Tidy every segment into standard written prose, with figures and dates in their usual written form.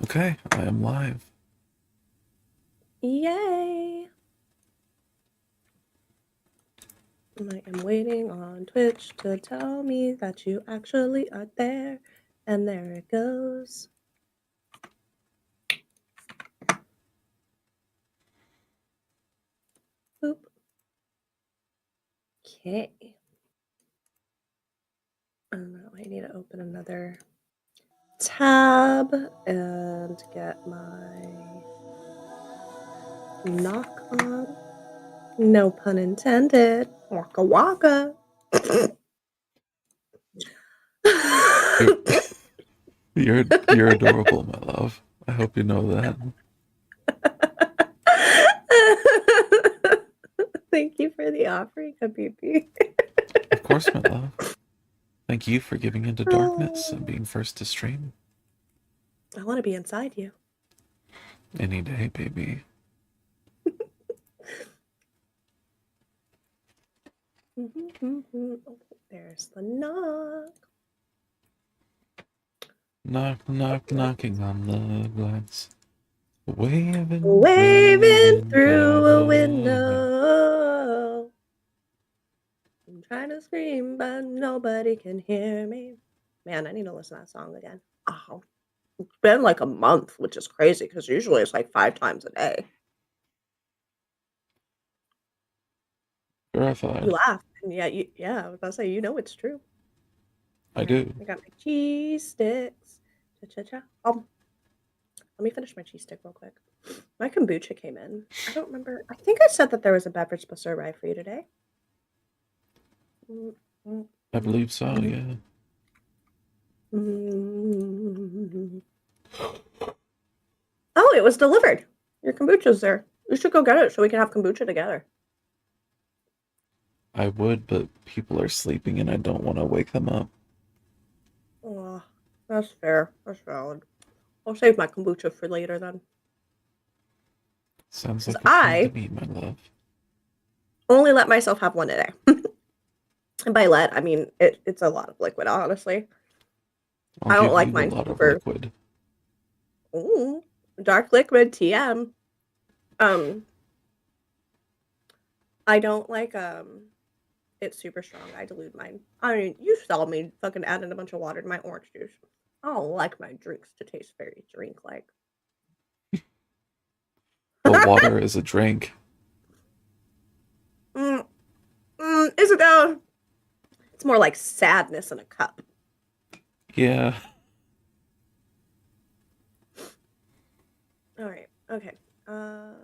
Okay, I am live. Yay! I am waiting on Twitch to tell me that you actually are there. And there it goes. Boop. Okay. Now I need to open another tab and get my knock on. No pun intended. Waka waka. You're, you're adorable, my love. I hope you know that. Thank you for the offering, Habibi. Of course, my love. Thank you for giving into darkness and being first to stream. I want to be inside you. Any day, baby. There's the knock. Knock, knock, knocking on the glass. Waving Waving through a window. window. I'm trying to scream, but nobody can hear me. Man, I need to listen to that song again. Oh, it's been like a month, which is crazy because usually it's like 5 times a day. Verified. You laugh, and yeah, I was about to say, it's true. I All right, do. I got my cheese sticks. Cha-cha-cha. Let me finish my cheese stick real quick. My kombucha came in. I don't remember. I think I said that there was a beverage supposed to arrive for you today. I believe so, yeah. Oh, it was delivered. Your kombucha's there. We should go get it so we can have kombucha together. I would, but people are sleeping and I don't want to wake them up. Oh, that's fair. That's valid. I'll save my kombucha for later then. Sounds 'Cause like a plan to I me, my love. only let myself have one a day. And by let, I mean it's a lot of liquid, honestly. I'll I don't give like you a mine lot of super. liquid. Ooh, dark liquid TM. Um, I don't like it's super strong. I dilute mine. I mean, you saw me fucking adding a bunch of water to my orange juice. I don't like my drinks to taste very drink-like. But water is a drink. Is it though? It's more like sadness in a cup. Yeah. All right. Okay. Let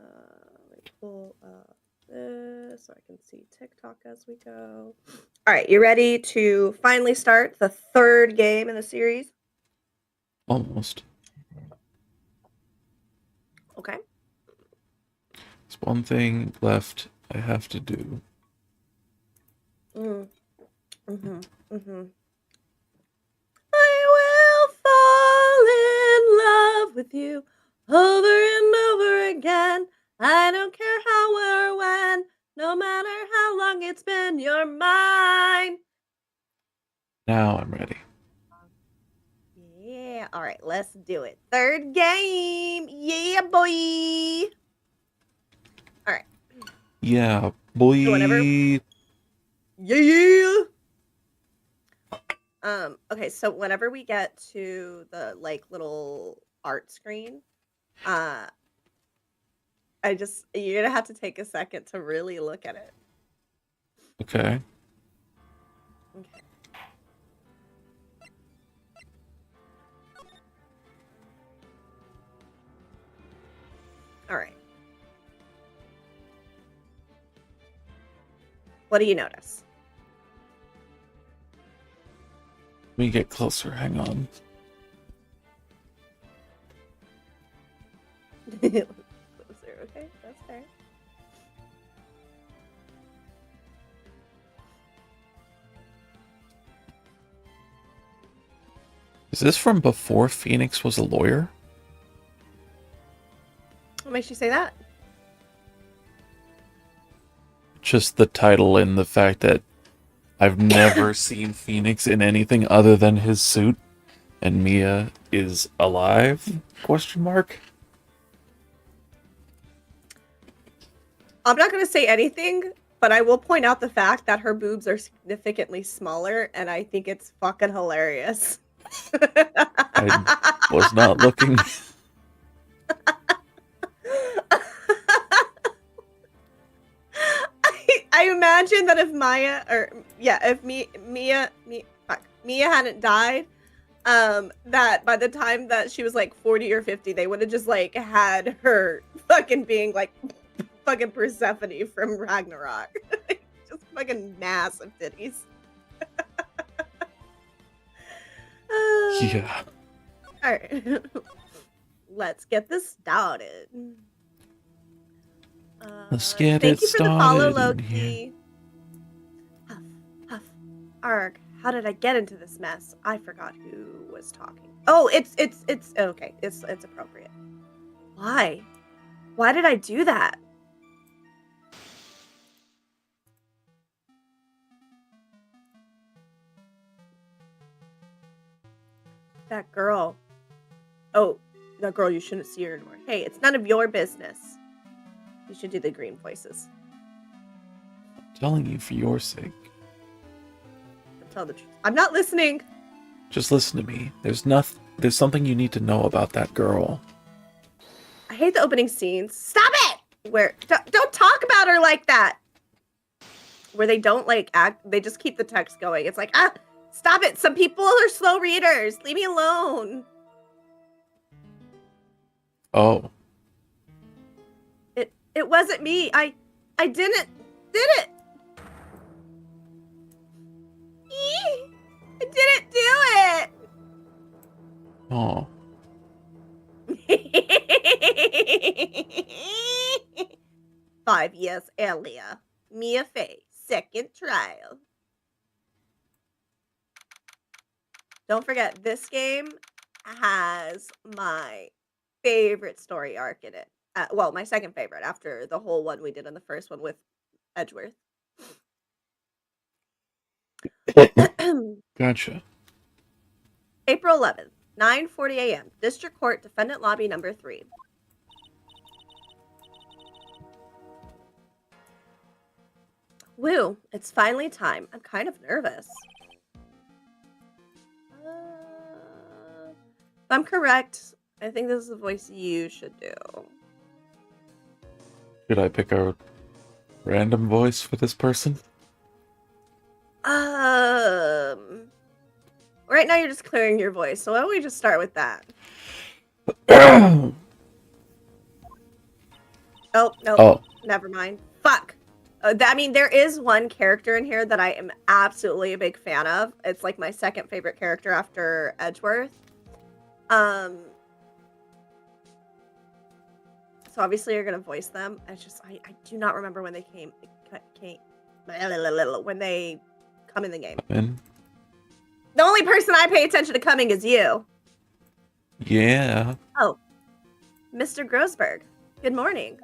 me pull up this so I can see TikTok as we go. All right. You ready to finally start the third game in the series? Almost. Okay. There's one thing left I have to do. Mm. Mhm. Mhm. I will fall in love with you over and over again. I don't care how or when, no matter how long it's been, you're mine. Now I'm ready. Yeah. All right, let's do it. Third game. Yeah, boy. All right. Yeah, So whenever boy. yeah. Okay, so whenever we get to the like little art screen, uh you're gonna have to take a second to really look at it. Okay. Okay. All right. What do you notice? Let me get closer. Hang on. Closer, okay? That's fair. Is this from before Phoenix was a lawyer? What makes you say that? Just the title and the fact that I've never seen Phoenix in anything other than his suit, and Mia is alive? Question mark. I'm not going to say anything, but I will point out the fact that her boobs are significantly smaller, and I think it's fucking hilarious. I was not looking. I imagine that if Mia hadn't died, that by the time that she was like 40 or 50, they would have just like had her fucking being like fucking Persephone from Ragnarok. Just fucking massive titties. Yeah. All right. Let's get this started. Let's get thank it you for the follow, started in here. Loki. Huff, huff. Arg, how did I get into this mess? I forgot who was talking. Oh, it's okay. It's appropriate. Why? Why did I do that? That girl. Oh, that girl, you shouldn't see her anymore. Hey, it's none of your business. You should do the green voices. I'm telling you for your sake. Tell the truth. I'm not listening. Just listen to me. There's something you need to know about that girl. I hate the opening scenes. Stop it! Where don't talk about her like that. Where they don't like act, they just keep the text going. It's like, stop it. Some people are slow readers. Leave me alone. Oh. It wasn't me. I did it. I didn't do it. Oh. 5 years earlier, Mia Fey, second trial. Don't forget, this game has my favorite story arc in it. Well, my second favorite after the whole one we did in the first one with Edgeworth. Gotcha. April 11th, 9:40 a.m. District Court, Defendant Lobby number 3. Woo, it's finally time. I'm kind of nervous. If I'm correct, I think this is the voice you should do. Should I pick a random voice for this person? Right now you're just clearing your voice, so why don't we just start with that? Oh, no. Oh. Never mind. Fuck. I mean, there is one character in here that I am absolutely a big fan of. It's like my second favorite character after Edgeworth. So obviously you're gonna voice them. I do not remember when they came when they come in the game. The only person I pay attention to coming is you. Yeah. Oh, Mr. Grossberg. Good morning.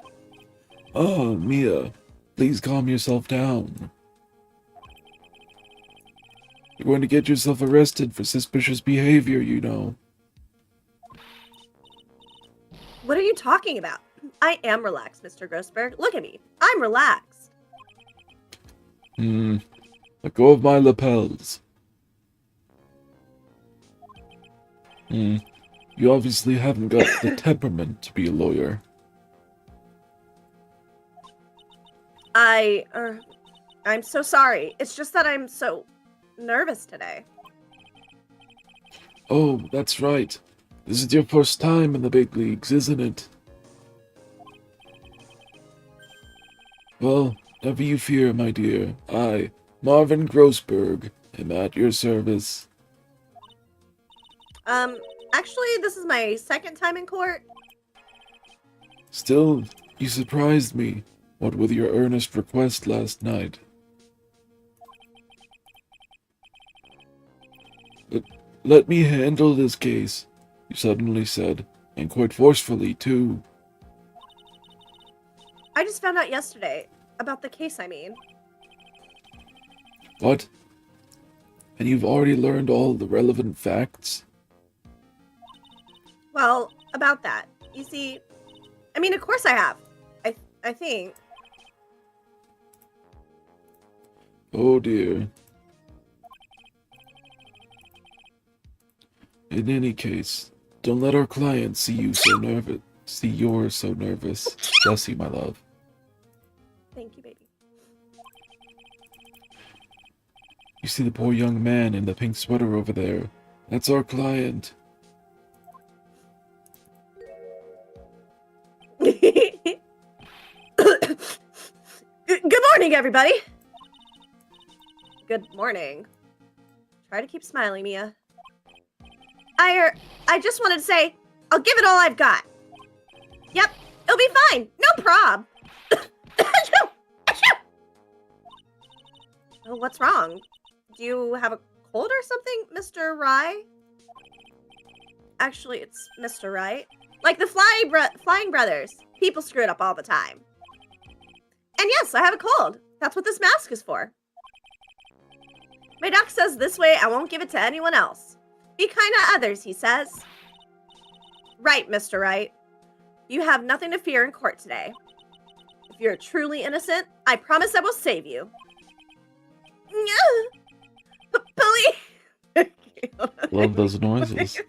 Oh, Mia, please calm yourself down. You're going to get yourself arrested for suspicious behavior, you know. What are you talking about? I am relaxed, Mr. Grossberg. Look at me. I'm relaxed. Let go of my lapels. You obviously haven't got the temperament to be a lawyer. I'm so sorry. It's just that I'm so nervous today. Oh, that's right. This is your first time in the big leagues, isn't it? Well, never you fear, my dear. I, Marvin Grossberg, am at your service. Actually, this is my second time in court. Still, you surprised me. What with your earnest request last night. Let me handle this case, you suddenly said, and quite forcefully, too. I just found out yesterday about the case, I mean. What? And you've already learned all the relevant facts? Well, about that. You see, I mean, of course I have. I think. Oh dear. In any case, don't let our clients see you so nervous. See you're so nervous. Bless you, my love. Thank you, baby. You see the poor young man in the pink sweater over there? That's our client. Good morning, everybody. Good morning. Try to keep smiling, Mia. I just wanted to say, I'll give it all I've got. Yep, it'll be fine. No prob. Oh, what's wrong? Do you have a cold or something, Mr. Rye? Actually, it's Mr. Right. Like the Flying Brothers. People screw it up all the time. And yes, I have a cold. That's what this mask is for. My doc says this way I won't give it to anyone else. Be kind to others, he says. Right, Mr. Wright. You have nothing to fear in court today. If you're truly innocent, I promise I will save you. Police! Love those noises.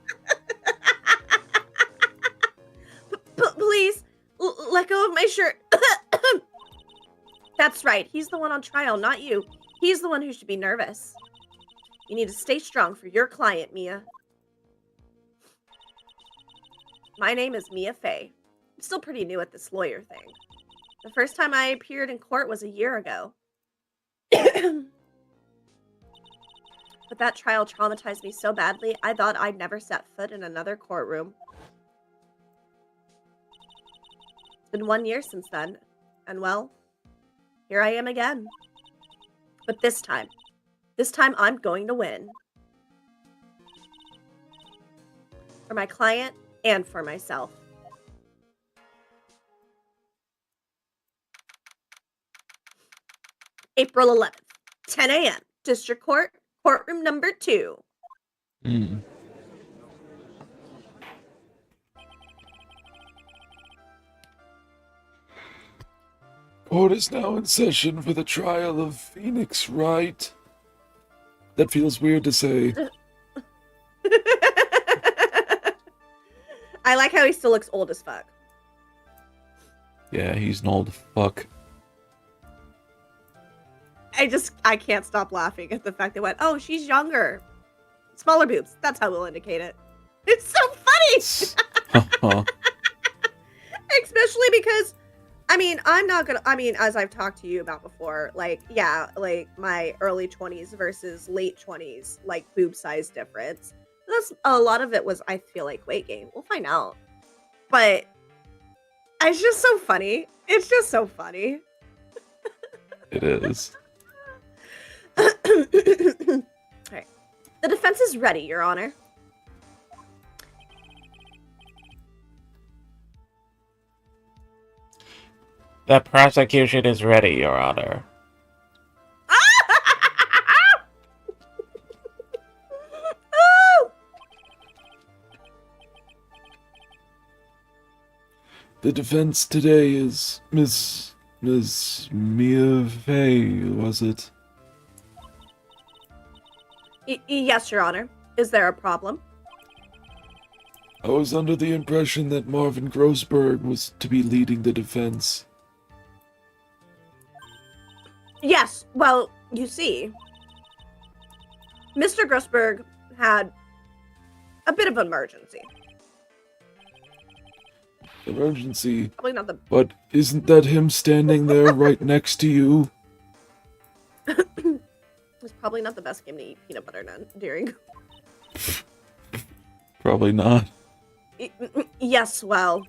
Please, let go of my shirt. That's right. He's the one on trial, not you. He's the one who should be nervous. You need to stay strong for your client, Mia. My name is Mia Fey. I'm still pretty new at this lawyer thing. The first time I appeared in court was a year ago. But that trial traumatized me so badly, I thought I'd never set foot in another courtroom. It's been 1 year since then, and well, here I am again. But this time I'm going to win. For my client and for myself. April 11th, 10 a.m., District Court, courtroom number 2. Court is now in session for the trial of Phoenix Wright. That feels weird to say. I like how he still looks old as fuck. Yeah, he's an old fuck. I can't stop laughing at the fact that went, oh, she's younger. Smaller boobs. That's how we'll indicate it. It's so funny! Especially because, I mean, as I've talked to you about before, like, yeah, like, my early 20s versus late 20s, like, boob size difference. That's, a lot of it was, I feel like, weight gain. We'll find out. But, it's just so funny. It's just so funny. It is. All right. The defense is ready, Your Honor. The prosecution is ready, Your Honor. The defense today is Miss Mia Fey, was it? Yes, Your Honor. Is there a problem? I was under the impression that Marvin Grossberg was to be leading the defense. Yes, well, you see, Mr. Grossberg had a bit of an emergency. Emergency? Probably not the... But isn't that him standing there right next to you? It's probably not the best game to eat peanut butter none during. Probably not. Yes, well.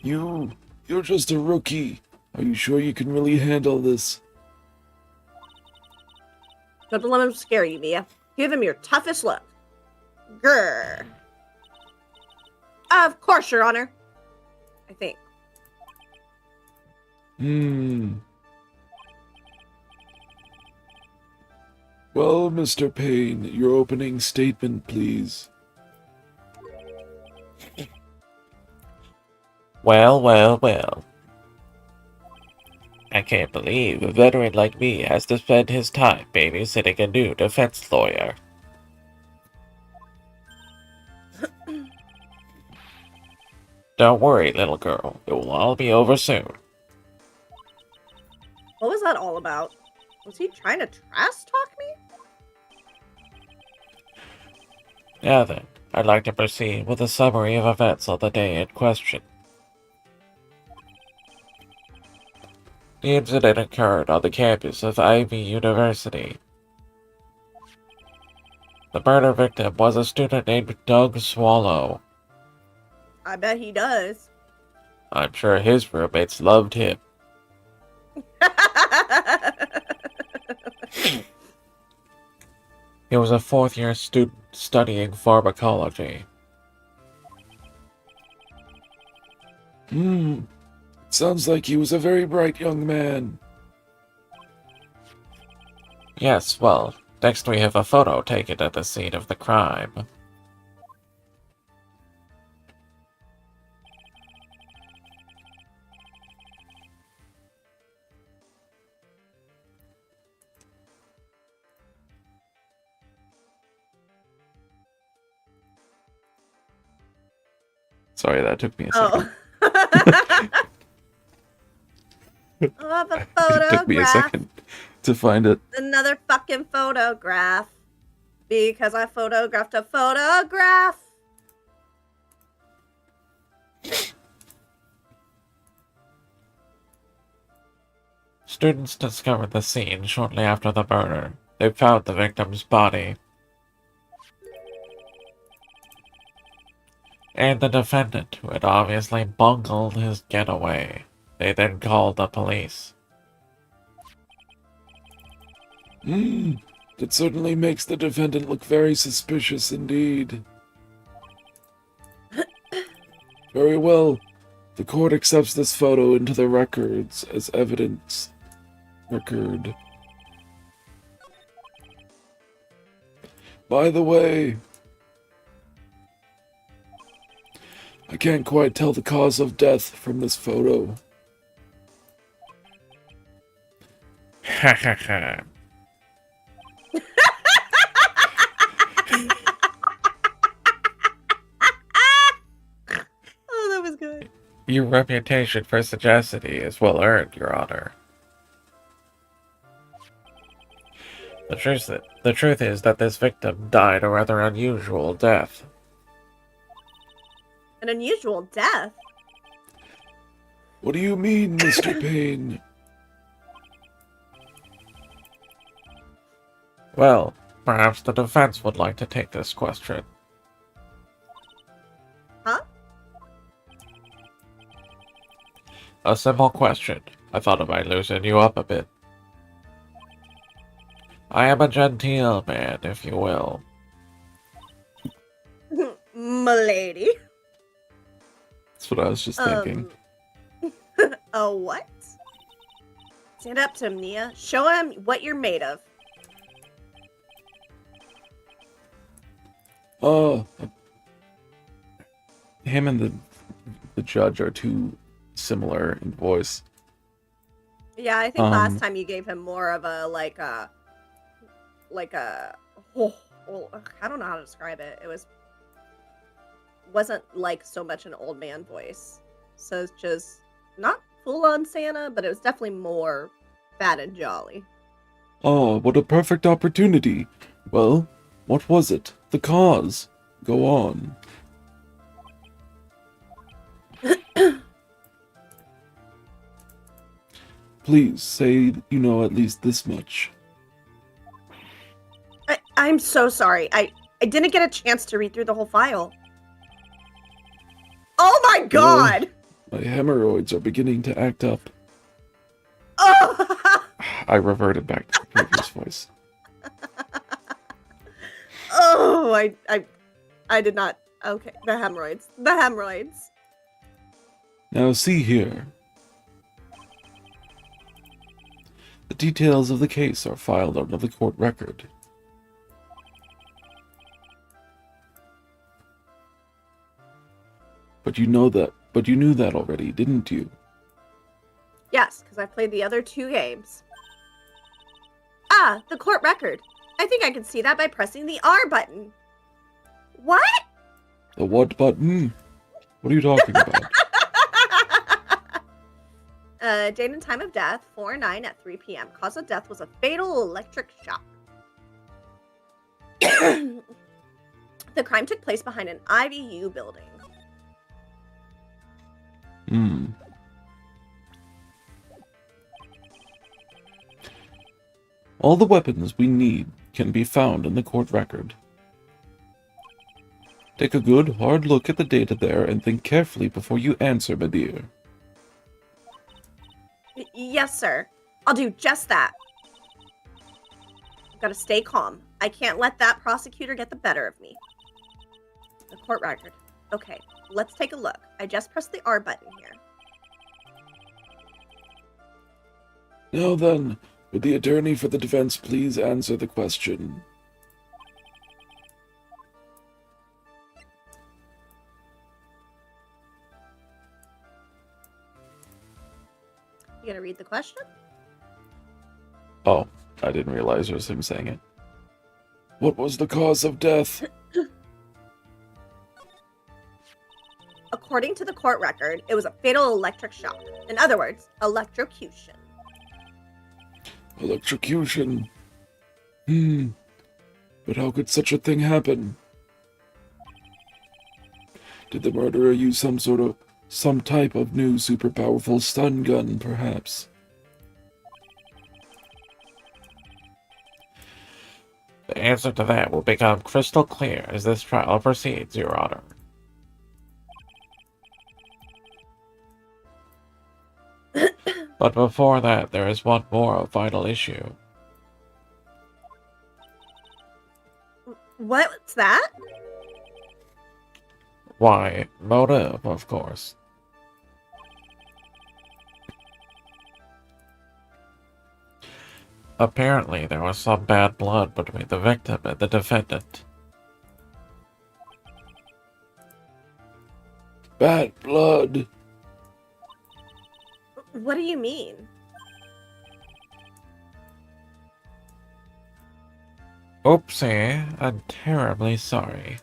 You're just a rookie. Are you sure you can really handle this? Don't let him scare you, Mia. Give him your toughest look. Grr. Of course, Your Honor. I think. Well, Mr. Payne, your opening statement, please. Well, well, well. I can't believe a veteran like me has to spend his time babysitting a new defense lawyer. Don't worry, little girl. It will all be over soon. What was that all about? Was he trying to trash talk me? Now then, I'd like to proceed with a summary of events on the day in question. The incident occurred on the campus of Ivy University. The murder victim was a student named Doug Swallow. I bet he does. I'm sure his roommates loved him. He was a fourth-year student studying pharmacology. Sounds like he was a very bright young man. Yes, well, next we have a photo taken at the scene of the crime. Sorry, that took me a second. Oh. I have a It photograph. took me a second to find it. Another fucking photograph. Because I photographed a photograph. Students discovered the scene shortly after the murder. They found the victim's body. And the defendant, who had obviously bungled his getaway. They then called the police. It certainly makes the defendant look very suspicious indeed. Very well. The court accepts this photo into the records as evidence. Record. By the way, I can't quite tell the cause of death from this photo. Ha ha ha. Oh, that was good. Your reputation for sagacity is well earned, Your Honor. The truth is that this victim died a rather unusual death. An unusual death? What do you mean, Mr. Payne? Well, perhaps the defense would like to take this question. Huh? A simple question. I thought it might loosen you up a bit. I am a genteel man, if you will. Milady. That's what I was just thinking. A what? Stand up to him, Nia. Show him what you're made of. Him and the judge are too similar in voice. Yeah, I think last time you gave him more of a I don't know how to describe it. Wasn't like so much an old man voice. So it's just not full on Santa, but it was definitely more fat and jolly. Oh, what a perfect opportunity. Well, what was it? The cause. Go on. Please say you know at least this much. I'm so sorry. I didn't get a chance to read through the whole file. Oh my god! My hemorrhoids are beginning to act up. Oh! I reverted back to the previous voice. Oh, I did not. Okay, the hemorrhoids. The hemorrhoids. Now see here. The details of the case are filed under the court record. But you know that But you knew that already, didn't you? Yes, because I've played the other 2 games. Ah, the court record. I think I can see that by pressing the R button. What? The what button? What are you talking about? Date and time of death, 4/9 at 3 p.m. Cause of death was a fatal electric shock. The crime took place behind an IVU building. Hmm. All the weapons we need can be found in the court record. Take a good, hard look at the data there and think carefully before you answer, my dear. Yes, sir. I'll do just that. I've got to stay calm. I can't let that prosecutor get the better of me. The court record. Okay, let's take a look. I just pressed the R button here. Now then, would the attorney for the defense please answer the question? You gonna read the question? Oh, I didn't realize it was him saying it. What was the cause of death? According to the court record, it was a fatal electric shock. In other words, electrocution. Electrocution. But how could such a thing happen? Did the murderer use some type of new super powerful stun gun, perhaps? The answer to that will become crystal clear as this trial proceeds, Your Honor. But before that, there is one more vital issue. What's that? Why, motive, of course. Apparently, there was some bad blood between the victim and the defendant. Bad blood. What do you mean? Oopsie, I'm terribly sorry.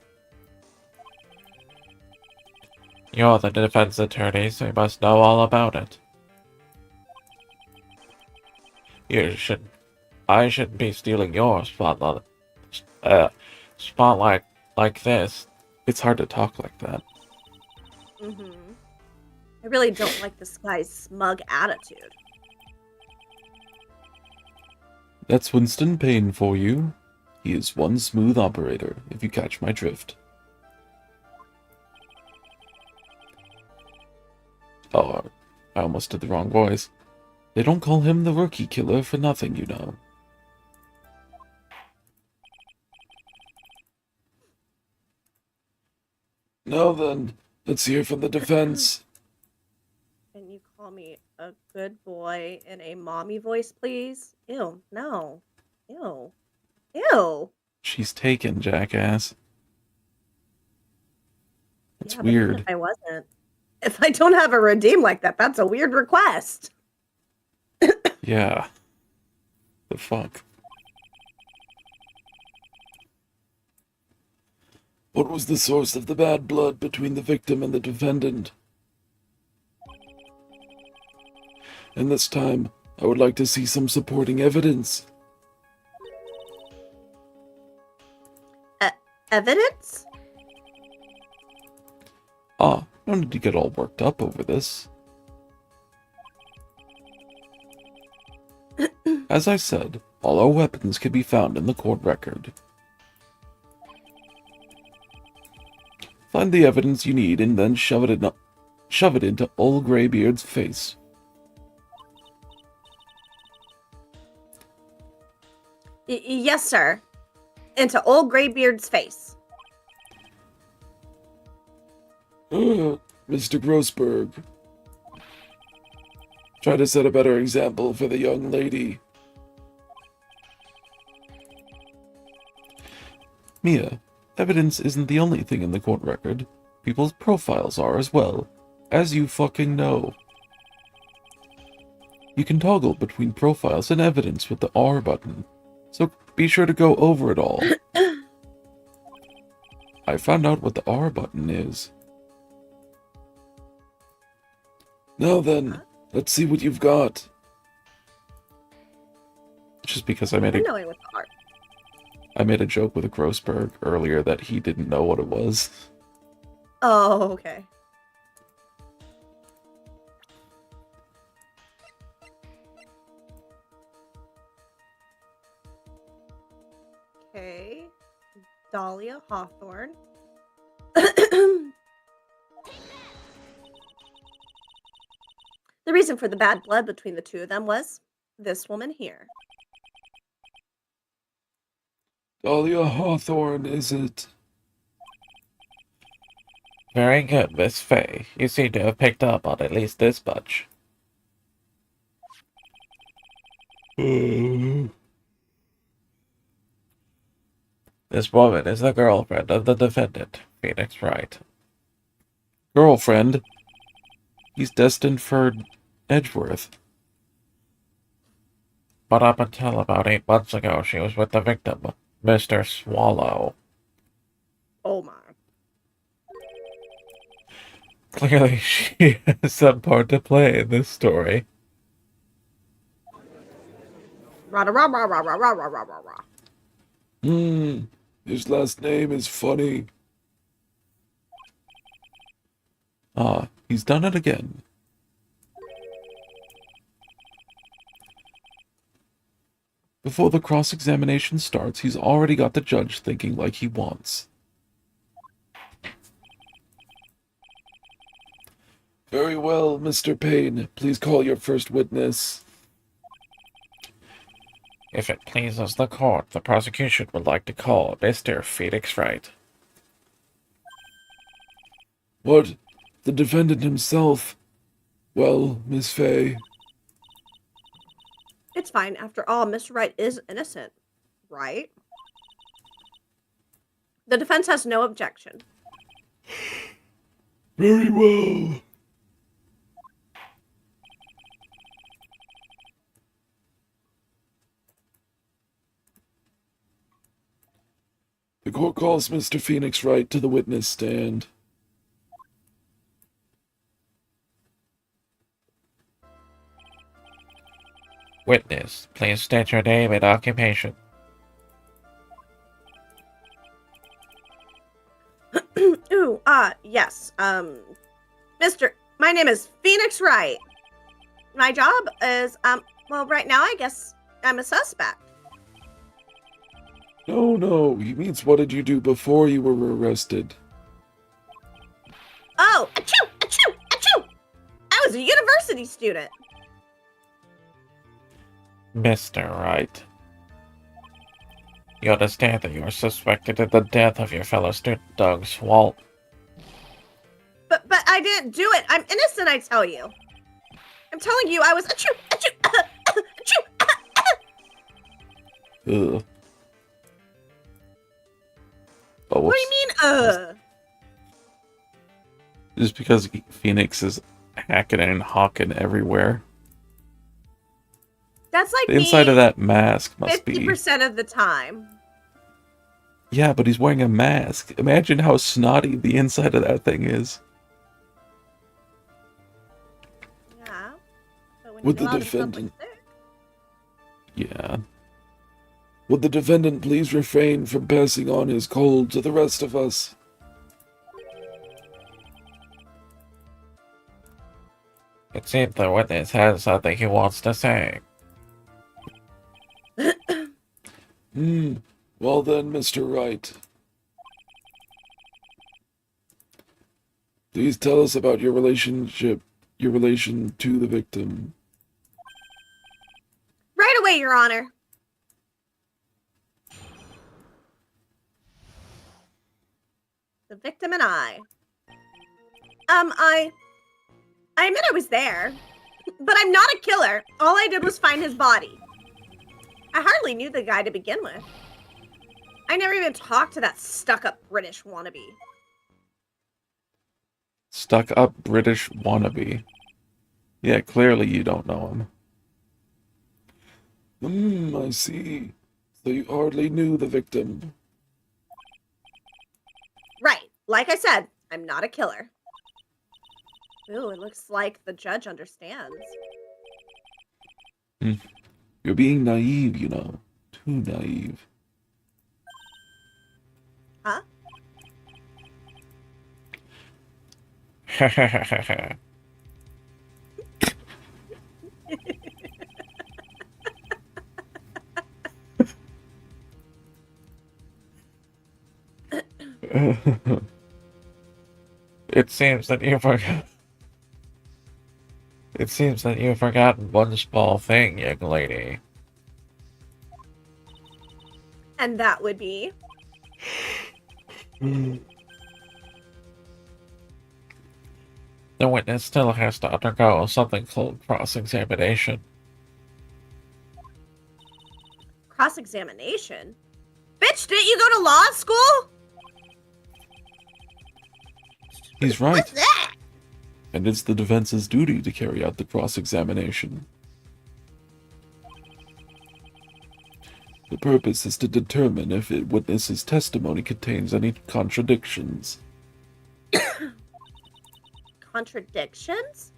You're the defense attorney, so you must know all about it. I shouldn't be stealing your spotlight like this. It's hard to talk like that. Mm-hmm. I really don't like this guy's smug attitude. That's Winston Payne for you. He is one smooth operator, if you catch my drift. Oh, I almost did the wrong voice. They don't call him the rookie killer for nothing, you know. Now then, let's hear from the defense. Can you call me a good boy in a mommy voice, please? Ew, no. Ew. Ew. She's taken, jackass. It's Yeah, but even weird. if I wasn't. If I don't have a redeem like that, that's a weird request. Yeah. The fuck? What was the source of the bad blood between the victim and the defendant? And this time, I would like to see some supporting evidence. Evidence? Ah, no need to get all worked up over this. As I said, all our weapons can be found in the court record. Find the evidence you need and then shove it into old Greybeard's face. Yes, sir. Into old Greybeard's face. Mr. Grossberg. Try to set a better example for the young lady. Mia, evidence isn't the only thing in the court record. People's profiles are as well. as you fucking know. You can toggle between profiles and evidence with the R button, so be sure to go over it all. I found out what the R button is. Now then, let's see what you've got. Just because I made I know it with the art. a joke with Grossberg earlier that he didn't know what it was. Oh, okay. Okay. Dahlia Hawthorne. The reason for the bad blood between the two of them was this woman here. Dahlia Hawthorne, is it? Very good, Miss Fay. You seem to have picked up on at least this much. This woman is the girlfriend of the defendant, Phoenix Wright. Girlfriend? He's destined for Edgeworth. But up until about 8 months ago, she was with the victim, Mr. Swallow. Oh my. Clearly, she has some part to play in this story. Rah rah rah rah rah rah rah rah rah rah. His last name is funny. Ah, he's done it again. Before the cross-examination starts, he's already got the judge thinking like he wants. Very well, Mr. Payne. Please call your first witness. If it pleases the court, the prosecution would like to call Mr. Phoenix Wright. What? The defendant himself? Well, Miss Fay. It's fine. After all, Mr. Wright is innocent, right? The defense has no objection. Very well. The court calls Mr. Phoenix Wright to the witness stand. Witness, please state your name and occupation. Ooh, yes. My name is Phoenix Wright. My job is, well, right now I guess I'm a suspect. No, he means what did you do before you were arrested? Oh, achoo, achoo, achoo! I was a university student. Mr. Wright. You understand that you are suspected in the death of your fellow student, Doug Swalt. But I didn't do it. I'm innocent, I tell you. I'm telling you, I was achoo, achoo, achoo. Ugh. Oh, What do you mean, Just because Phoenix is hacking and hawking everywhere. That's like The inside of that mask must 50% of the time. Yeah, but he's wearing a mask. Imagine how snotty the inside of that thing is. Yeah. But when Would you the go out in public defendant- there- Yeah. Would the defendant please refrain from passing on his cold to the rest of us? It seems the witness has something he wants to say. Well then, Mr. Wright. Please tell us about your relation to the victim. Right away, Your Honor. The victim and I admit I was there, but I'm not a killer. All I did was find his body. I hardly knew the guy to begin with. I never even talked to that stuck-up British wannabe. Stuck-up British wannabe. Yeah, clearly you don't know him. I see. So you hardly knew the victim. Right. Like I said, I'm not a killer. Ooh, it looks like the judge understands. You're being naive, you know. Too naive. Huh? It seems that you forgot. It seems that you've forgotten one small thing, young lady. And that would be... The witness still has to undergo something called cross-examination. Cross-examination? Bitch, didn't you go to law school? He's right. What's that? And it's the defense's duty to carry out the cross-examination. The purpose is to determine if a witness's testimony contains any contradictions. Contradictions?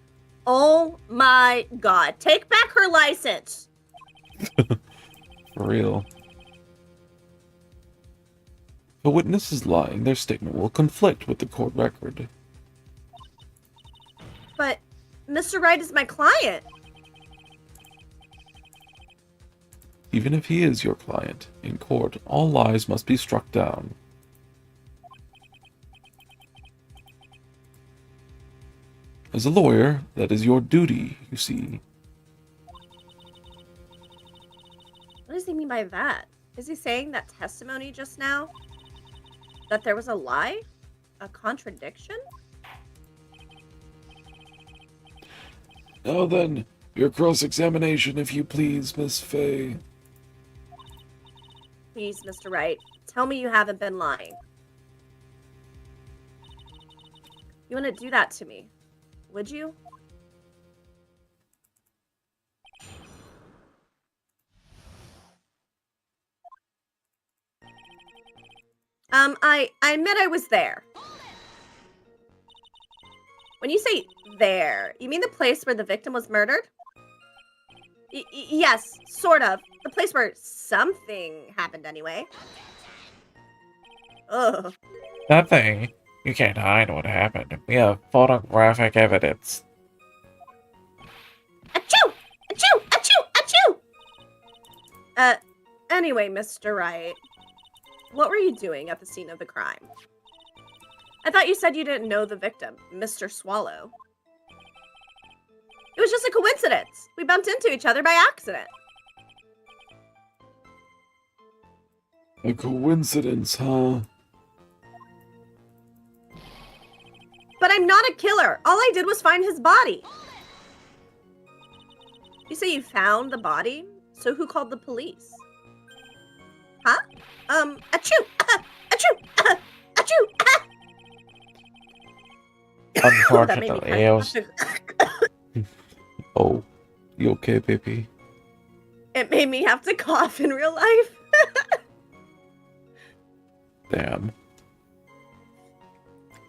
Oh my god. Take back her license. For real. If a witness is lying, their statement will conflict with the court record. But Mr. Wright is my client. Even if he is your client, in court, all lies must be struck down. As a lawyer, that is your duty, you see. What does he mean by that? Is he saying that testimony just now? That there was a lie? A contradiction? Now then, your cross-examination, if you please, Miss Fay. Please, Mr. Wright, tell me you haven't been lying. You want to do that to me, would you? I admit I was there. When you say there, you mean the place where the victim was murdered? Yes, sort of. The place where something happened anyway. Ugh. That thing, you can't hide what happened. We have photographic evidence. Achoo! Achoo! Achoo! Achoo! Anyway, Mr. Wright. What were you doing at the scene of the crime? I thought you said you didn't know the victim, Mr. Swallow. It was just a coincidence. We bumped into each other by accident. A coincidence, huh? But I'm not a killer. All I did was find his body. You say you found the body? So who called the police? Huh? Achoo! Achoo! Achoo! That made me Unfortunately, kind it of was... Oh, you okay, baby? It made me have to cough in real life. Damn.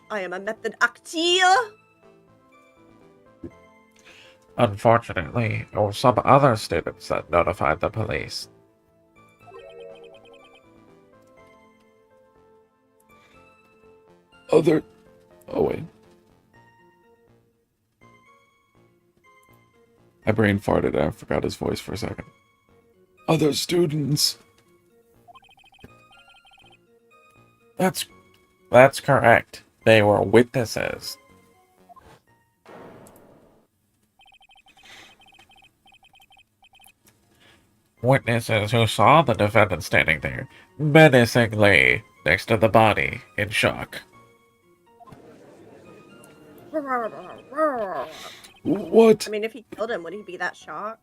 I am a method acteur. Unfortunately, it was some other students that notified the police. Other... Oh, wait. My brain farted and I forgot his voice for a second. Other students. That's correct. They were witnesses. Witnesses who saw the defendant standing there, menacingly, next to the body, in shock. What? I mean, if he killed him, would he be that shocked?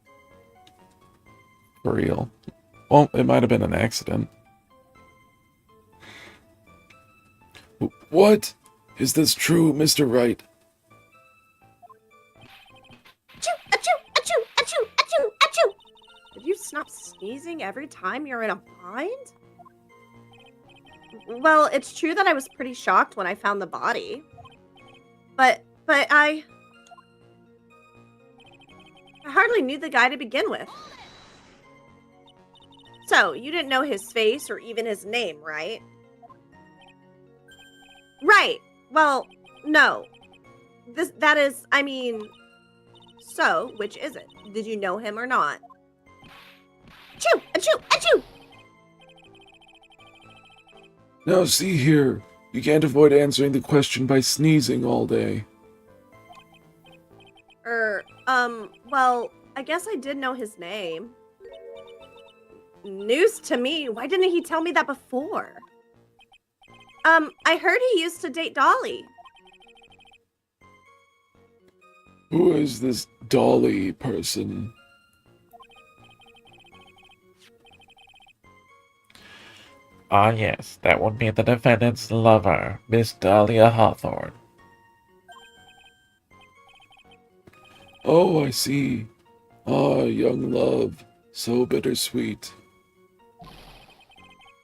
For real. Well, it might have been an accident. What? Is this true, Mr. Wright? crying every time you're in a bind? Well, it's true that I was pretty shocked when I found the body. But I hardly knew the guy to begin with. So, you didn't know his face or even his name, right? Right. Well, no. That is, I mean, so, which is it? Did you know him or not? Achoo! Achoo! Achoo! Now see here, you can't avoid answering the question by sneezing all day. Well, I guess I did know his name. News to me. Why didn't he tell me that before? I heard he used to date Dolly. Who is this Dolly person? Ah, yes, that would be the defendant's lover, Miss Dahlia Hawthorne. Oh, I see. Ah, young love, so bittersweet.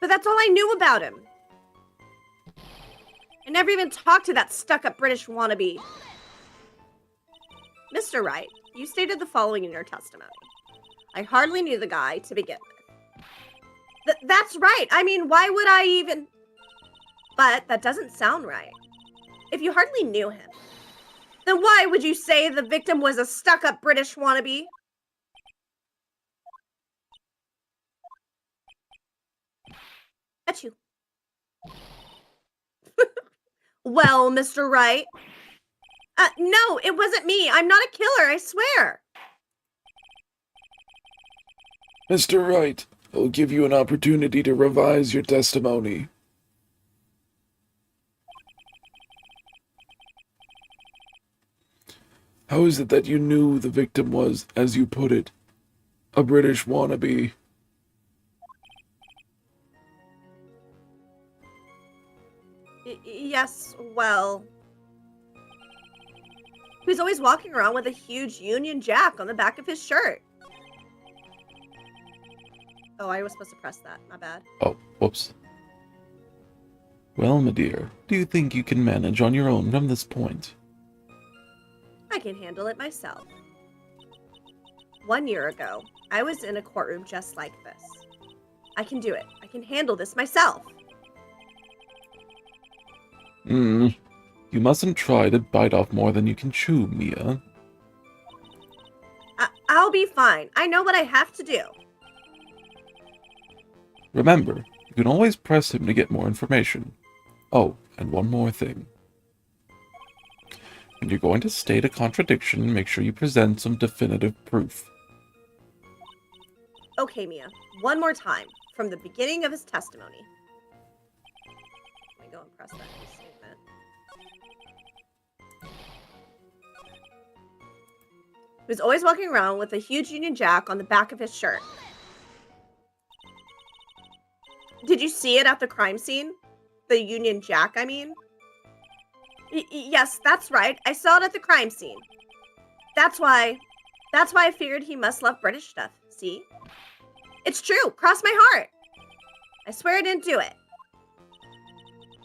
But that's all I knew about him. I never even talked to that stuck-up British wannabe. Mr. Wright, you stated the following in your testimony. I hardly knew the guy to begin with. That's right. I mean, why would I even... But that doesn't sound right. If you hardly knew him, then why would you say the victim was a stuck-up British wannabe? Achoo. Well, Mr. Wright. No, it wasn't me. I'm not a killer, I swear. Mr. Wright, I'll give you an opportunity to revise your testimony. How is it that you knew the victim was, as you put it, a British wannabe? Yes, well... He was always walking around with a huge Union Jack on the back of his shirt. Oh, I was supposed to press that. My bad. Oh, whoops. Well, my dear, do you think you can manage on your own from this point? I can handle it myself. 1 year ago, I was in a courtroom just like this. I can do it. I can handle this myself. You mustn't try to bite off more than you can chew, Mia. I'll be fine. I know what I have to do. Remember, you can always press him to get more information. Oh, and one more thing. When you're going to state a contradiction, make sure you present some definitive proof. Okay, Mia. One more time, from the beginning of his testimony. Let me go and press that new statement. He was always walking around with a huge Union Jack on the back of his shirt. Did you see it at the crime scene? The Union Jack, I mean? Yes, that's right. I saw it at the crime scene. That's why I figured he must love British stuff. See? It's true. Cross my heart. I swear I didn't do it.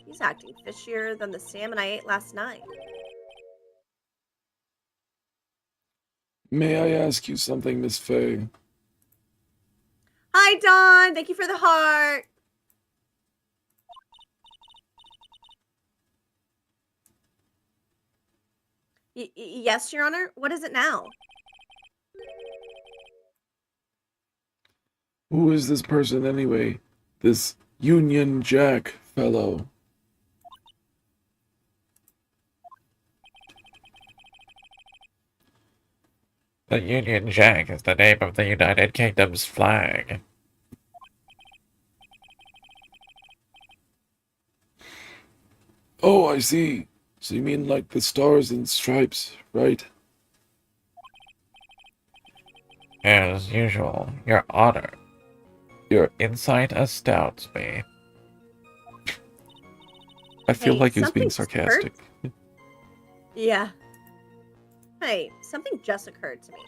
He's acting fishier than the salmon I ate last night. May I ask you something, Miss Fay? Hi, Dawn. Thank you for the heart. Yes, Your Honor. What is it now? Who is this person anyway? This Union Jack fellow? The Union Jack is the name of the United Kingdom's flag. Oh, I see. So you mean like the stars and stripes, right? As usual, Your Honor, your insight astounds me. I feel Hey, like he was being something sarcastic. Yeah. Hey, something just occurred to me.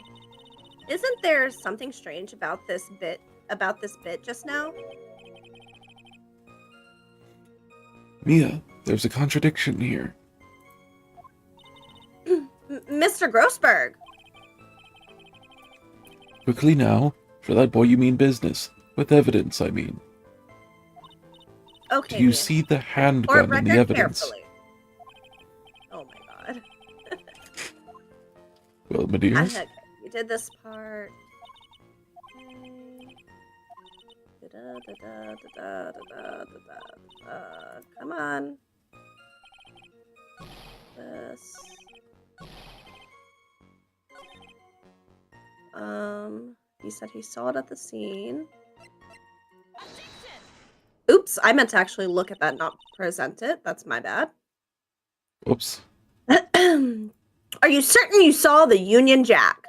Isn't there something strange about this bit about this bit just now? Mia, there's a contradiction here. Mr. Grossberg. Quickly now, for that boy you mean business. With evidence, I mean. Okay, Do you Mia. see the Report handgun in record the evidence? carefully. Oh my god. Well, my dear, Okay, you did this part. Okay. Da-da-da-da-da-da-da-da-da. Come on. This. He said he saw it at the scene. Oops, I meant to actually look at that, not present it. That's my bad. oops. Are you certain you saw the Union Jack?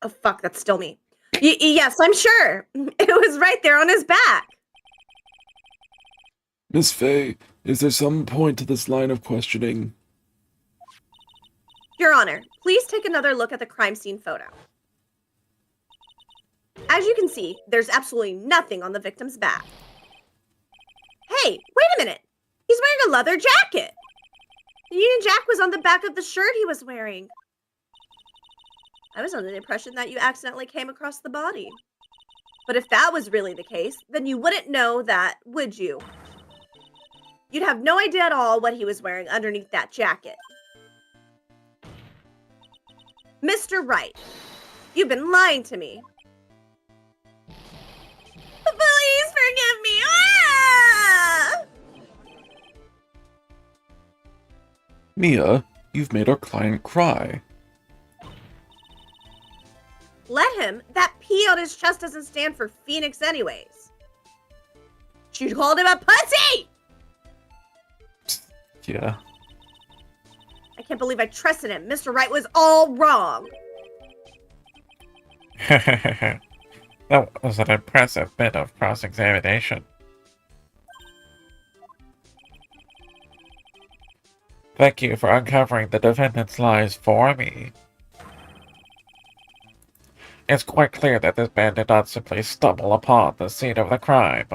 Oh, fuck, that's still me. Yes, I'm sure. It was right there on his back. Miss Fay, is there some point to this line of questioning? Your Honor, please take another look at the crime scene photo. As you can see, there's absolutely nothing on the victim's back. Hey, wait a minute. He's wearing a leather jacket. The Union Jack was on the back of the shirt he was wearing. I was under the impression that you accidentally came across the body. But if that was really the case, then you wouldn't know that, would you? You'd have no idea at all what he was wearing underneath that jacket. Mr. Wright, you've been lying to me. Please forgive me. Ah! Mia, you've made our client cry. Let him. That P on his chest doesn't stand for Phoenix anyways. She called him a pussy! Yeah. I can't believe I trusted him. Mr. Wright was all wrong. That was an impressive bit of cross-examination. Thank you for uncovering the defendant's lies for me. It's quite clear that this man did not simply stumble upon the scene of the crime.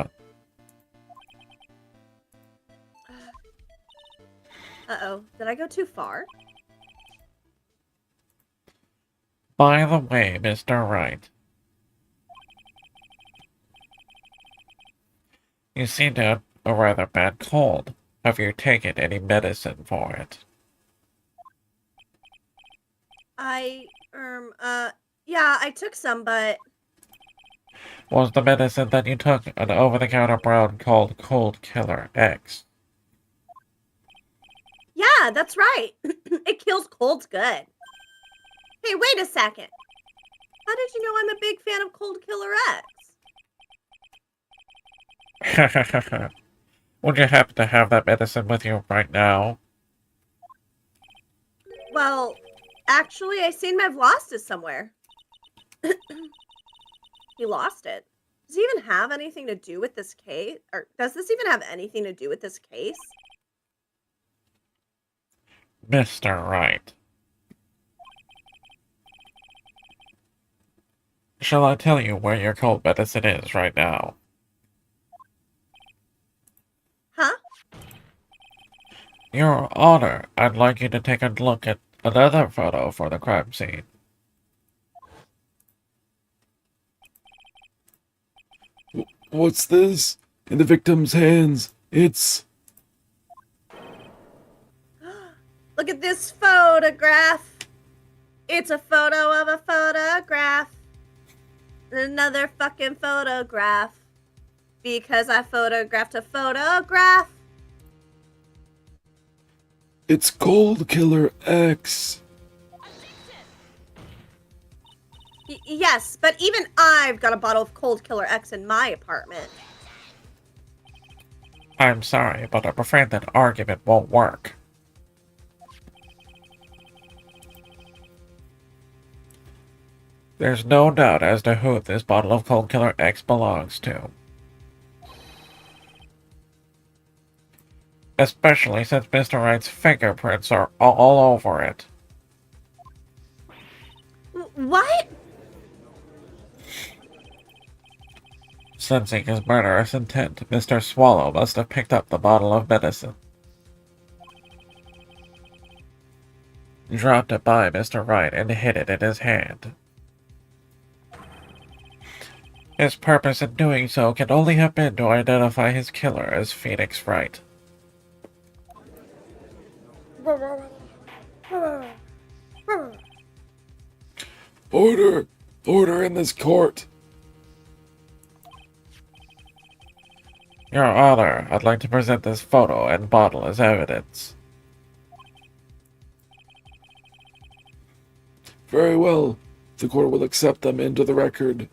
Uh-oh. Did I go too far? By the way, Mr. Wright, you seem to have a rather bad cold. Have you taken any medicine for it? Yeah, I took some, but... Was the medicine that you took an over-the-counter brand called Cold Killer X? Yeah, that's right. It kills colds good. Hey, wait a second. How did you know I'm a big fan of Cold Killer X? Would you happen to have that medicine with you right now? Well, actually, I seem to have lost it somewhere. He lost it. Does he even have anything to do with this case? Or does this even have anything to do with this case? Mr. Wright. Shall I tell you where your cold medicine is right now? Huh? Your Honor, I'd like you to take a look at another photo for the crime scene. What's this? In the victim's hands. It's... Look at this photograph. It's a photo of a photograph. Another fucking photograph. Because I photographed a photograph. It's Cold Killer X. Yes, but even I've got a bottle of Cold Killer X in my apartment. I'm sorry, but I'm afraid that argument won't work. There's no doubt as to who this bottle of Cold Killer X belongs to. Especially since Mr. Wright's fingerprints are all over it. What? Sensing his murderous intent, Mr. Swallow must have picked up the bottle of medicine, dropped it by Mr. Wright, and hid it in his hand. His purpose in doing so can only have been to identify his killer as Phoenix Wright. Order! Order in this court! Your Honor, I'd like to present this photo and bottle as evidence. Very well. The court will accept them into the record.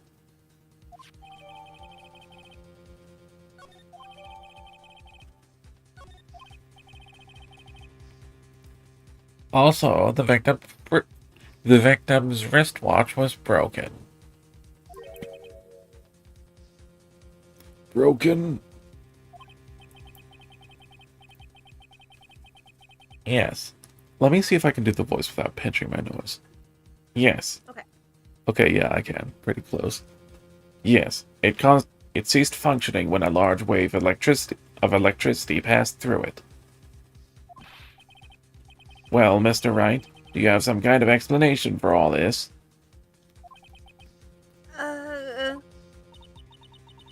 Also, the victim's wristwatch was broken. Broken? Yes. Let me see if I can do the voice without pinching my nose. Yes. Okay. Okay, yeah, I can. Pretty close. Yes. It ceased functioning when a large wave of electricity passed through it. Well, Mr. Wright, do you have some kind of explanation for all this?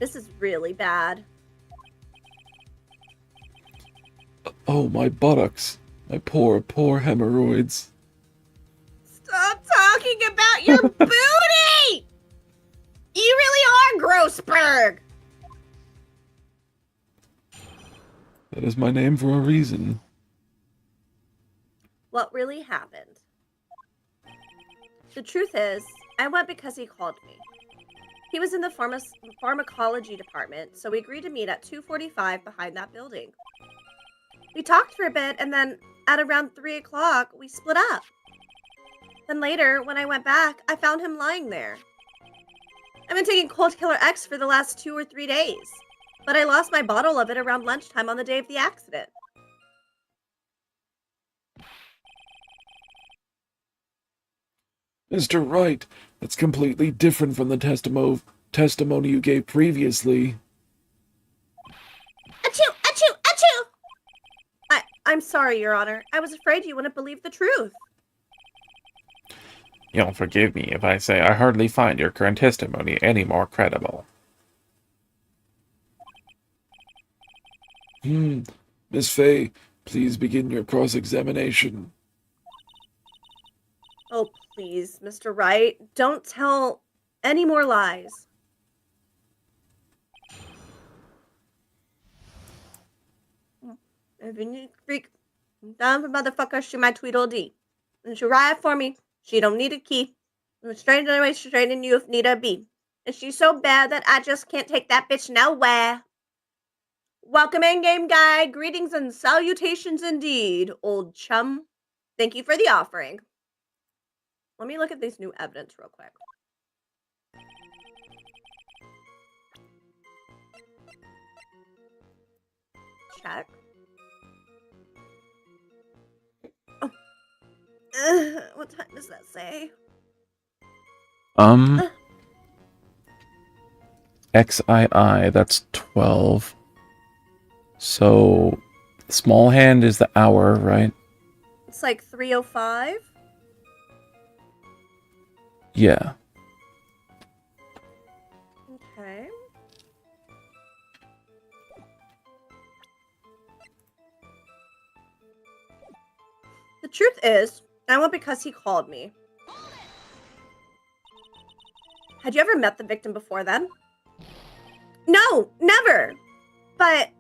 This is really bad. Oh, my buttocks. My poor, poor hemorrhoids. Stop talking about your booty! You really are Grossberg! That is my name for a reason. What really happened? The truth is, I went because he called me. He was in the pharmacology department, so we agreed to meet at 2:45 behind that building. We talked for a bit, and then at around 3 o'clock, we split up. Then later, when I went back, I found him lying there. I've been taking Cold Killer X for the last 2 or 3 days, but I lost my bottle of it around lunchtime on the day of the accident. Mr. Wright, that's completely different from the testimony you gave previously. Achoo! Achoo! Achoo! I'm sorry, Your Honor. I was afraid you wouldn't believe the truth. You'll forgive me if I say I hardly find your current testimony any more credible. Miss Fay, please begin your cross-examination. Oh, please, Mr. Wright, don't tell any more lies. If you need to freak, dumb motherfucker, she my Tweedledee. And she ride for me. She don't need a key. I'm straight away, straighten you if need a be. And she's so bad that I just can't take that bitch nowhere. Welcome in, game guy. Greetings and salutations indeed, old chum. Thank you for the offering. Let me look at this new evidence real quick. Check. Oh. What time does that say? XII, that's 12. So, small hand is the hour, right? It's like 3:05. Yeah. Okay. The truth is, I went because he called me. Had you ever met the victim before then? No, never. But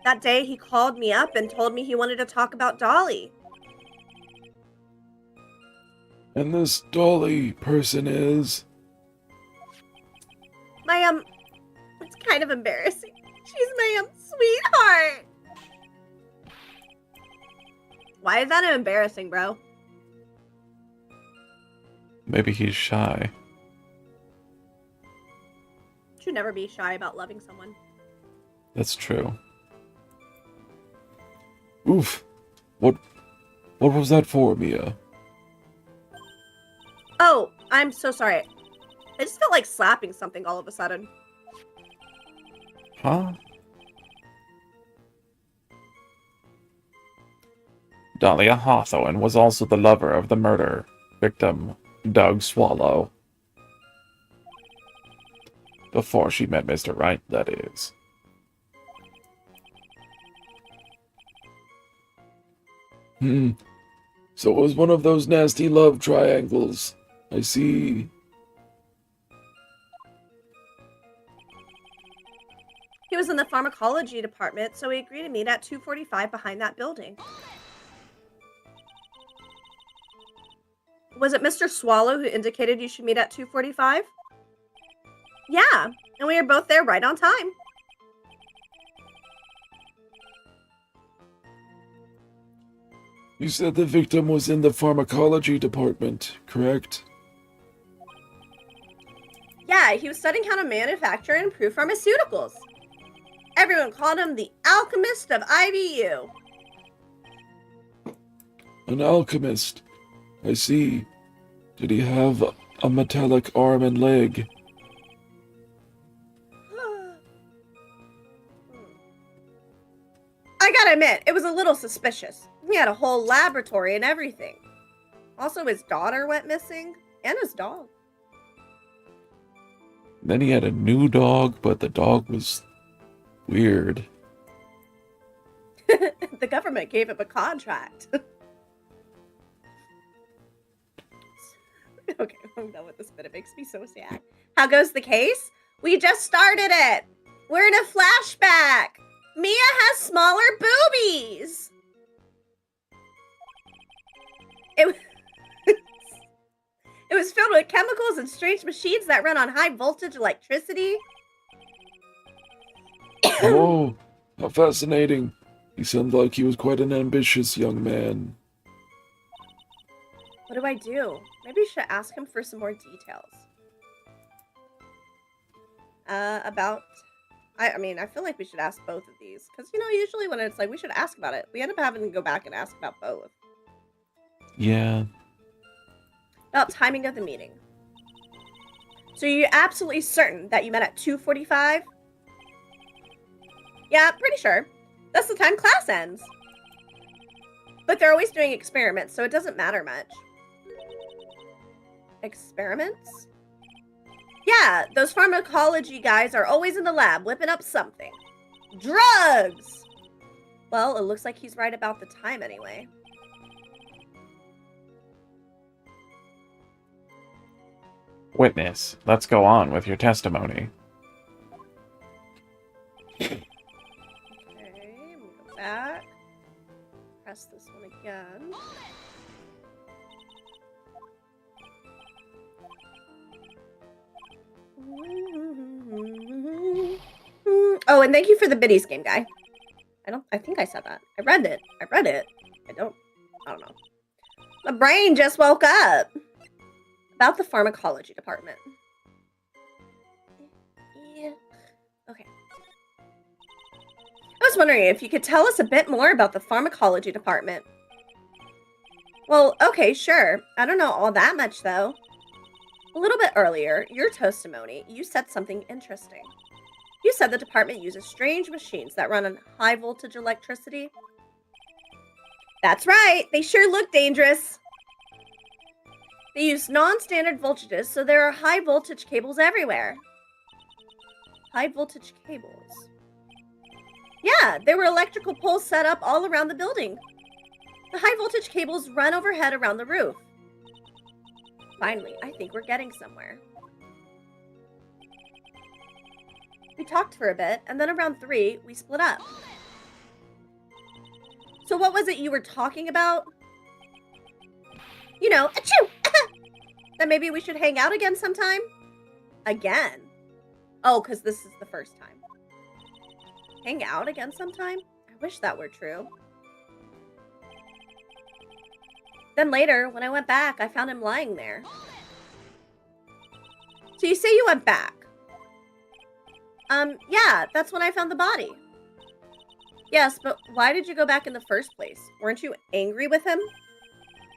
that day he called me up and told me he wanted to talk about Dolly. And this Dolly person is... My, it's kind of embarrassing. She's my, sweetheart. Why is that embarrassing, bro? Maybe he's shy. Should never be shy about loving someone. That's true. Oof. What was that for, Mia? Oh, I'm so sorry. I just felt like slapping something all of a sudden. Huh? Dahlia Hawthorne was also the lover of the murder victim, Doug Swallow. Before she met Mr. Wright, that is. So it was one of those nasty love triangles. I see. He was in the pharmacology department, so we agreed to meet at 2:45 behind that building. Was it Mr. Swallow who indicated you should meet at 2:45? Yeah, and we were both there right on time. You said the victim was in the pharmacology department, correct? Yeah, he was studying how to manufacture and improve pharmaceuticals. Everyone called him the alchemist of IBU. An alchemist. I see. Did he have a metallic arm and leg? I gotta admit, it was a little suspicious. He had a whole laboratory and everything. Also, his daughter went missing, and his dog. Then he had a new dog, but the dog was weird. The government gave him a contract. Okay, I'm done with this bit. It makes me so sad. How goes the case? We just started it. We're in a flashback. Mia has smaller boobies. It was filled with chemicals and strange machines that run on high voltage electricity. Oh, how fascinating. He sounded like he was quite an ambitious young man. What do I do? Maybe we should ask him for some more details. I mean, I feel like we should ask both of these. Because, you know, usually when it's like, we should ask about it, we end up having to go back and ask about both. Yeah. About timing of the meeting. So you're absolutely certain that you met at 2:45? Yeah, pretty sure. That's the time class ends. But they're always doing experiments, so it doesn't matter much. Experiments? Yeah, those pharmacology guys are always in the lab whipping up something. Drugs! Well, it looks like he's right about the time anyway. Witness, let's go on with your testimony. Okay, I'm gonna go back. Press this one again. Oh, and thank you for the biddies game, guy. I think I said that. I read it. I don't know. My brain just woke up. About the pharmacology department. Yeah. Okay. I was wondering if you could tell us a bit more about the pharmacology department. Well, okay, sure. I don't know all that much, though. A little bit earlier, your testimony, you said something interesting. You said the department uses strange machines that run on high voltage electricity. That's right. They sure look dangerous. They use non-standard voltages, so there are high voltage cables everywhere. High voltage cables. Yeah, there were electrical poles set up all around the building. The high voltage cables run overhead around the roof. Finally, I think we're getting somewhere. We talked for a bit, and then around 3, we split up. So what was it you were talking about? You know, achoo! That maybe we should hang out again sometime? Again? Oh, because this is the first time. Hang out again sometime? I wish that were true. Then later, when I went back, I found him lying there. So you say you went back? Yeah, that's when I found the body. Yes, but why did you go back in the first place? Weren't you angry with him?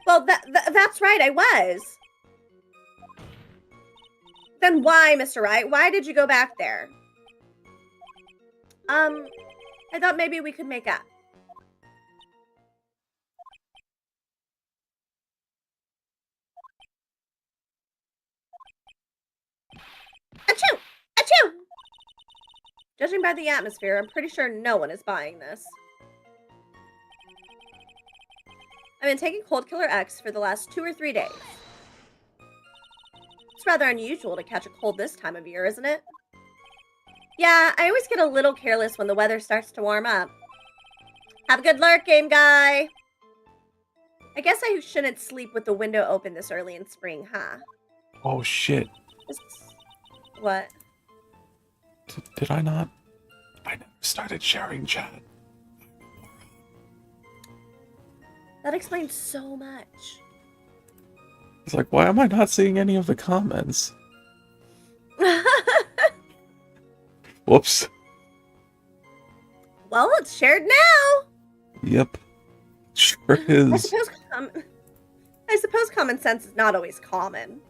Well, that's right, I was. Then why, Mr. Wright? Why did you go back there? I thought maybe we could make up. Achoo! Achoo! Judging by the atmosphere, I'm pretty sure no one is buying this. I've been taking Cold Killer X for the last 2 or 3 days. It's rather unusual to catch a cold this time of year, isn't it? Yeah, I always get a little careless when the weather starts to warm up. Have a good lurk, game guy! I guess I shouldn't sleep with the window open this early in spring, huh? Oh shit. What? Did I not? I never started sharing chat. That explains so much. It's like, why am I not seeing any of the comments? Whoops. Well, it's shared now. Yep. Sure is. I suppose common sense is not always common.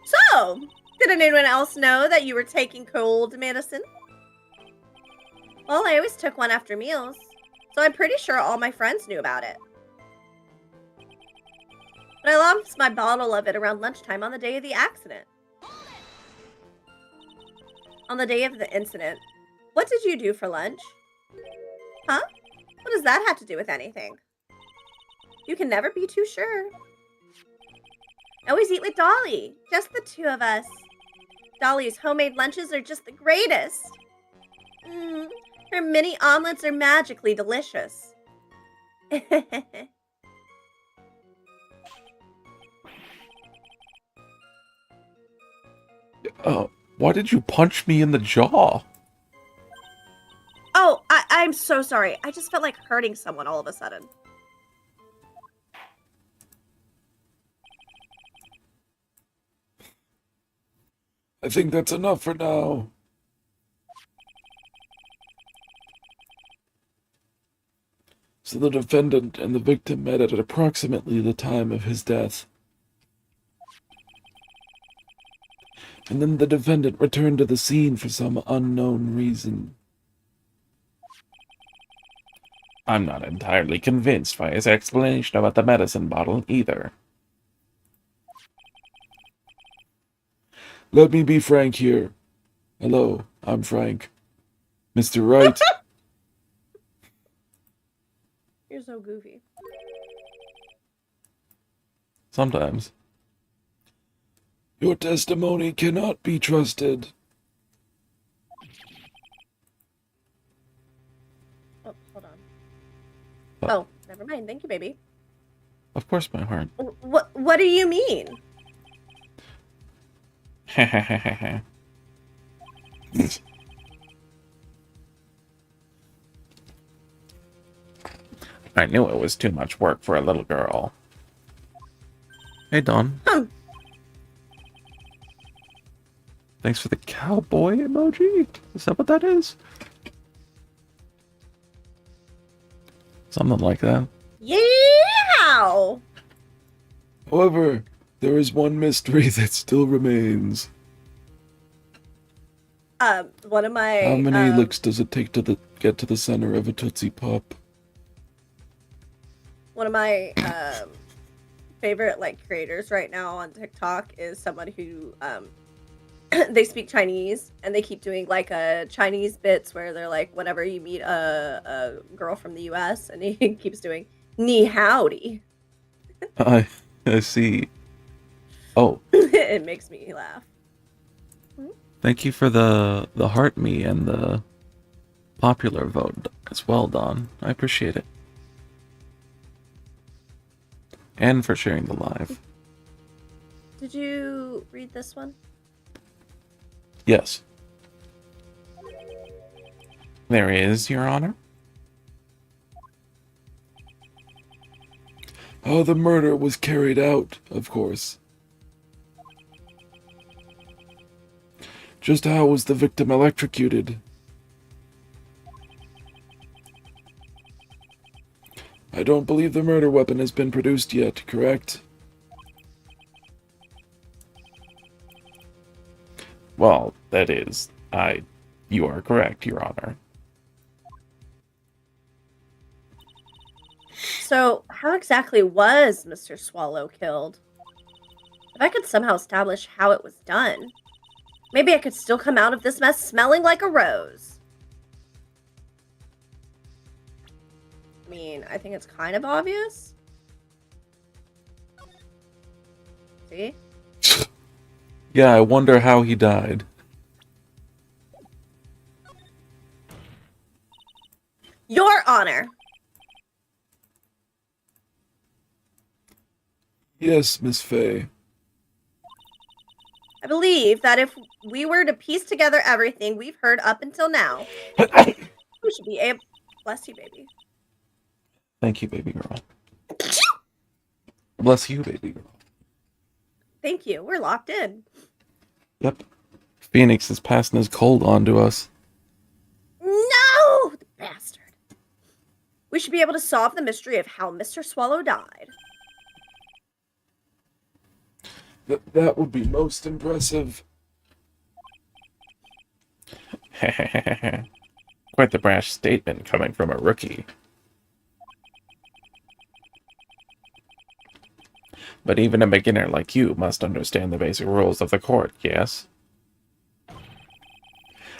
So, did anyone else know that you were taking cold medicine? Well, I always took one after meals, so I'm pretty sure all my friends knew about it. But I lost my bottle of it around lunchtime on the day of the accident. On the day of the incident, what did you do for lunch? Huh? What does that have to do with anything? You can never be too sure. I always eat with Dolly, just the 2 of us. Dolly's homemade lunches are just the greatest. Her mini omelets are magically delicious. Why did you punch me in the jaw? Oh, I'm so sorry. I just felt like hurting someone all of a sudden. I think that's enough for now. So the defendant and the victim met at approximately the time of his death. And then the defendant returned to the scene for some unknown reason. I'm not entirely convinced by his explanation about the medicine bottle either. Let me be frank here. Hello, I'm Frank. Mr. Wright. You're so goofy. Sometimes. Your testimony cannot be trusted. Oh, hold on. Oh. Oh, never mind. Thank you, baby. Of course, my heart. What do you mean? I knew it was too much work for a little girl. Hey, Dawn. Thanks for the cowboy emoji. Is that what that is? Something like that. Yeah! However, there is one mystery that still remains. One of my... How many licks does it take to get to the center of a Tootsie Pop? One of my favorite creators right now on TikTok is someone who they speak Chinese and they keep doing Chinese bits where they're like, whenever you meet a girl from the US, and he keeps doing ni howdy. I see. Oh, It makes me laugh. thank you for the heart me and the popular vote as well, Dawn. I appreciate it. And for sharing the live. Did you read this one? Yes. There is, Your Honor. How the murder was carried out, of course. Just how was the victim electrocuted? I don't believe the murder weapon has been produced yet, correct? Well, that is, you are correct, Your Honor. So, how exactly was Mr. Swallow killed? If I could somehow establish how it was done, maybe I could still come out of this mess smelling like a rose. I mean, I think it's kind of obvious. See? Yeah, I wonder how he died. Your Honor! Yes, Miss Fey. I believe that if we were to piece together everything we've heard up until now, we should be able. Bless you, baby. Thank you, baby girl. Bless you, baby girl. Thank you. We're locked in. Yep. Phoenix is passing his cold on to us. No! The bastard. We should be able to solve the mystery of how Mr. Swallow died. That would be most impressive. Quite the brash statement coming from a rookie. But even a beginner like you must understand the basic rules of the court, yes?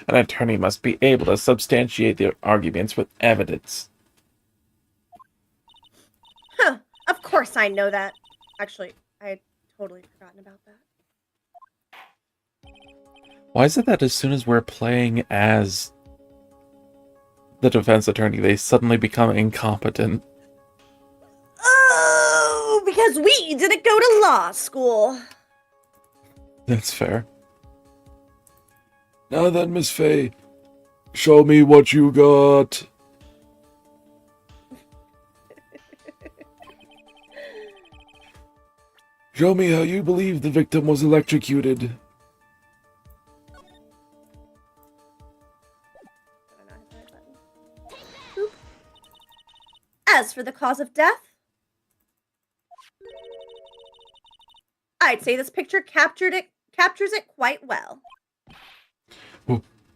An attorney must be able to substantiate their arguments with evidence. Huh. Of course I know that. Actually, I had totally forgotten about that. Why is it that as soon as we're playing as the defense attorney, they suddenly become incompetent? Oh, because we didn't go to law school. That's fair. Now then, Miss Fey, show me what you got. Show me how you believe the victim was electrocuted. As for the cause of death, I'd say this picture captures it quite well.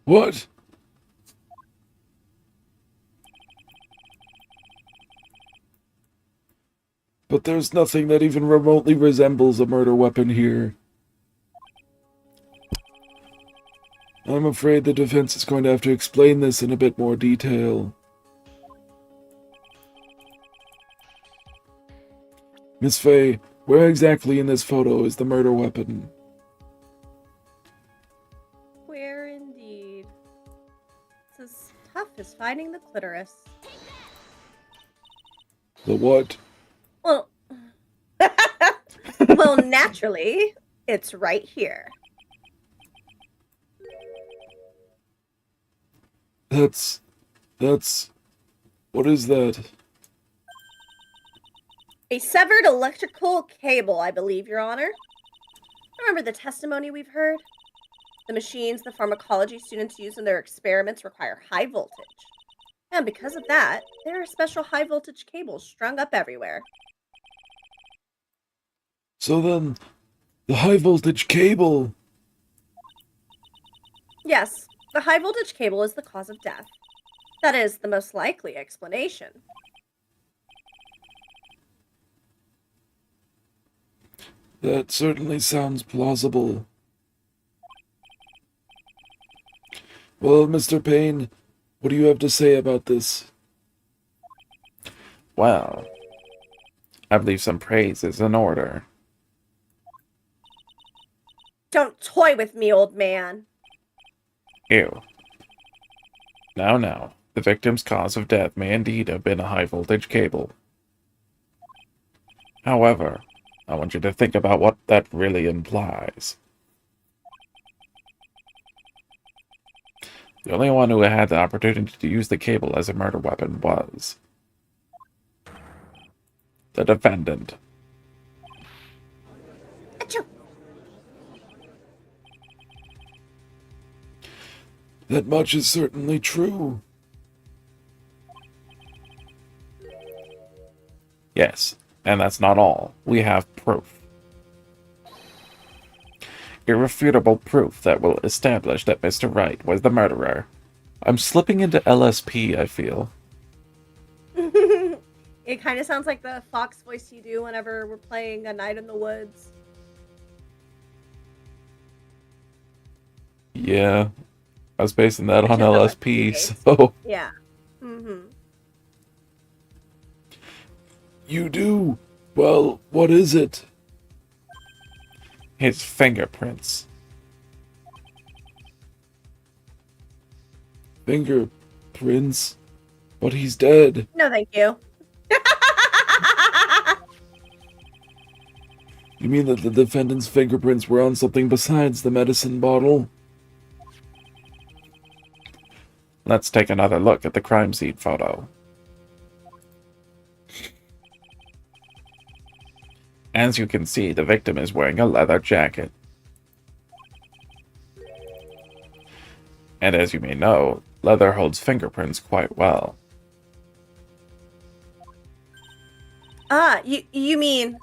What? But there's nothing that even remotely resembles a murder weapon here. I'm afraid the defense is going to have to explain this in a bit more detail. Miss Fey, where exactly in this photo is the murder weapon? Where indeed? It's as tough as finding the clitoris. The what? Well, well, naturally, it's right here. That's... What is that? A severed electrical cable, I believe, Your Honor. Remember the testimony we've heard? The machines the pharmacology students use in their experiments require high voltage. And because of that, there are special high voltage cables strung up everywhere. So then, the high voltage cable... Yes, the high voltage cable is the cause of death. That is the most likely explanation. That certainly sounds plausible. Well, Mr. Payne, what do you have to say about this? Well, I believe some praise is in order. Don't toy with me, old man. Ew. Now, the victim's cause of death may indeed have been a high-voltage cable. However, I want you to think about what that really implies. The only one who had the opportunity to use the cable as a murder weapon was the defendant. Achoo! That much is certainly true. Yes, and that's not all. We have proof. Irrefutable proof that will establish that Mr. Wright was the murderer. I'm slipping into LSP, I feel. It kind of sounds like the fox voice you do whenever we're playing A Night in the Woods. Yeah, I was basing that Which on is LSP, based. so... Yeah. Mm-hmm. You do? Well, what is it? His fingerprints. Fingerprints? But he's dead. No, thank you. You mean that the defendant's fingerprints were on something besides the medicine bottle? Let's take another look at the crime scene photo. As you can see, the victim is wearing a leather jacket. And as you may know, leather holds fingerprints quite well. You mean...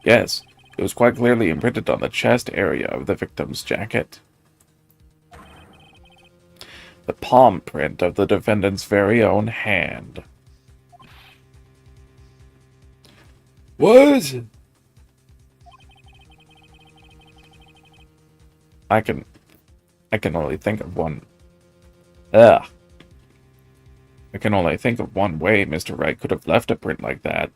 Yes, it was quite clearly imprinted on the chest area of the victim's jacket. The palm print of the defendant's very own hand. What? I can only think of one. Ugh. I can only think of one way Mr. Wright could have left a print like that.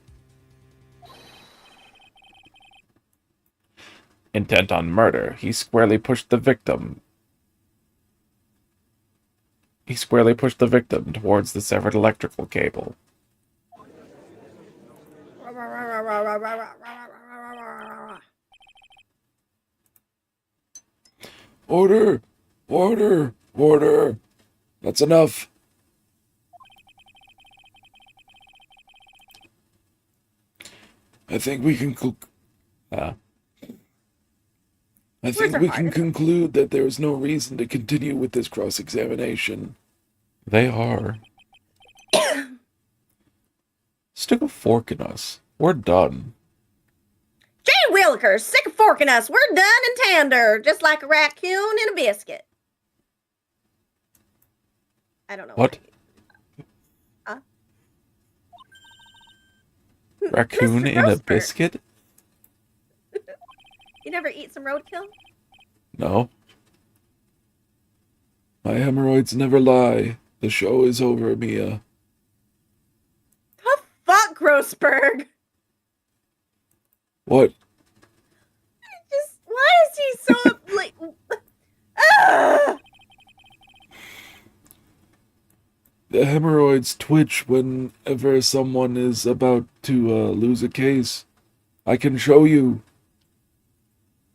Intent on murder, he squarely pushed the victim towards the severed electrical cable. Order! Order! Order! That's enough. I think we can conclude that there is no reason to continue with this cross-examination. They are. Stick a fork in us. We're done. Jay Willikers, stick a fork in us. We're done and tender, just like a raccoon in a biscuit. I don't know. What? Raccoon Mr. in a Grossberg, biscuit? You never eat some roadkill? No. My hemorrhoids never lie. The show is over, Mia. The fuck, Grossberg? What? Just why is he so like? Ugh! The hemorrhoids twitch whenever someone is about to lose a case. I can show you.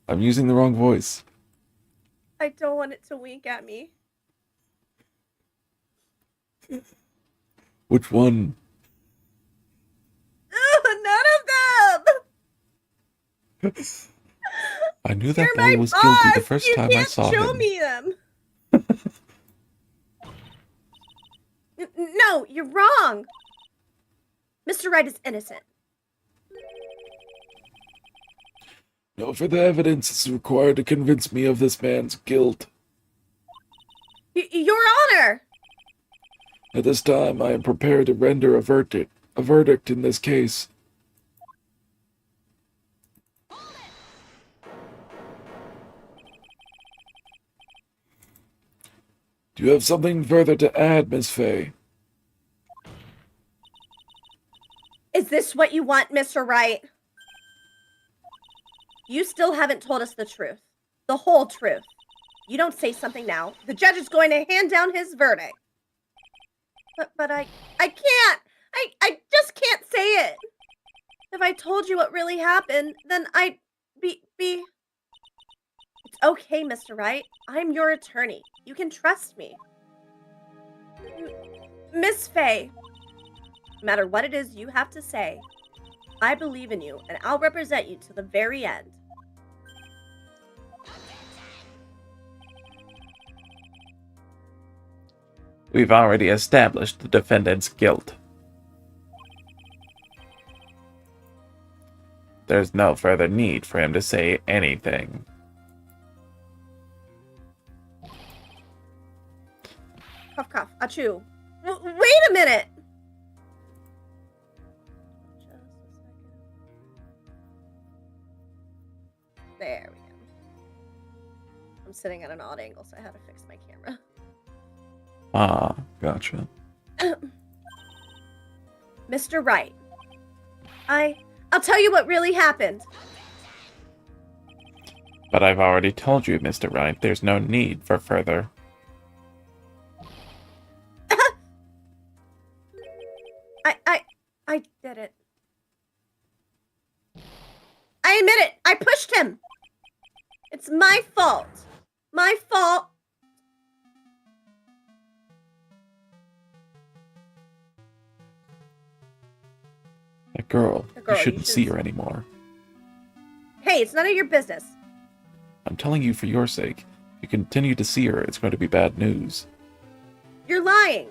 I'm using the wrong voice. I don't want it to wink at me. Which one? Ugh, none of them. I knew that You're boy my was boss. guilty the first You time I can't saw show him. me them. No, you're wrong. Mr. Wright is innocent. No further evidence is required to convince me of this man's guilt. Your Honor. At this time, I am prepared to render a verdict in this case. Do you have something further to add, Miss Fay? Is this what you want, Mr. Wright? You still haven't told us the truth. The whole truth. You don't say something now. The judge is going to hand down his verdict. But I can't. I just can't say it. If I told you what really happened, then I'd be... It's okay, Mr. Wright. I'm your attorney. You can trust me. Miss Fay, no matter what it is you have to say, I believe in you, and I'll represent you to the very end. We've already established the defendant's guilt. there's no further need for him to say anything. Cough, cough. Achoo. Wait a minute! Just a second. There we go. I'm sitting at an odd angle, so I had to fix my camera. Ah, gotcha. Mr. Wright, I'll tell you what really happened. But I've already told you, Mr. Wright, there's no need for further. I did it. I admit it. I pushed him. It's my fault. My fault. That girl, The girl, you you shouldn't should- see her anymore. Hey, it's none of your business. I'm telling you for your sake. If you continue to see her, it's going to be bad news. You're lying.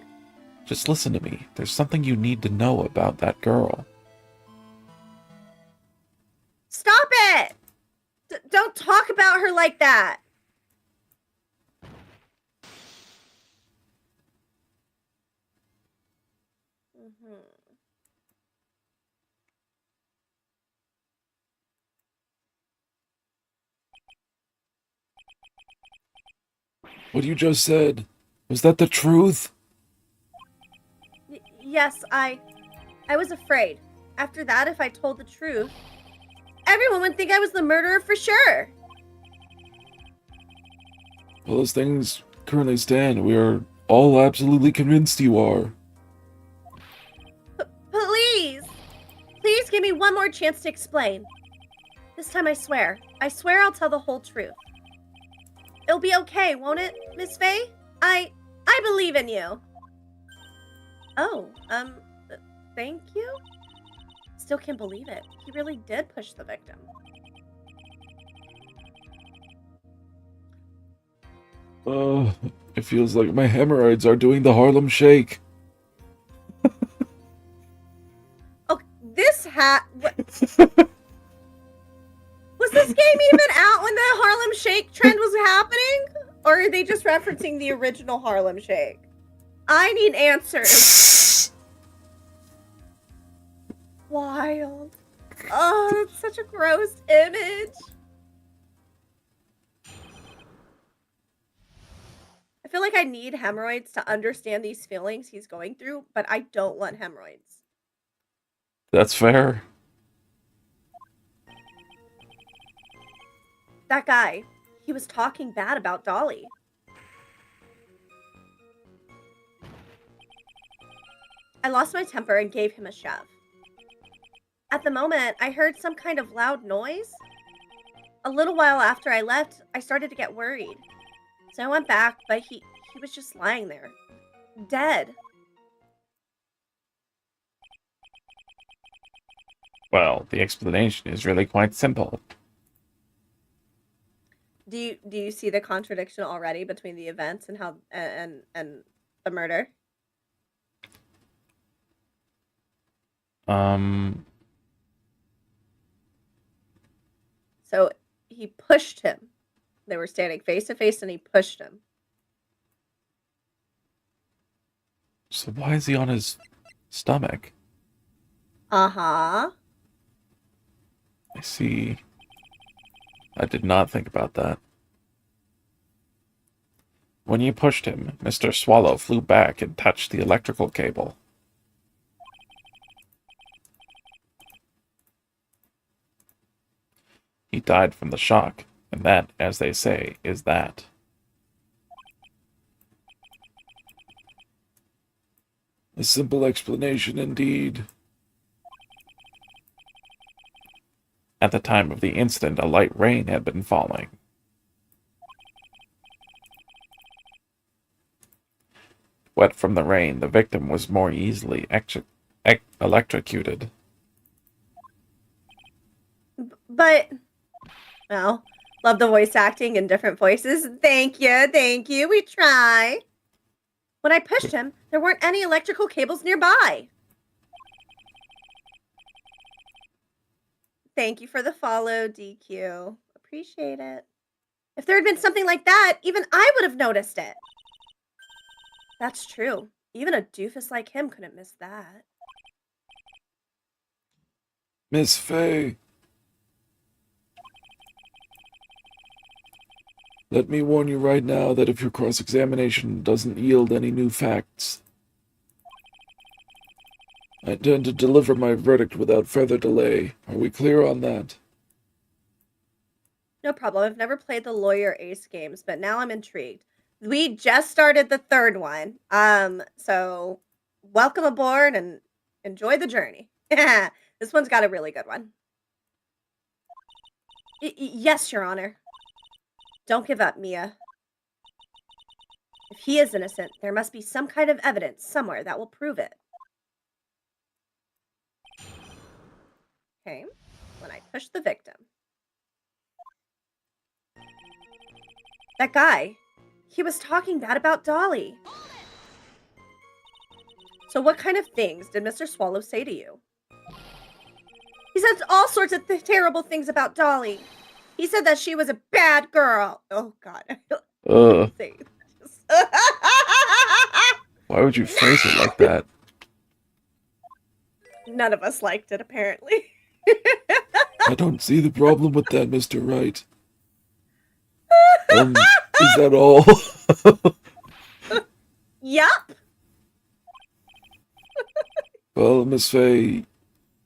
Just listen to me. There's something you need to know about that girl. Stop it. Don't talk about her like that. Mhm. What you just said, was that the truth? Yes, I was afraid. After that, if I told the truth, everyone would think I was the murderer for sure. Well, as things currently stand, we are all absolutely convinced you are. Please, please give me one more chance to explain. This time I swear I'll tell the whole truth. It'll be okay, won't it, Miss Faye? I believe in you. Oh, thank you? Still can't believe it. He really did push the victim. It feels like my hemorrhoids are doing the Harlem Shake. Oh, this hat... Was this game even out when the Harlem Shake trend was happening? Or are they just referencing the original Harlem Shake? I need answers. Wild. Oh, that's such a gross image. I feel like I need hemorrhoids to understand these feelings he's going through, but I don't want hemorrhoids. That's fair. That guy, he was talking bad about Dolly. I lost my temper and gave him a shove. At the moment, I heard some kind of loud noise. A little while after I left, I started to get worried. So I went back, but he was just lying there. Dead. Well, the explanation is really quite simple. Do you see the contradiction already between the events and how and the murder? So he pushed him. They were standing face to face and he pushed him. So why is he on his stomach? Uh-huh. I see. I did not think about that. When you pushed him, Mr. Swallow flew back and touched the electrical cable. He died from the shock, and that, as they say, is that. A simple explanation indeed. At the time of the incident, a light rain had been falling. Wet from the rain, the victim was more easily electrocuted. But, well, love the voice acting in different voices. Thank you. We try. When I pushed him, there weren't any electrical cables nearby. Thank you for the follow, DQ. Appreciate it. If there had been something like that, even I would have noticed it. That's true. Even a doofus like him couldn't miss that. Miss Fey, let me warn you right now that if your cross-examination doesn't yield any new facts, I intend to deliver my verdict without further delay. Are we clear on that? No problem. I've never played the Lawyer Ace games, but now I'm intrigued. We just started the third one. So welcome aboard and enjoy the journey. This one's got a really good one. Yes, Your Honor. Don't give up, Mia. If he is innocent, there must be some kind of evidence somewhere that will prove it. Okay, when I push the victim. That guy, he was talking bad about Dolly. So what kind of things did Mr. Swallow say to you? He said all sorts of terrible things about Dolly. He said that she was a bad girl. Oh, God. Ugh. Why would you phrase it like that? None of us liked it, apparently. I don't see the problem with that, Mr. Wright. Is that all? Yup. Well, Miss Fey,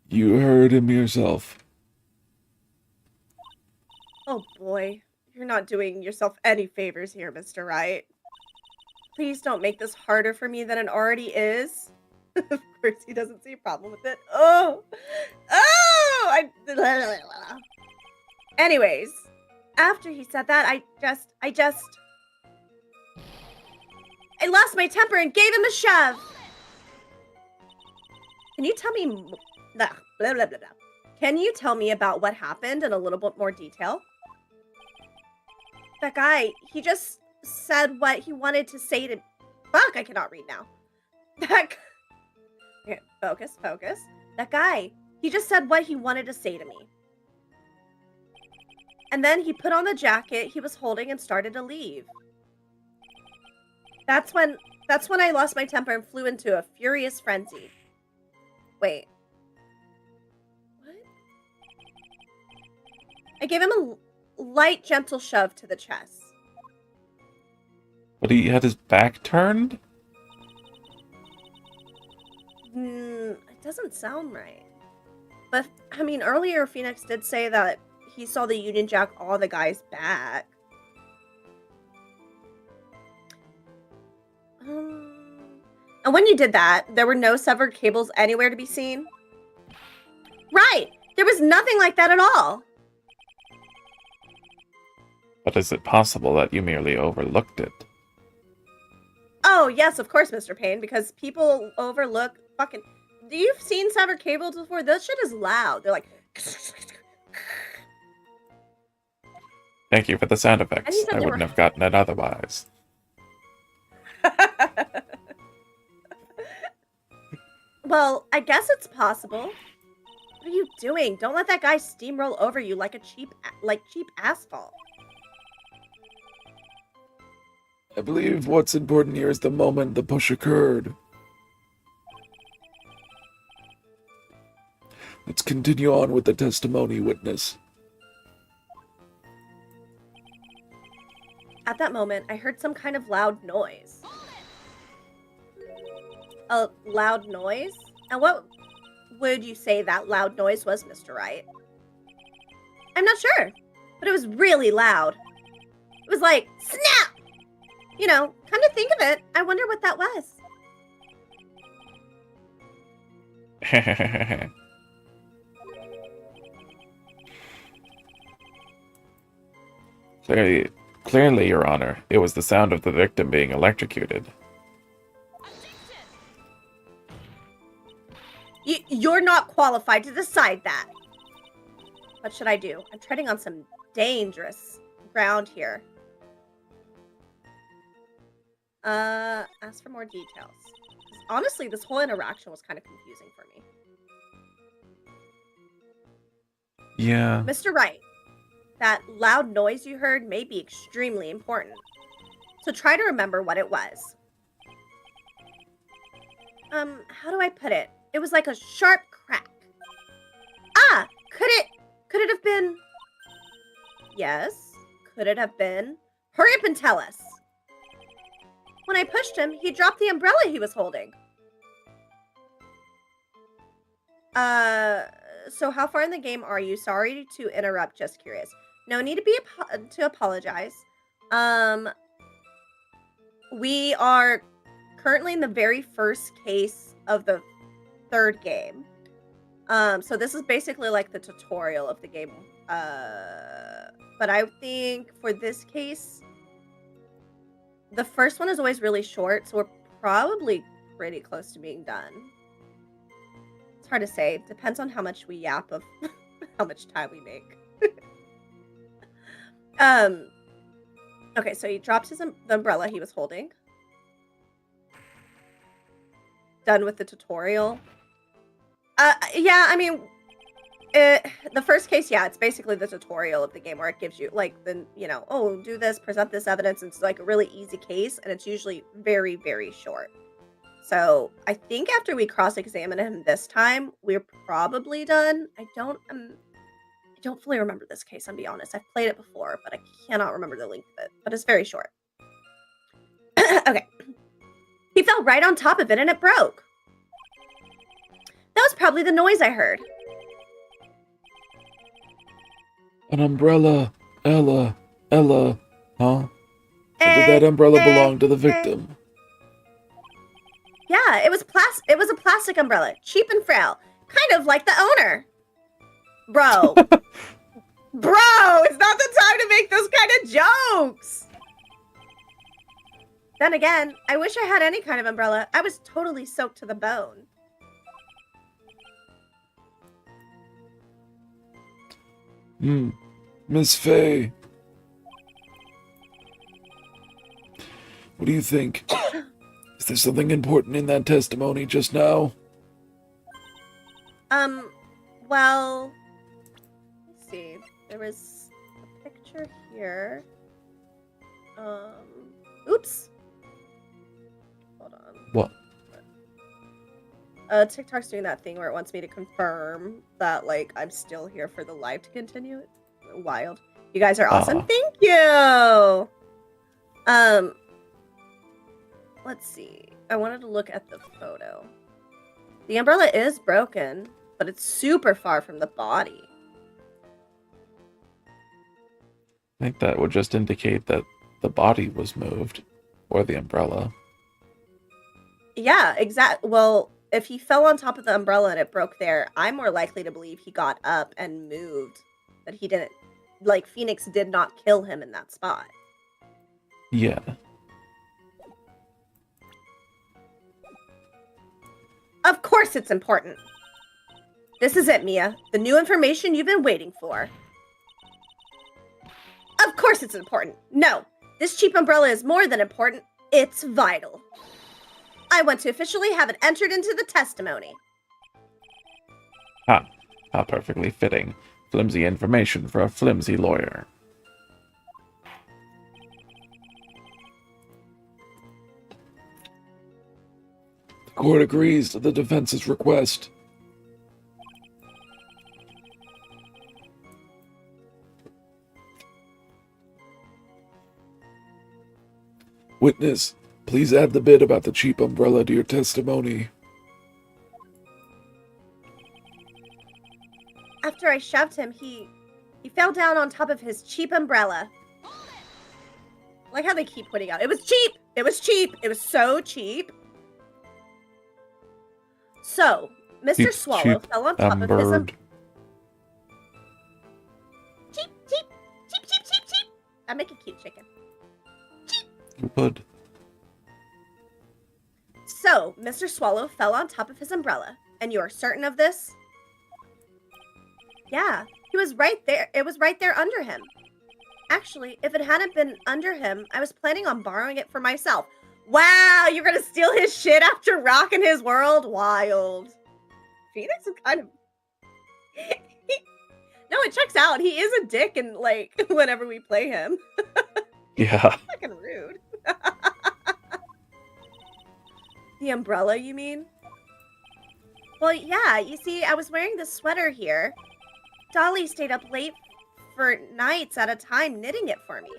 you heard him yourself. Oh, boy. You're not doing yourself any favors here, Mr. Wright. Please don't make this harder for me than it already is. Of course, he doesn't see a problem with it. Anyways, after he said that, I lost my temper and gave him a shove. Can you tell me, blah, blah, blah, blah, blah. Can you tell me about what happened in a little bit more detail? That guy, he just said what he wanted to say to... Fuck, I cannot read now. Okay, focus. That guy, he just said what he wanted to say to me. And then he put on the jacket he was holding and started to leave. That's when I lost my temper and flew into a furious frenzy. Wait. What? I gave him a light, gentle shove to the chest. But he had his back turned? It doesn't sound right. But, I mean, earlier Phoenix did say that he saw the Union Jack on the guy's back. And when you did that, there were no severed cables anywhere to be seen? Right! There was nothing like that at all! But is it possible that you merely overlooked it? Oh, yes, of course, Mr. Payne, because people overlook fucking... You've seen severed cables before? This shit is loud. They're like... Thank you for the sound effects. I wouldn't have gotten it otherwise. Well, I guess it's possible. What are you doing? Don't let that guy steamroll over you like cheap asphalt. I believe what's important here is the moment the push occurred. Let's continue on with the testimony, witness. At that moment, I heard some kind of loud noise. A loud noise? And what would you say that loud noise was, Mr. Wright? I'm not sure, but it was really loud. It was like, snap! You know, come to think of it, I wonder what that was. Clearly, Your Honor, it was the sound of the victim being electrocuted. You're not qualified to decide that. What should I do? I'm treading on some dangerous ground here. Ask for more details. Honestly, this whole interaction was kind of confusing for me. Yeah. Mr. Wright, that loud noise you heard may be extremely important. So try to remember what it was. How do I put it? It was like a sharp crack. Ah, could it have been? Yes, could it have been? Hurry up and tell us. When I pushed him, he dropped the umbrella he was holding. So how far in the game are you? Sorry to interrupt, just curious. No need to be to apologize. We are currently in the very first case of the third game. So this is basically like the tutorial of the game. But I think for this case, the first one is always really short, so we're probably pretty close to being done. It's hard to say. Depends on how much we yap of how much time we make. Okay, so he drops the umbrella he was holding. Done with the tutorial. Yeah, I mean, the first case, yeah, it's basically the tutorial of the game where it gives you, like, oh, do this, present this evidence. It's like a really easy case, and it's usually very, very short. So I think after we cross-examine him this time, we're probably done. I don't fully remember this case, I'll be honest. I've played it before, but I cannot remember the length of it. But it's very short. Okay. He fell right on top of it, and it broke. That was probably the noise I heard. An umbrella. Ella, huh? Or did that umbrella belong to the victim? Yeah, it was a plastic umbrella, cheap and frail, kind of like the owner. Bro. Bro, it's not the time to make those kind of jokes. Then again, I wish I had any kind of umbrella. I was totally soaked to the bone. Miss Faye. What do you think? Is there something important in that testimony just now? Well, let's see. There was a picture here. Oops. Hold on. What? TikTok's doing that thing where it wants me to confirm that, like, I'm still here for the live to continue. Wild. You guys are awesome. Thank you. Let's see. I wanted to look at the photo. The umbrella is broken, but it's super far from the body. I think that would just indicate that the body was moved, or the umbrella. Yeah, exactly. Well, if he fell on top of the umbrella and it broke there, I'm more likely to believe he got up and moved. That he didn't, like, Phoenix did not kill him in that spot. Yeah. Of course it's important. This is it, Mia. The new information you've been waiting for. Of course it's important. No, this cheap umbrella is more than important. It's vital. I want to officially have it entered into the testimony. Ha! How perfectly fitting. Flimsy information for a flimsy lawyer. The court agrees to the defense's request. Witness, please add the bit about the cheap umbrella to your testimony. After I shoved him, he fell down on top of his cheap umbrella. I like how they keep putting out. It was cheap! It was cheap! It was so cheap! So, Mr. Cheap, Swallow cheap, fell on top of his bird. Cheap, cheap, cheap, cheap, cheap, cheap. I make a cute chicken. You would. So, Mr. Swallow fell on top of his umbrella, and you are certain of this? Yeah, he was right there. It was right there under him. Actually, if it hadn't been under him, I was planning on borrowing it for myself. Wow, you're gonna steal his shit after rocking his world? Wild. Phoenix is kind of... No, it checks out. He is a dick, and like whenever we play him, Yeah. fucking rude. The umbrella, you mean? Well, yeah. You see, I was wearing this sweater here. Dolly stayed up late for nights at a time knitting it for me.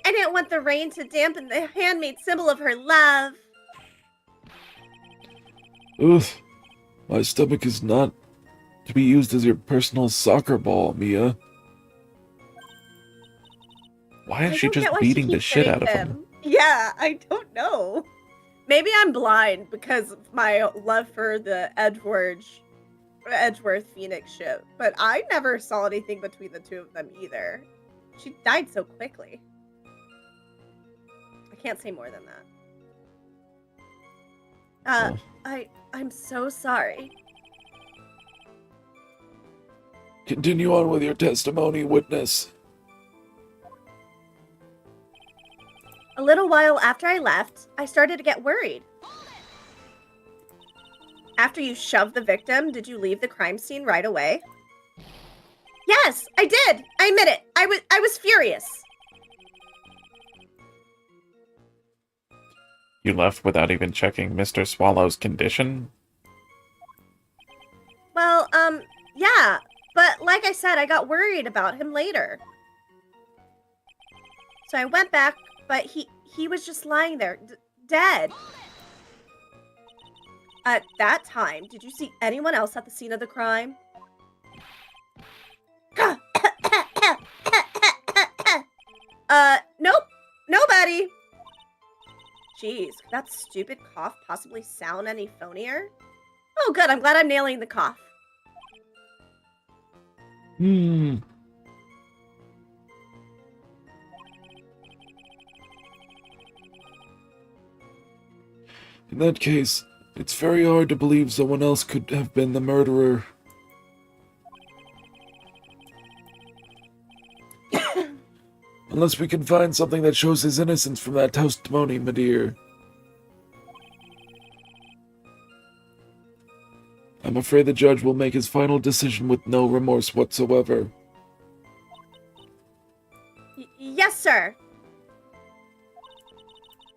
I didn't want the rain to dampen the handmade symbol of her love. Ugh. My stomach is not to be used as your personal soccer ball, Mia. Why I is she don't get just why beating the keeps shit getting out of him? Yeah, I don't know. Maybe I'm blind because of my love for the Edgeworth Phoenix ship, but I never saw anything between the two of them either. She died so quickly. I can't say more than that. I'm so sorry. Continue on with your testimony, witness. A little while after I left, I started to get worried. After you shoved the victim, did you leave the crime scene right away? Yes, I did. I admit it. I was furious. You left without even checking Mr. Swallow's condition? Well, yeah. But like I said, I got worried about him later. So I went back, but he was just lying there, dead. At that time, did you see anyone else at the scene of the crime? Nope. Nobody. Jeez, could that stupid cough possibly sound any phonier? Oh, good. I'm glad I'm nailing the cough. Hmm. In that case, it's very hard to believe someone else could have been the murderer. Unless we can find something that shows his innocence from that testimony, my dear. I'm afraid the judge will make his final decision with no remorse whatsoever. Yes, sir.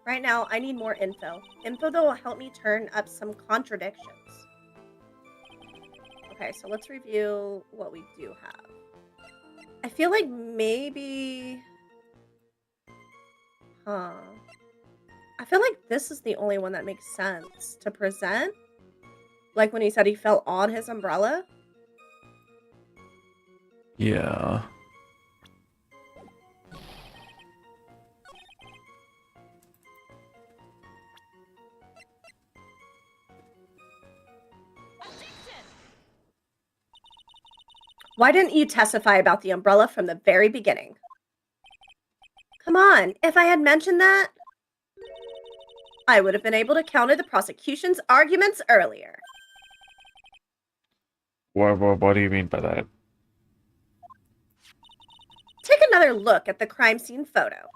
Right now, I need more info. Info that will help me turn up some contradictions. Okay, so let's review what we do have. I feel like maybe... I feel like this is the only one that makes sense to present. Like when he said he fell on his umbrella. Yeah. Why didn't you testify about the umbrella from the very beginning? Come on, if I had mentioned that, I would have been able to counter the prosecution's arguments earlier. What do you mean by that? Take another look at the crime scene photo.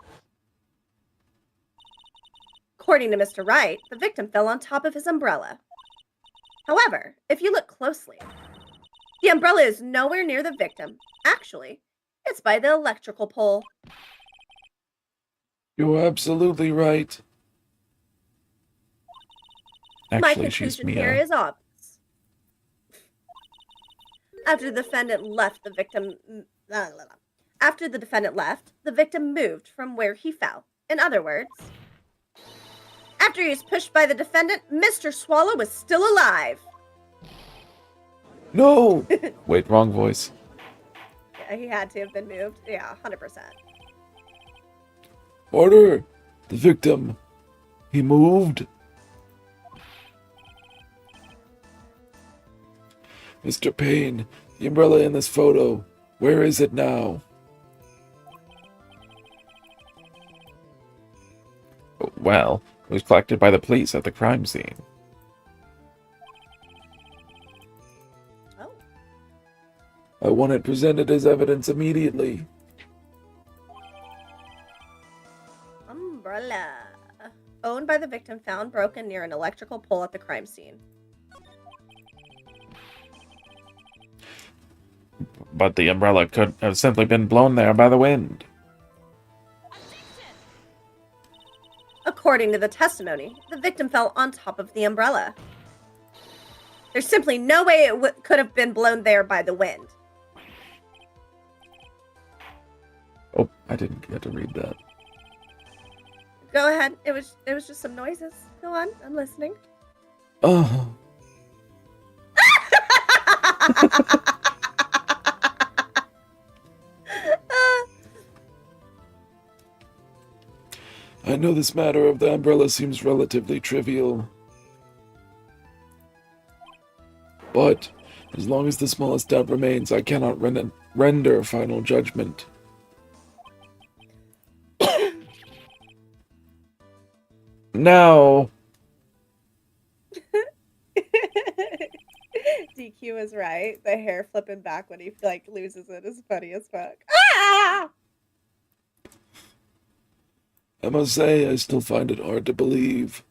According to Mr. Wright, the victim fell on top of his umbrella. However, if you look closely, the umbrella is nowhere near the victim. Actually, it's by the electrical pole. You're absolutely right. My Actually, she's conclusion here Mia. is obvious. After the defendant left, the victim moved from where he fell. In other words, after he was pushed by the defendant, Mr. Swallow was still alive. No! Wait, wrong voice. Yeah, he had to have been moved. Yeah, 100%. Order! The victim. He moved. Mr. Payne, the umbrella in this photo. Where is it now? Well, it was collected by the police at the crime scene. Oh. I want it presented as evidence immediately. Umbrella. Owned by the victim, found broken near an electrical pole at the crime scene. But the umbrella could have simply been blown there by the wind. According to the testimony, the victim fell on top of the umbrella. There's simply no way it could have been blown there by the wind. Oh, I didn't get to read that. Go ahead. It was just some noises. Go on. I'm listening. Oh, I know this matter of the umbrella seems relatively trivial. But, as long as the smallest doubt remains, I cannot render final judgment. No! DQ is right. The hair flipping back when he like loses it is funny as fuck. Ah! I must say, I still find it hard to believe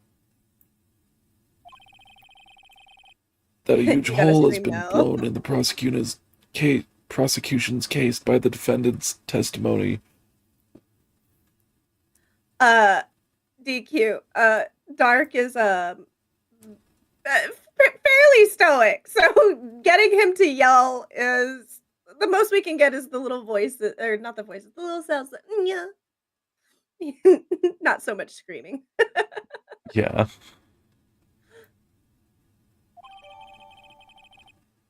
that a huge You gotta hole has scream been no. blown in the prosecution's case by the defendant's testimony. DQ. Dark is fairly stoic, so getting him to yell is the most we can get is the little voice, or not the voices, the little sounds that yeah. Not so much screaming. Yeah.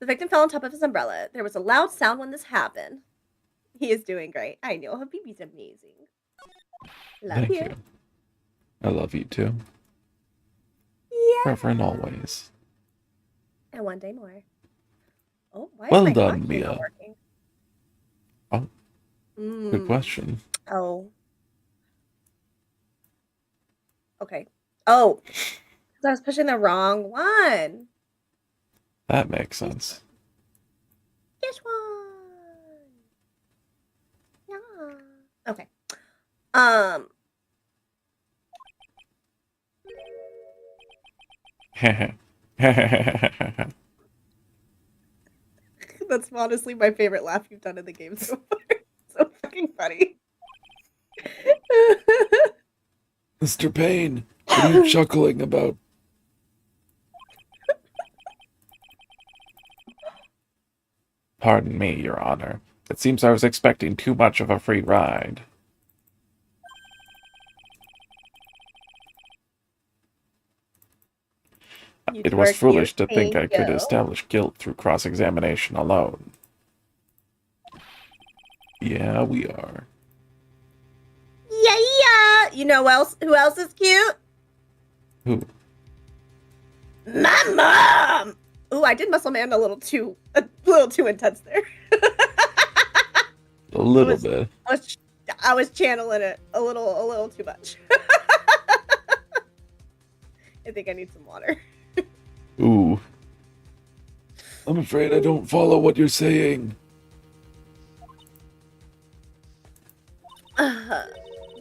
The victim fell on top of his umbrella. There was a loud sound when this happened. He is doing great. I know. Habibi's amazing. Love Thank you. you. I love you too. Yeah. Forever and always. And one day more. Oh, why Well is my done, hotkey Mia. not working? Oh, good question. Oh. Okay. Oh. 'Cause I was pushing the wrong one. That makes sense. This one. Yeah. Okay. Um. That's honestly my favorite laugh you've done in the game so far. So fucking funny. Mr. Payne, what are you chuckling about? Pardon me, Your Honor. It seems I was expecting too much of a free ride. You It two was are foolish cute. to think I Thank could you. establish guilt through cross-examination alone. Yeah, we are. Yeah, yeah. You know who else is cute? Who? My mom. Ooh, I did muscle man a little too intense there. A little was- bit. I was channeling it a little too much. I think I need some water. Ooh. I'm afraid I don't follow what you're saying.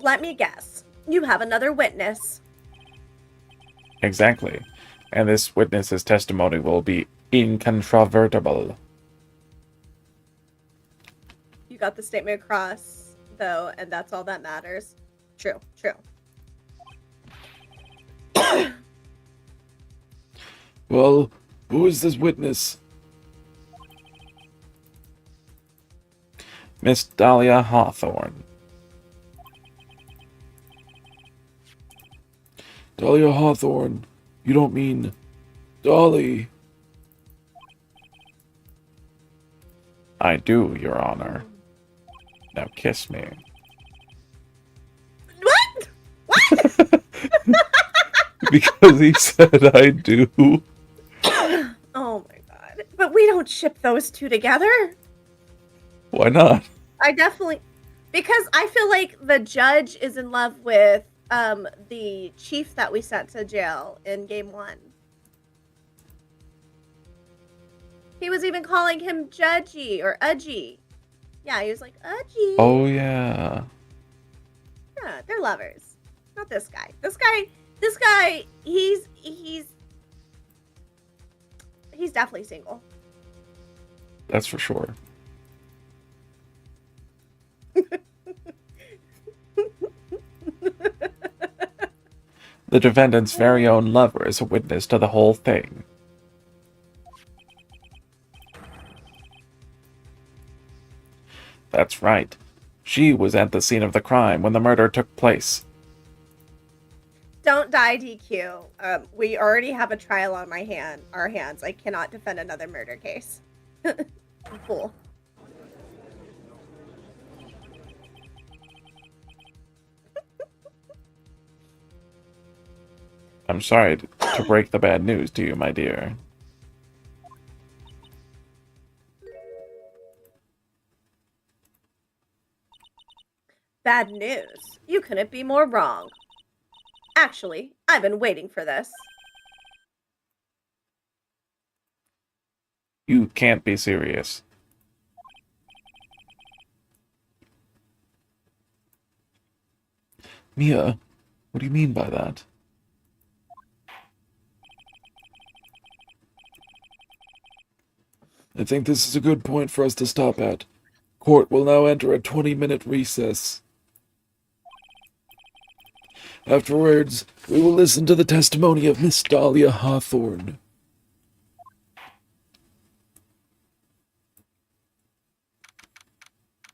Let me guess. You have another witness. Exactly. And this witness's testimony will be incontrovertible. You got the statement across, though, and that's all that matters. True. Well, who is this witness? Miss Dahlia Hawthorne. Dahlia Hawthorne. You don't mean Dolly. I do, Your Honor. Now kiss me. What? What? Because he said I do. Oh my god. But we don't ship those two together. Why not? I definitely, because I feel like the judge is in love with the chief that we sent to jail in game 1. He was even calling him Judgy or Udgy. Yeah, he was like Udgy. Oh, yeah. Yeah, they're lovers. Not this guy. This guy, he's That's for sure. The defendant's very own lover is a witness to the whole thing. That's right. She was at the scene of the crime when the murder took place. Don't die, DQ. We already have a trial on our hands. I cannot defend another murder case. Cool. I'm sorry to break the bad news to you, my dear. Bad news. You couldn't be more wrong. Actually, I've been waiting for this. You can't be serious. Mia, what do you mean by that? I think this is a good point for us to stop at. Court will now enter a 20-minute recess. Afterwards, we will listen to the testimony of Miss Dahlia Hawthorne.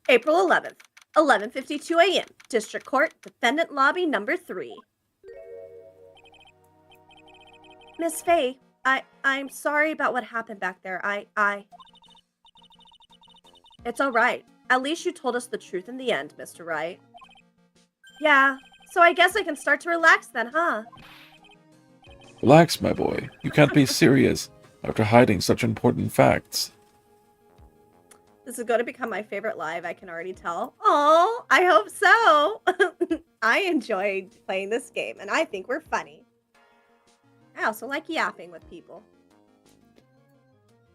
April 11th, 11:52 a.m. District Court, Defendant Lobby number 3. Miss Faye, I'm sorry about what happened back there. It's all right. At least you told us the truth in the end, Mr. Wright. Yeah, so I guess I can start to relax then, huh? Relax, my boy. You can't be serious after hiding such important facts. This is going to become my favorite live, I can already tell. Oh, I hope so. I enjoyed playing this game, and I think we're funny. I also like yapping with people.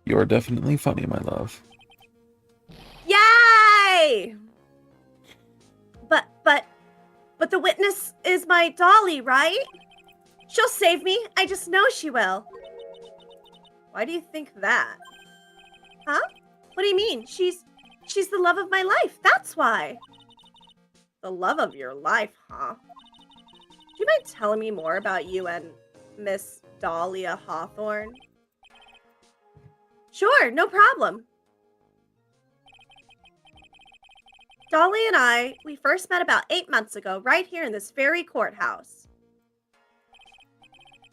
You are definitely funny, my love. Yay! But the witness is my Dolly, right? She'll save me. I just know she will. Why do you think that? Huh? What do you mean? She's the love of my life. That's why. The love of your life, huh? Do you mind telling me more about you and Miss Dahlia Hawthorne? Sure, no problem. Dolly and we first met about 8 months ago, right here in this very courthouse.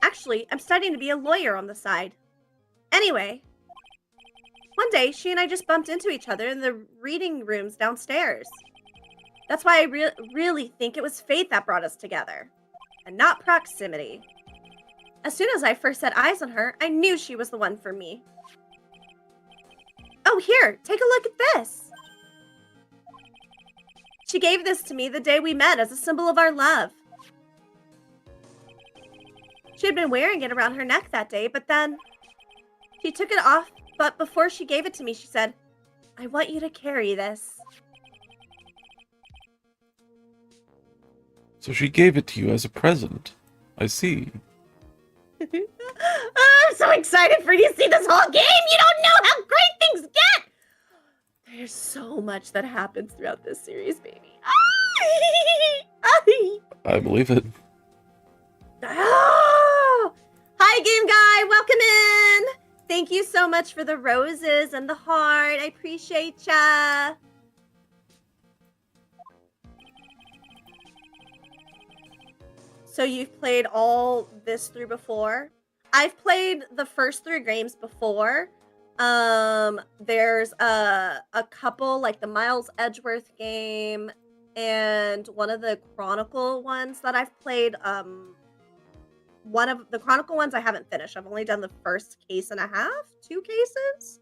Actually, I'm studying to be a lawyer on the side. Anyway, one day, she and I just bumped into each other in the reading rooms downstairs. That's why I really think it was fate that brought us together, and not proximity. As soon as I first set eyes on her, I knew she was the one for me. Oh, here, take a look at this. She gave this to me the day we met as a symbol of our love. She had been wearing it around her neck that day, but then she took it off. But before she gave it to me, she said, I want you to carry this. So she gave it to you as a present. I see. I'm so excited for you to see this whole game. You don't know how great things get. There's so much that happens throughout this series, baby. I believe it. Oh! Hi, Game Guy. Welcome in. Thank you so much for the roses and the heart. I appreciate ya. So you've played all this through before? I've played the first 3 games before. There's a couple, like the Miles Edgeworth game and one of the Chronicle ones that I've played. One of the Chronicle ones I haven't finished. I've only done the first case and a half, 2 cases.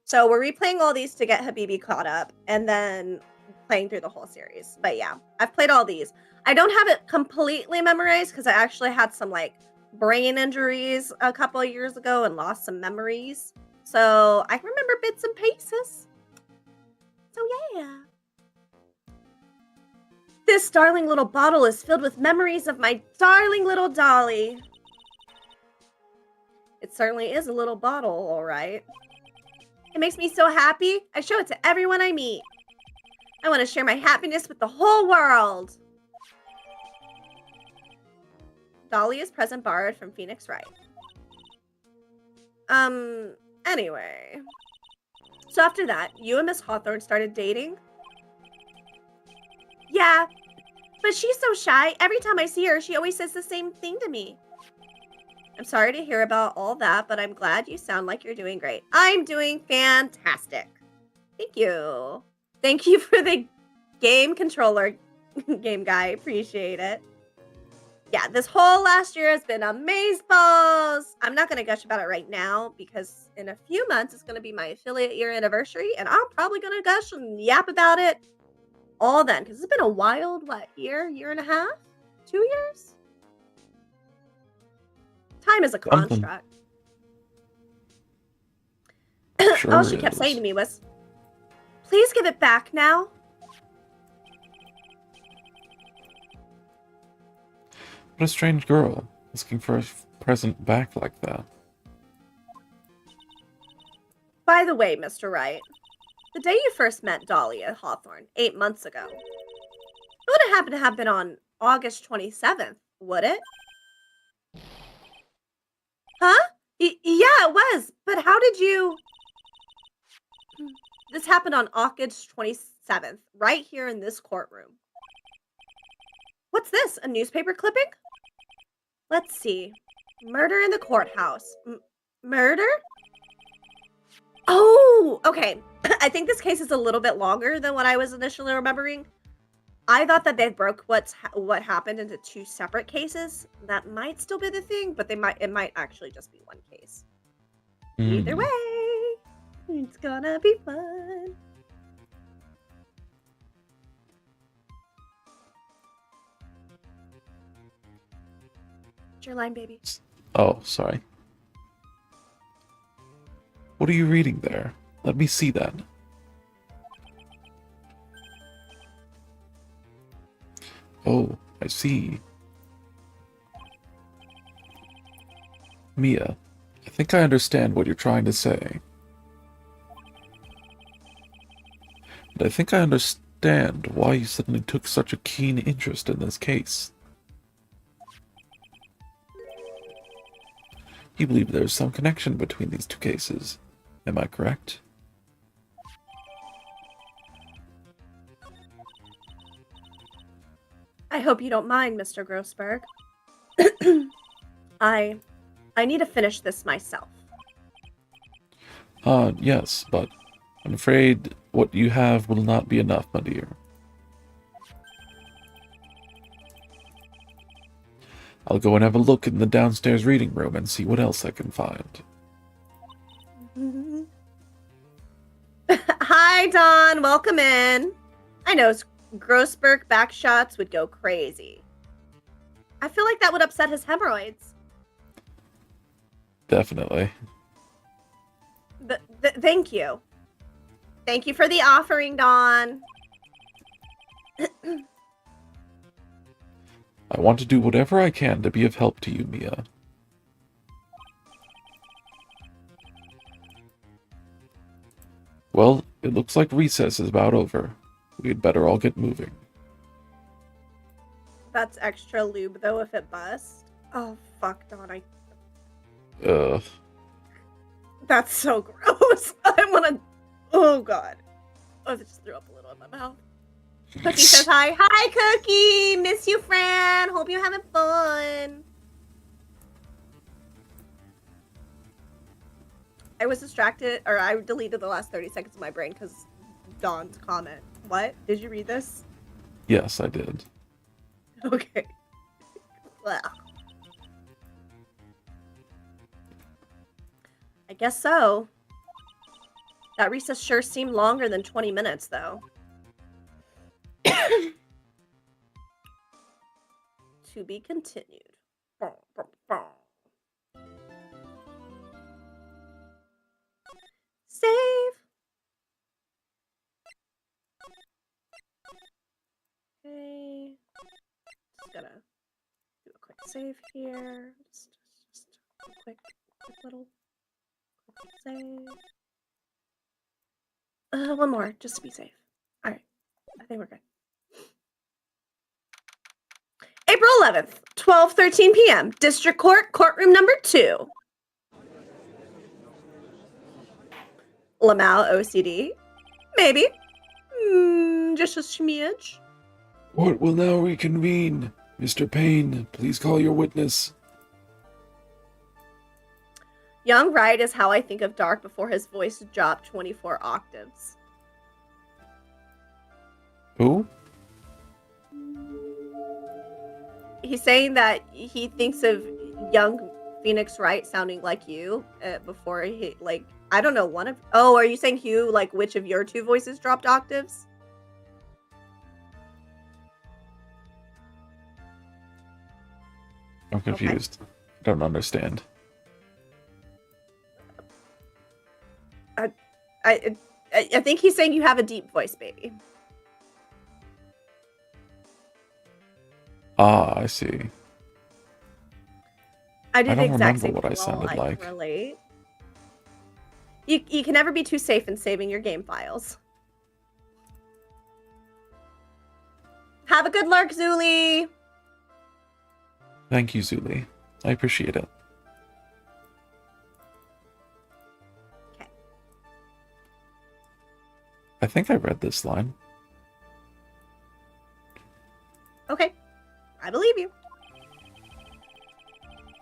So we're replaying all these to get Habibi caught up and then playing through the whole series. But yeah, I've played all these. I don't have it completely memorized because I actually had some like brain injuries a couple of years ago and lost some memories. So I remember bits and pieces. So yeah. This darling little bottle is filled with memories of my darling little Dolly. It certainly is a little bottle, all right. It makes me so happy. I show it to everyone I meet. I want to share my happiness with the whole world. Dahlia's present borrowed from Phoenix Wright. Anyway. So after that, you and Miss Hawthorne started dating? Yeah, but she's so shy. Every time I see her, she always says the same thing to me. I'm sorry to hear about all that, but I'm glad you sound like you're doing great. I'm doing fantastic. Thank you. Thank you for the game controller, game guy. Appreciate it. Yeah, this whole last year has been amazeballs. I'm not going to gush about it right now because in a few months it's going to be my affiliate year anniversary, and I'm probably going to gush and yap about it all then because it's been a wild, year and a half? 2 years? Time is a Something. construct. Sure All she kept is. saying to me was, please give it back now. What a strange girl, asking for a present back like that. By the way, Mr. Wright, the day you first met Dahlia Hawthorne 8 months ago, it wouldn't happen to have been on August 27th, would it? Huh? Yeah, it was. But how did you... This happened on August 27th, right here in this courtroom. What's this? A newspaper clipping? Let's see. Murder in the courthouse. Murder? Oh, okay. I think this case is a little bit longer than what I was initially remembering. I thought that they broke what happened into 2 separate cases. That might still be the thing, but it might actually just be one case. Either way, it's gonna be fun. It's your line, baby. Oh, sorry. What are you reading there? Let me see that. Oh, I see. Mia, I think I understand what you're trying to say. And I think I understand why you suddenly took such a keen interest in this case. You believe there's some connection between these 2 cases. Am I correct? I hope you don't mind, Mr. Grossberg. I need to finish this myself. Yes, but I'm afraid what you have will not be enough, my dear. I'll go and have a look in the downstairs reading room and see what else I can find. Hi, Don. Welcome in. I know Grossberg backshots would go crazy. I feel like that would upset his hemorrhoids. Definitely. Thank you. Thank you for the offering, Don. I want to do whatever I can to be of help to you, Mia. Well, it looks like recess is about over. We'd better all get moving. That's extra lube, though, if it busts. Oh, fuck, Don. Ugh. That's so gross. I want to... Oh, God. Oh, I just threw up a little in my mouth. Cookie says hi. Hi, Cookie! Miss you, Fran. Hope you're having fun. I was distracted, or I deleted the last 30 seconds of my brain because Dawn's comment. What? Did you read this? Yes, I did. Okay. Well. I guess so. That recess sure seemed longer than 20 minutes, though. To be continued. Save. Okay. Just gotta do a quick save here. Just a quick little save. One more, just to be safe. All right, I think we're good. April 11th, 12:13 p.m. District Court, courtroom number 2. Lamal OCD. Maybe. Just a smidge. Court will now reconvene. Mr. Payne, please call your witness. Young Wright is how I think of Dark before his voice dropped 24 octaves. Who? He's saying that he thinks of young Phoenix Wright sounding like you before he, like, I don't know, one of... Oh, are you saying, Hugh, like, which of your 2 voices dropped octaves? I'm confused. I don't understand. I think he's saying you have a deep voice, baby. Ah, I see. I do I the don't exact remember same what I thing, sounded I can like. relate. You can never be too safe in saving your game files. Have a good lurk, Zuli! Thank you, Zuli. I appreciate it. Okay. I think I read this line. Okay. I believe you.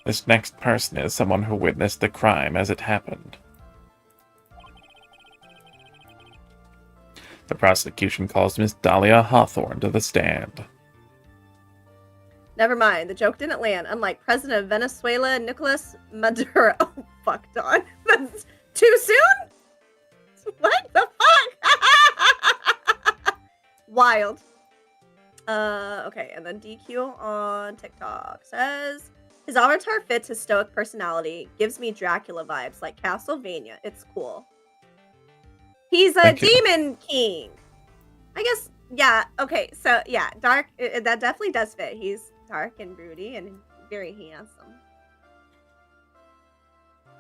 This next person is someone who witnessed the crime as it happened. The prosecution calls Miss Dahlia Hawthorne to the stand. Never mind. The joke didn't land, unlike President of Venezuela, Nicolas Maduro. Oh, fuck, Don. That's too soon? What the fuck? Wild. Okay, and then DQ on TikTok says, his avatar fits his stoic personality, gives me Dracula vibes, like Castlevania. It's cool. He's a Thank you. demon king. I guess, yeah, okay, so, yeah, Dark, that definitely does fit. He's dark and broody and very handsome.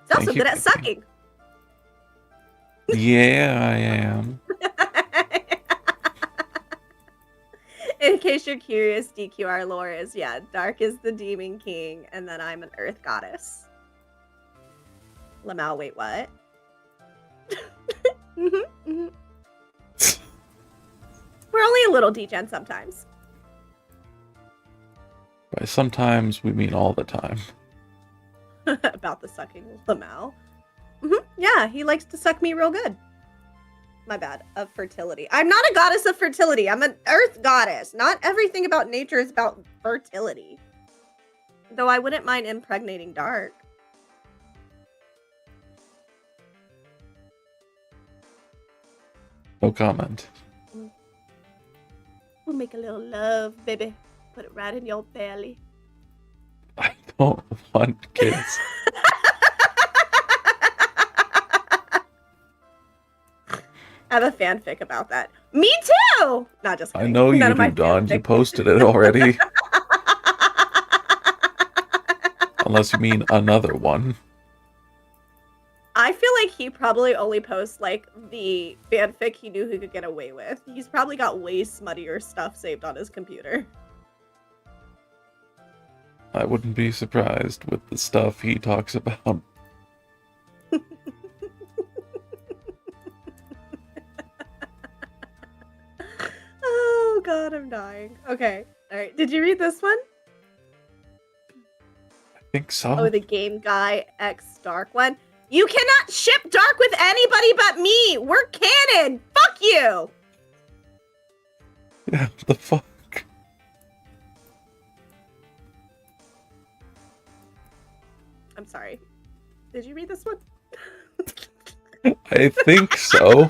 He's also Thank you, good at Vicky. sucking. Yeah, I am. In case you're curious, DQR lore is, yeah, Dark is the demon king, and then I'm an earth goddess. Lamal, wait, what? Mhm. We're only a little degen sometimes. By sometimes, we mean all the time. About the sucking Lamal. Yeah, he likes to suck me real good. My bad. Of fertility. I'm not a goddess of fertility. I'm an earth goddess. Not everything about nature is about fertility. Though I wouldn't mind impregnating Dark. No comment. We'll make a little love, baby. Put it right in your belly. I don't want kids. I have a fanfic about that. Me too! Not just I kidding. know you None of my do, Don. You fanfic- posted it already. Unless you mean another one. I feel like he probably only posts like the fanfic he knew he could get away with. He's probably got way smuttier stuff saved on his computer. I wouldn't be surprised with the stuff he talks about. Oh god, I'm dying. Okay. Alright. Did you read this one? I think so. Oh, the game guy X Dark one. You cannot ship Dark with anybody but me! We're canon! Fuck you! Yeah, what the fuck? I'm sorry. Did you read this one? I think so.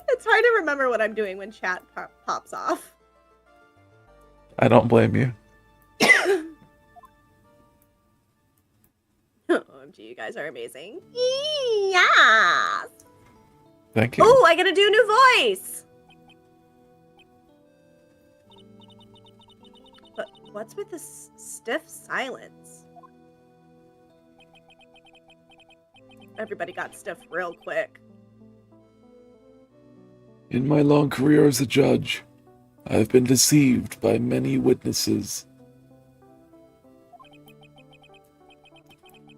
It's hard to remember what I'm doing when chat pops off. I don't blame you. OMG, you guys are amazing. Yes! Thank you. Oh, I get to do a new voice! But what's with this stiff silence? Everybody got stiff real quick. In my long career as a judge, I have been deceived by many witnesses.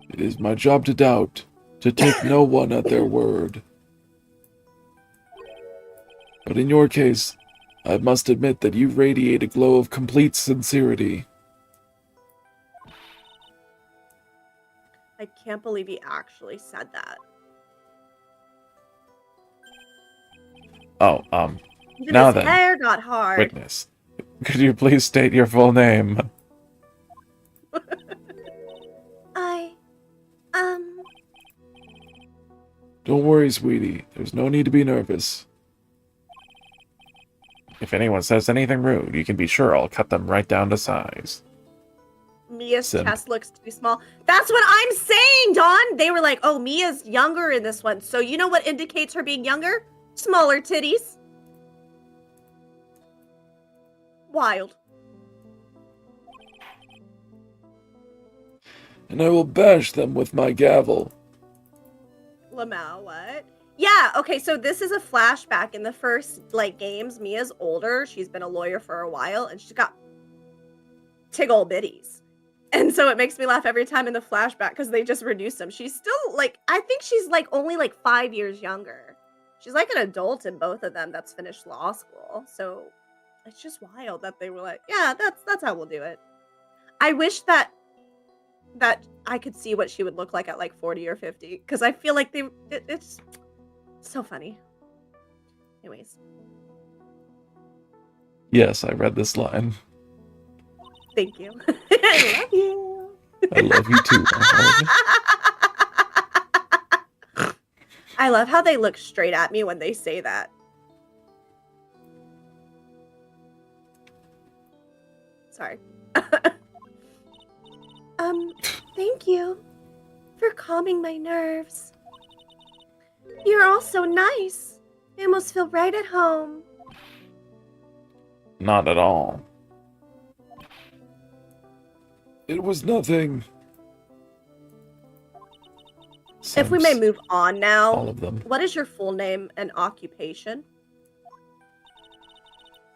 It is my job to doubt, to take no one at their word. But in your case, I must admit that you radiate a glow of complete sincerity. I can't believe he actually said that. Oh, Even Now his then, hair got hard. witness. Could you please state your full name? I, Don't worry, sweetie. There's no need to be nervous. If anyone says anything rude, you can be sure I'll cut them right down to size. Mia's Simp. chest looks too small. That's what I'm saying, Dawn. They were like, oh, Mia's younger in this one. So you know what indicates her being younger? Smaller titties. Wild. And I will bash them with my gavel. Lamau, what? Yeah, okay, so this is a flashback. In the first, like, games, Mia's older. She's been a lawyer for a while, and she's got tiggle bitties. And so it makes me laugh every time in the flashback, because they just reduce them. She's still, like, I think she's, like, only, like, 5 years younger. She's, like, an adult in both of them that's finished law school. So it's just wild that they were like, yeah, that's how we'll do it. I wish that I could see what she would look like at, like, 40 or 50, because I feel like it's so funny. Anyways. Yes, I read this line. Thank you. I love you. I love you too, my heart. I love how they look straight at me when they say that. Sorry. Thank you for calming my nerves. You're all so nice. I almost feel right at home. Not at all. It was nothing. If we may Simps. move on now, All of them. what is your full name and occupation?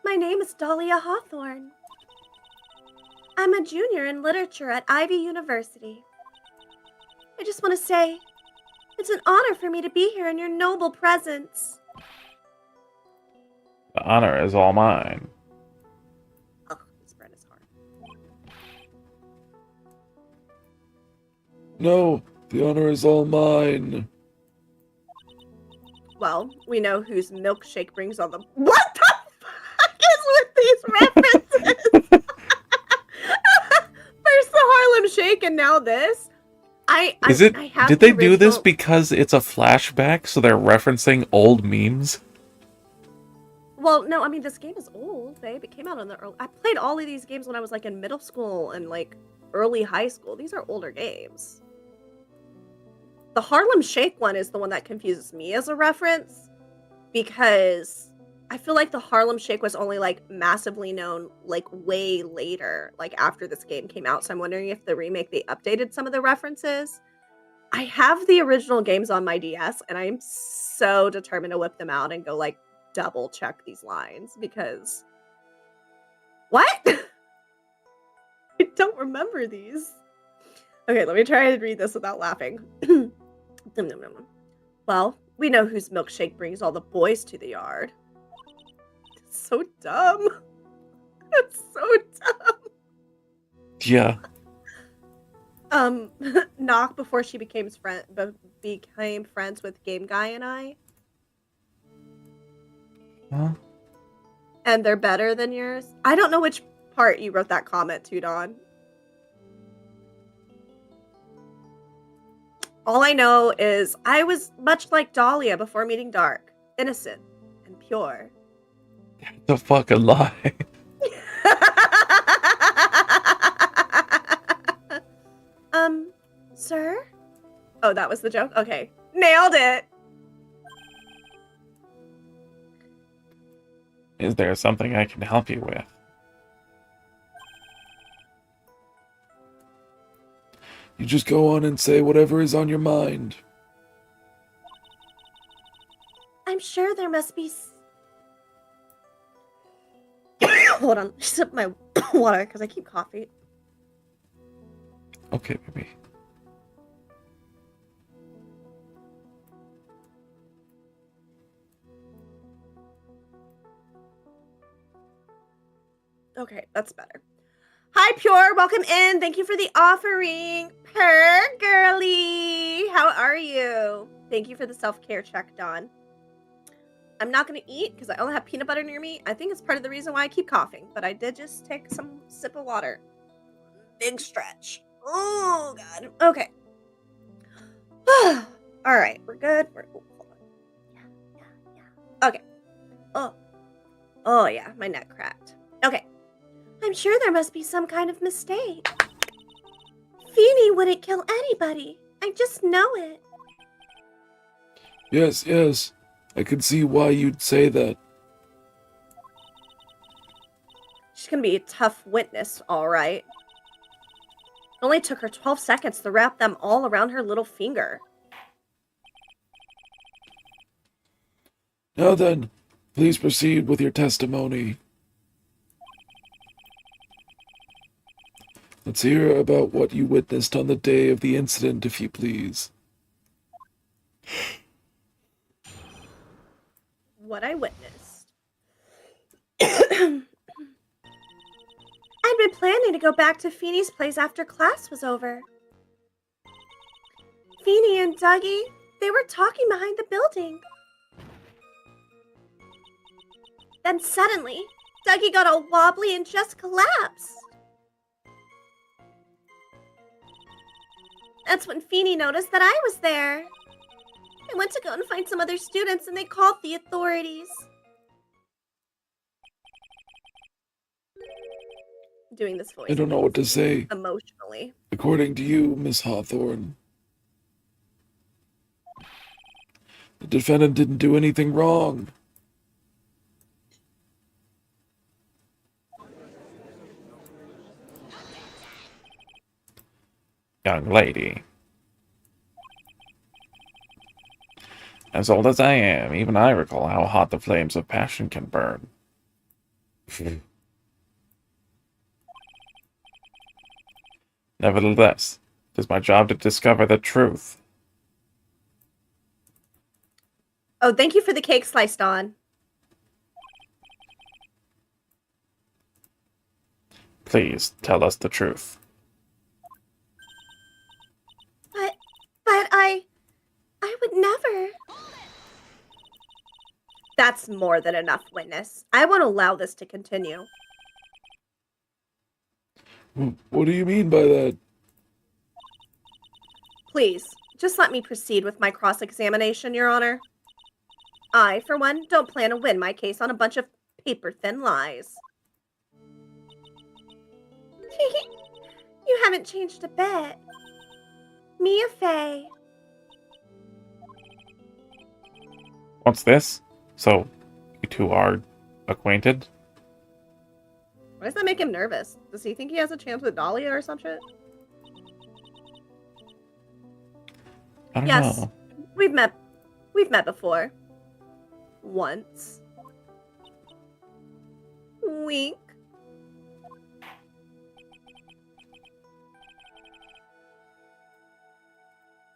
My name is Dahlia Hawthorne. I'm a junior in literature at Ivy University. I just want to say, it's an honor for me to be here in your noble presence. The honor is all mine. Oh, this bread is hard. No, the honor is all mine. Well, we know whose milkshake brings all the... What the fuck is with these references? First the Harlem Shake and now this. I have Did the they do this original- because it's a flashback, so they're referencing old memes? Well, no, I mean, this game is old, babe. It came out in the early... I played all of these games when I was, like, in middle school and, like, early high school. These are older games. The Harlem Shake one is the one that confuses me as a reference, because I feel like the Harlem Shake was only, like, massively known, like, way later, like, after this game came out. So I'm wondering if the remake, they updated some of the references. I have the original games on my DS, and I'm so determined to whip them out and go, like, double check these lines, because... What? I don't remember these. Okay, let me try to read this without laughing. Well, we know whose milkshake brings all the boys to the yard. It's so dumb. It's so dumb. Yeah. Knock before she became friends with Game Guy and I. Huh? And they're better than yours. I don't know which part you wrote that comment to, Dawn. All I know is I was much like Dahlia before meeting Dark, innocent and pure. It's a fucking lie. Sir? Oh, that was the joke? Okay. Nailed it! Is there something I can help you with? You just go on and say whatever is on your mind. I'm sure there must be Hold on. Sip my water because I keep coughing. Okay, baby. Okay, that's better. Hi, Pure. Welcome in. Thank you for the offering. Per girly. How are you? Thank you for the self-care check, Dawn. I'm not going to eat because I only have peanut butter near me. I think it's part of the reason why I keep coughing. But I did just take some sip of water. Big stretch. Oh, God. Okay. All right. We're good. Hold on. Yeah. Okay. Oh, yeah. My neck cracked. Okay. I'm sure there must be some kind of mistake. Feeny wouldn't kill anybody. I just know it. Yes, yes. I can see why you'd say that. She's gonna be a tough witness, all right. It only took her 12 seconds to wrap them all around her little finger. Now then, please proceed with your testimony. Let's hear about what you witnessed on the day of the incident, if you please. What I witnessed. I'd been planning to go back to Feeny's place after class was over. Feeny and Dougie, they were talking behind the building. Then suddenly, Dougie got all wobbly and just collapsed. That's when Feeny noticed that I was there. I went to go and find some other students and they called the authorities. Doing this voice. I don't know what to say. Emotionally. According to you, Miss Hawthorne, the defendant didn't do anything wrong. Young lady. As old as I am, even I recall how hot the flames of passion can burn. Nevertheless, it is my job to discover the truth. Oh, thank you for the cake slice, Dawn. Please, tell us the truth. But I would never. That's more than enough, witness. I won't allow this to continue. What do you mean by that? Please, just let me proceed with my cross-examination, Your Honor. I, for one, don't plan to win my case on a bunch of paper-thin lies. You haven't changed a bit. Mia Fey. What's this? So, you two are acquainted? Why does that make him nervous? Does he think he has a chance with Dahlia or some shit? I don't Yes. know. We've met before. Once. Wink.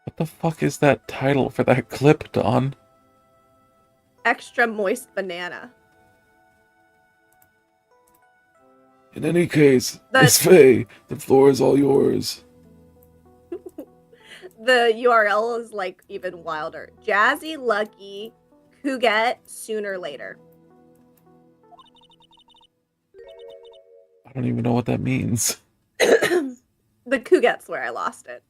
What the fuck is that title for that clip, Dawn? Extra moist banana. In any case, The- Miss Fey, the floor is all yours. The URL is like even wilder. Jazzy Lucky Cougat sooner later. I don't even know what that means. The Cougat's where I lost it.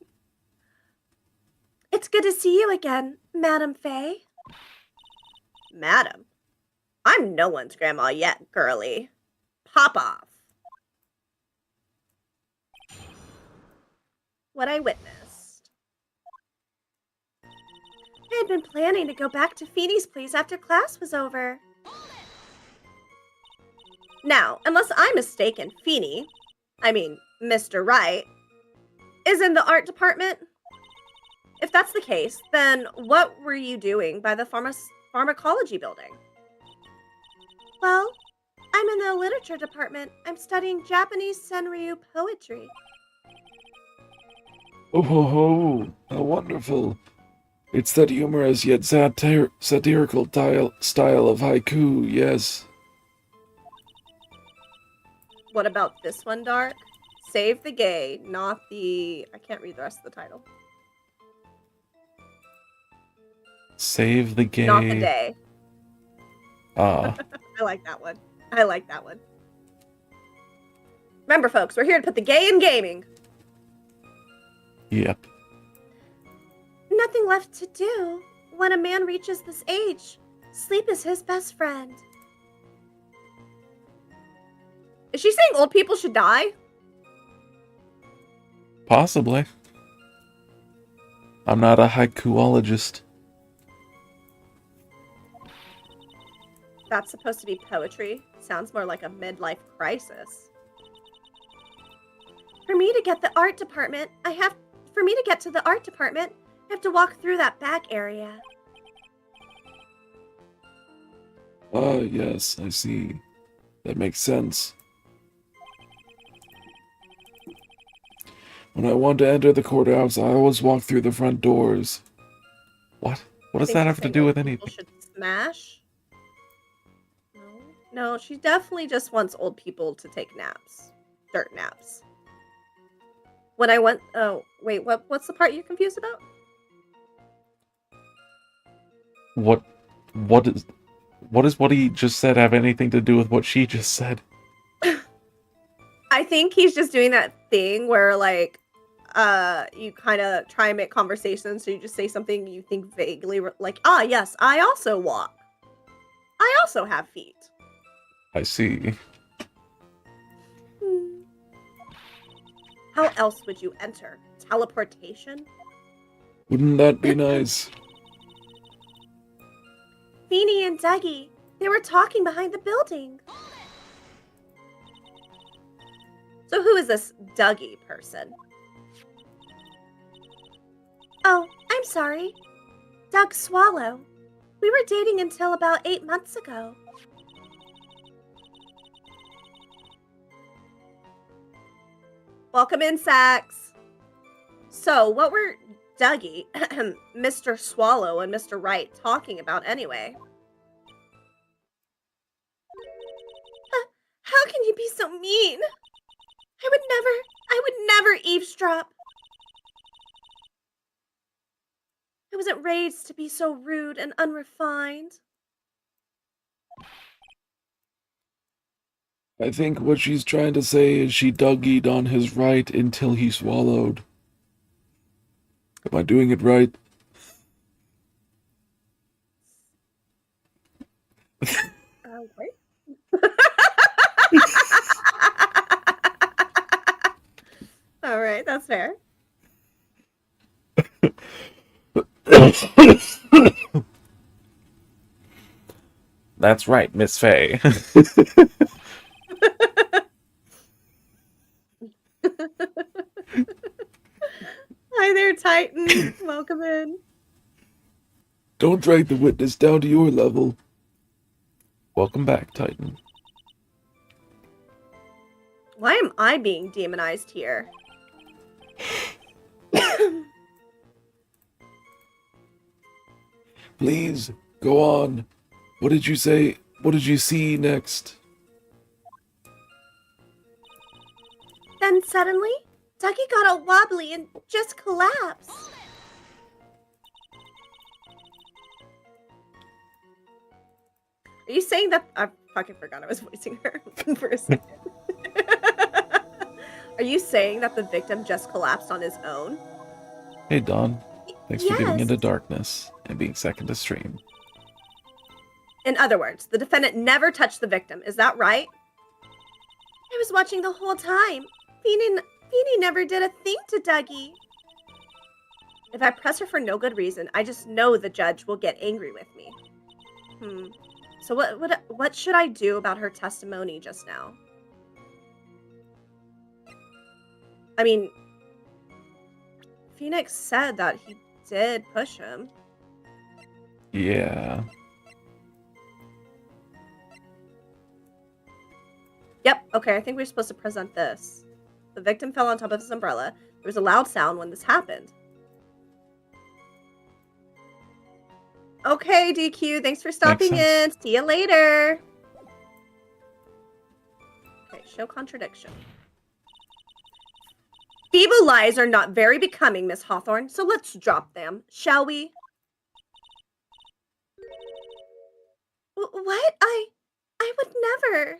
It's good to see you again, Madam Fey. Madam? I'm no one's grandma yet, girly. Pop off. What I witnessed. I had been planning to go back to Feeny's place after class was over. Now, unless I'm mistaken, Feeny, I mean, Mr. Wright, is in the art department. If that's the case, then what were you doing by the pharmacology building? Well, I'm in the literature department. I'm studying Japanese Senryu poetry. Oh ho ho! How wonderful! It's that humorous yet satirical style of haiku, yes. What about this one, Dark? Save the gay, not the... I can't read the rest of the title. Save the gay. Not the day. Ah, I like that one. I like that one. Remember, folks, we're here to put the gay in gaming. yep. Nothing left to do. When a man reaches this age, sleep is his best friend. Is she saying old people should die? Possibly. I'm not a haikuologist. That's supposed to be poetry. Sounds more like a midlife crisis. For me to get to the art department, I have to walk through that back area. Ah, yes, I see. That makes sense. When I want to enter the courthouse, I always walk through the front doors. What? What does Think that she's have to saying do old with people anything? should smash? No, she definitely just wants old people to take naps. Dirt naps. When I went... Oh, wait, what's the part you're confused about? What does what he just said have anything to do with what she just said? I think he's just doing that thing where, like, you kind of try and make conversation, so you just say something you think vaguely, like, ah, yes, I also walk. I also have feet. I see. How else would you enter? Teleportation? Wouldn't that be nice? Feeny and Dougie, they were talking behind the building. So who is this Dougie person? Oh, I'm sorry. Doug Swallow. We were dating until about 8 months ago. Welcome in, Sax. So, what were Dougie, Mr. Swallow, and Mr. Wright talking about anyway? How can you be so mean? I would never eavesdrop. I wasn't raised to be so rude and unrefined. I think what she's trying to say is she Dougie'd on his right until he swallowed. Am I doing it right? Wait. All right, that's fair. That's right, Miss Faye. Hi there, Titan. Welcome in. Don't drag the witness down to your level. Welcome back, Titan. Why am I being demonized here? Please, go on. What did you say? What did you see next? Then suddenly, Dougie got all wobbly and just collapsed. Are you saying that... I fucking forgot I was voicing her for a second. Are you saying that the victim just collapsed on his own? Hey, Dawn. Thanks for getting Yes. into darkness and being second to stream. In other words, the defendant never touched the victim. Is that right? I was watching the whole time. Feeny never did a thing to Dougie. If I press her for no good reason, I just know the judge will get angry with me. So what should I do about her testimony just now? I mean, Phoenix said that he did push him. Yeah. Okay, I think we're supposed to present this. The victim fell on top of his umbrella. There was a loud sound when this happened. Okay, DQ, thanks for stopping in. sense. See you later. Okay, show contradiction. Feeble lies are not very becoming, Miss Hawthorne, so let's drop them, shall we? What? I would never.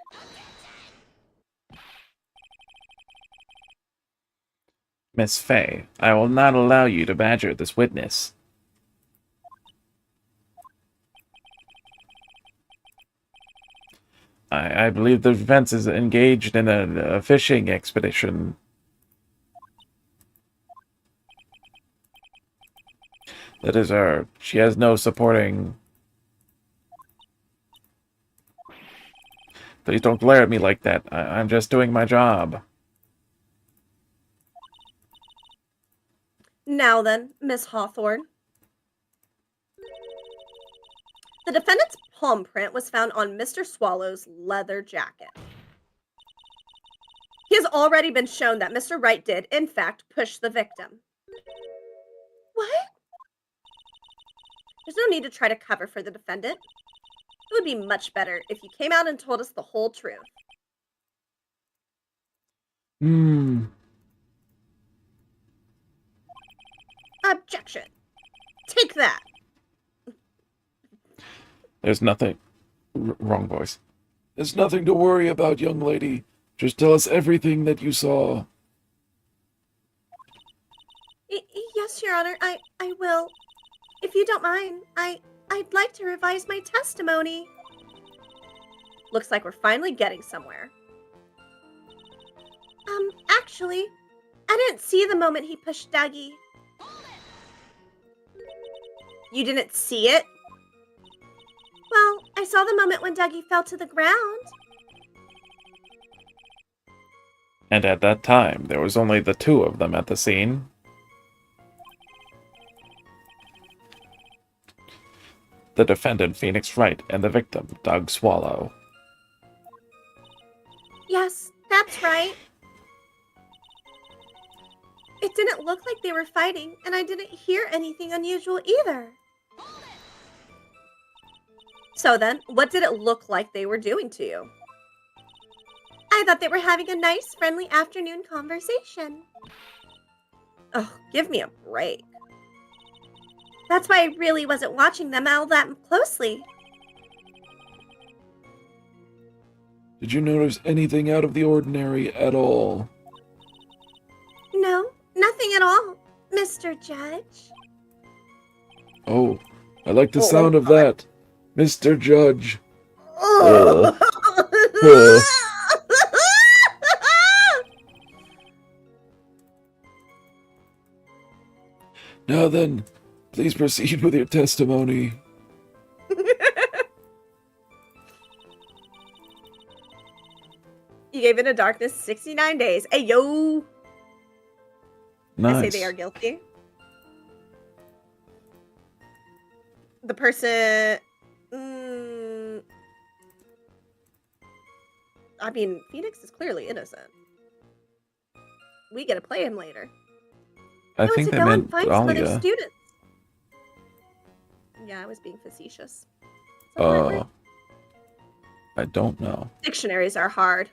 Miss Fay, I will not allow you to badger this witness. I believe the defense is engaged in a fishing expedition. That is her. She has no supporting... Please don't glare at me like that. I'm just doing my job. Now then, Miss Hawthorne. The defendant's palm print was found on Mr. Swallow's leather jacket. He has already been shown that Mr. Wright did, in fact, push the victim. What? There's no need to try to cover for the defendant. It would be much better if you came out and told us the whole truth. Objection. Take that. There's nothing... wrong voice. There's nothing to worry about, young lady. Just tell us everything that you saw. Yes, Your Honor, I will. If you don't mind, I'd like to revise my testimony. Looks like we're finally getting somewhere. Actually, I didn't see the moment he pushed Dougie. You didn't see it? Well, I saw the moment when Dougie fell to the ground. And at that time, there was only the two of them at the scene. The defendant, Phoenix Wright, and the victim, Doug Swallow. Yes, that's right. It didn't look like they were fighting, and I didn't hear anything unusual either. So then, what did it look like they were doing to you? I thought they were having a nice, friendly afternoon conversation. Oh, give me a break. That's why I really wasn't watching them all that closely. Did you notice anything out of the ordinary at all? No, nothing at all, Mr. Judge. Oh, I like the sound of that. Mr. Judge. Now then, please proceed with your testimony. You gave Into Darkness 69 days. Hey, yo! Nice. I say they are guilty. The person... I mean, Phoenix is clearly innocent. We get to play him later. I think to they go meant and find some other Dahlia. students. Yeah, I was being facetious. Is that the right word? I don't know. Dictionaries are hard.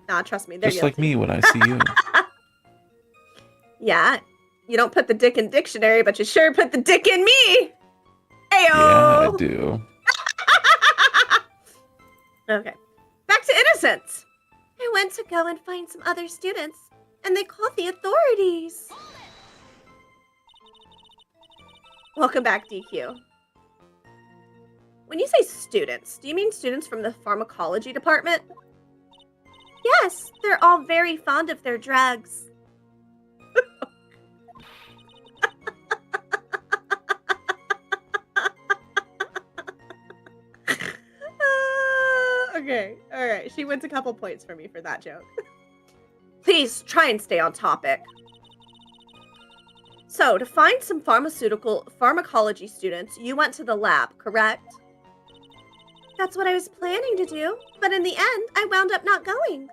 Nah, trust me, they're Just like guilty. me when I see you. Yeah, you don't put the dick in dictionary, but you sure put the dick in me. Ayo! Yeah, I do. Okay, back to innocence. I went to go and find some other students, and they called the authorities. Welcome back, DQ. When you say students, do you mean students from the pharmacology department? Yes, they're all very fond of their drugs. Okay, all right. She wins a couple points for me for that joke. Please try and stay on topic. So, to find some pharmacology students, you went to the lab, correct? That's what I was planning to do, but in the end, I wound up not going.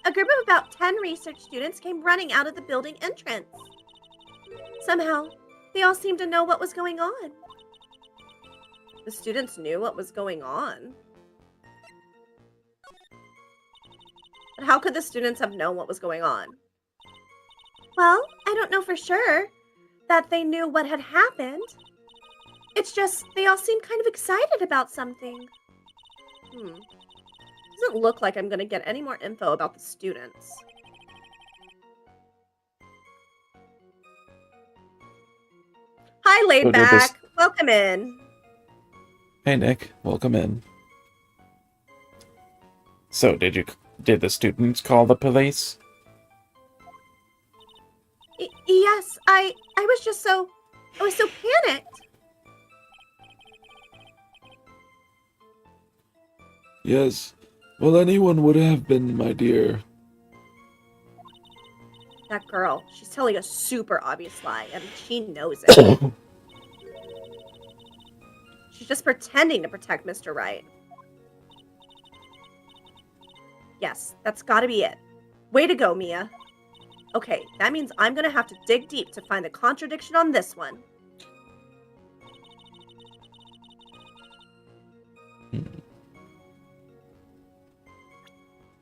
A group of about 10 research students came running out of the building entrance. Somehow, they all seemed to know what was going on. The students knew what was going on. But how could the students have known what was going on? Well, I don't know for sure that they knew what had happened. It's just they all seemed kind of excited about something. Doesn't look like I'm going to get any more info about the students. Hi, So did this- Laidback. Welcome in. Hey, Nick. Welcome in. So, did the students call the police? Yes, I was just so panicked. Yes. Well, anyone would have been, my dear. That girl, she's telling a super obvious lie, and she knows it. She's just pretending to protect Mr. Wright. Yes, that's gotta be it. Way to go, Mia. Okay, that means I'm gonna have to dig deep to find the contradiction on this one.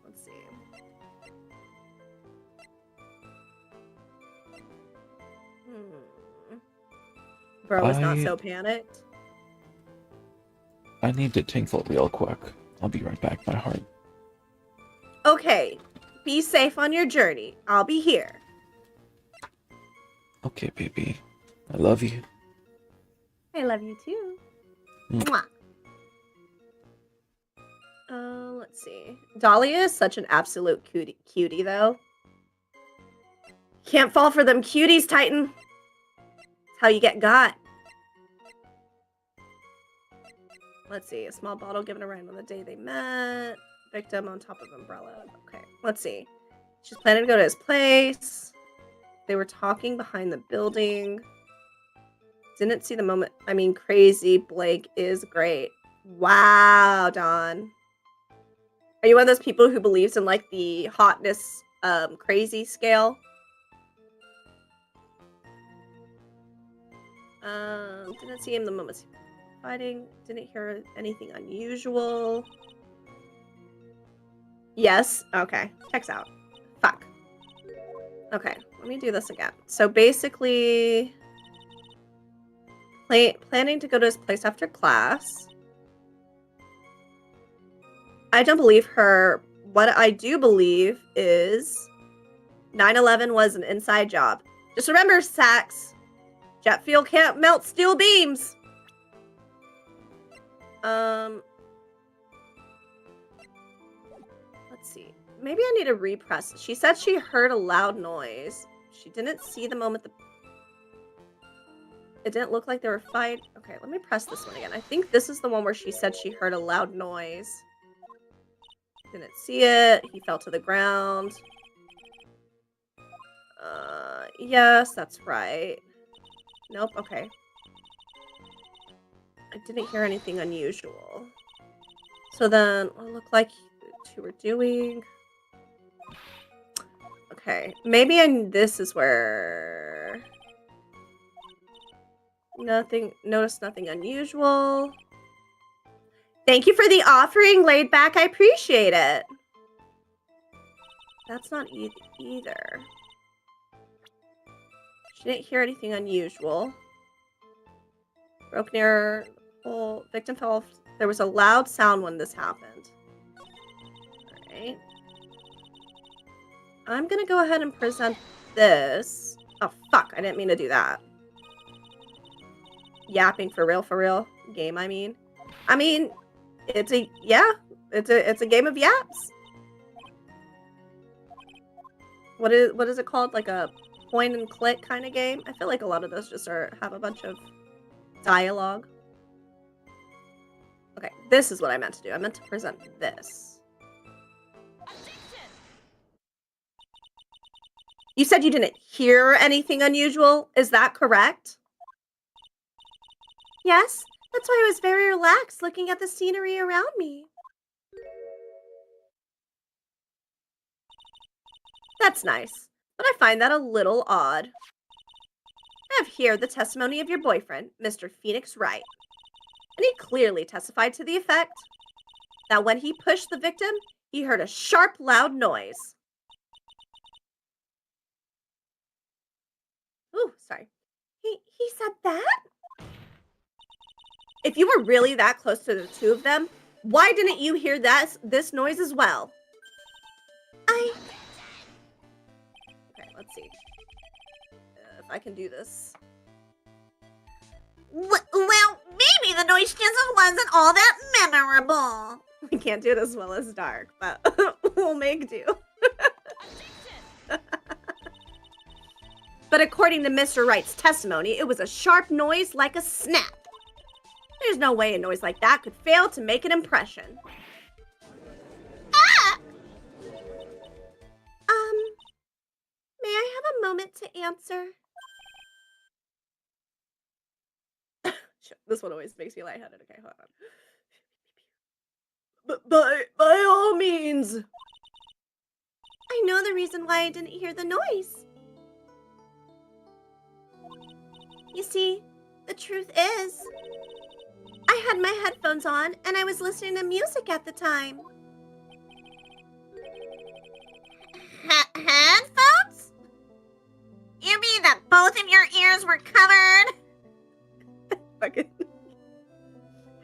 Let's see. Bro is not so panicked. I need to tinkle real quick. I'll be right back, my heart. Okay, be safe on your journey. I'll be here. Okay, baby. I love you. I love you too. Mm. Mwah. Let's see. Dahlia is such an absolute cutie, though. Can't fall for them cuties, Titan. That's how you get got. Let's see. A small bottle given around on the day they met. Victim on top of umbrella. Okay, let's see. She's planning to go to his place. They were talking behind the building. Didn't see the moment. I mean, crazy. Blake is great. Wow, Dawn. Are you one of those people who believes in like the hotness crazy scale? Didn't see him the moment fighting. Didn't hear anything unusual. Yes. Okay. Checks out. Fuck. Okay. Let me do this again. So basically, planning to go to his place after class. I don't believe her. What I do believe is 9/11 was an inside job. Just remember, Sax, jet fuel can't melt steel beams. Let's see. Maybe I need to repress. She said she heard a loud noise. She didn't see the moment it didn't look like they were fighting. Okay, let me press this one again. I think this is the one where she said she heard a loud noise. Didn't see it. He fell to the ground. Yes, that's right. Nope, okay. I didn't hear anything unusual. So then, it looked like the two were doing. Okay, maybe this is where noticed nothing unusual. Thank you for the offering, Laid Back. I appreciate it. That's not either. She didn't hear anything unusual. Broke near. Well, victim fell off. There was a loud sound when this happened. Alright. I'm gonna go ahead and present this. Oh, fuck. I didn't mean to do that. Yapping for real. Game, I mean. It's a game of yaps. What is it called? Like a point and click kind of game? I feel like a lot of those just have a bunch of dialogue. Okay, this is what I meant to do. I meant to present this. You said you didn't hear anything unusual. Is that correct? Yes, That's why I was very relaxed looking at the scenery around me. That's nice, but I find that a little odd. I have here the testimony of your boyfriend, Mr. Phoenix Wright, and he clearly testified to the effect that when he pushed the victim, he heard a sharp, loud noise. Ooh, sorry. He said that? If you were really that close to the two of them, why didn't you hear this noise as well? Okay, let's see. If I can do this. Well, maybe the noise just wasn't all that memorable. I can't do it as well as Dark, but we'll make do. But according to Mr. Wright's testimony, it was a sharp noise like a snap. There's no way a noise like that could fail to make an impression. Ah! May I have a moment to answer? This one always makes me lightheaded. Okay, hold on. But by all means. I know the reason why I didn't hear the noise. You see, the truth is, I had my headphones on and I was listening to music at the time. Headphones? You mean that both of your ears were covered? Fucking.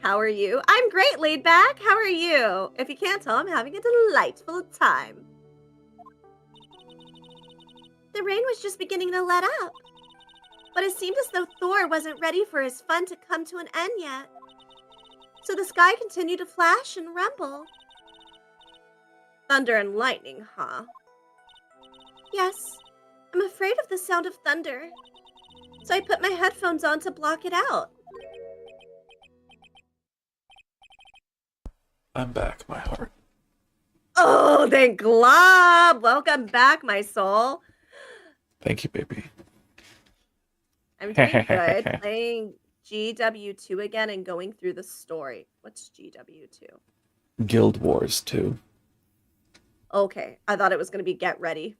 How are you? I'm great, laid back. How are you? If you can't tell, I'm having a delightful time. The rain was just beginning to let up, but it seemed as though Thor wasn't ready for his fun to come to an end yet. So the sky continued to flash and rumble. Thunder and lightning, huh? Yes, I'm afraid of the sound of thunder, so I put my headphones on to block it out. I'm back, my heart. Oh, thank Glob! Welcome back, my soul. Thank you, baby. I'm doing good. Playing GW2 again and going through the story. What's GW2? Guild Wars 2. Okay, I thought it was going to be Get Ready.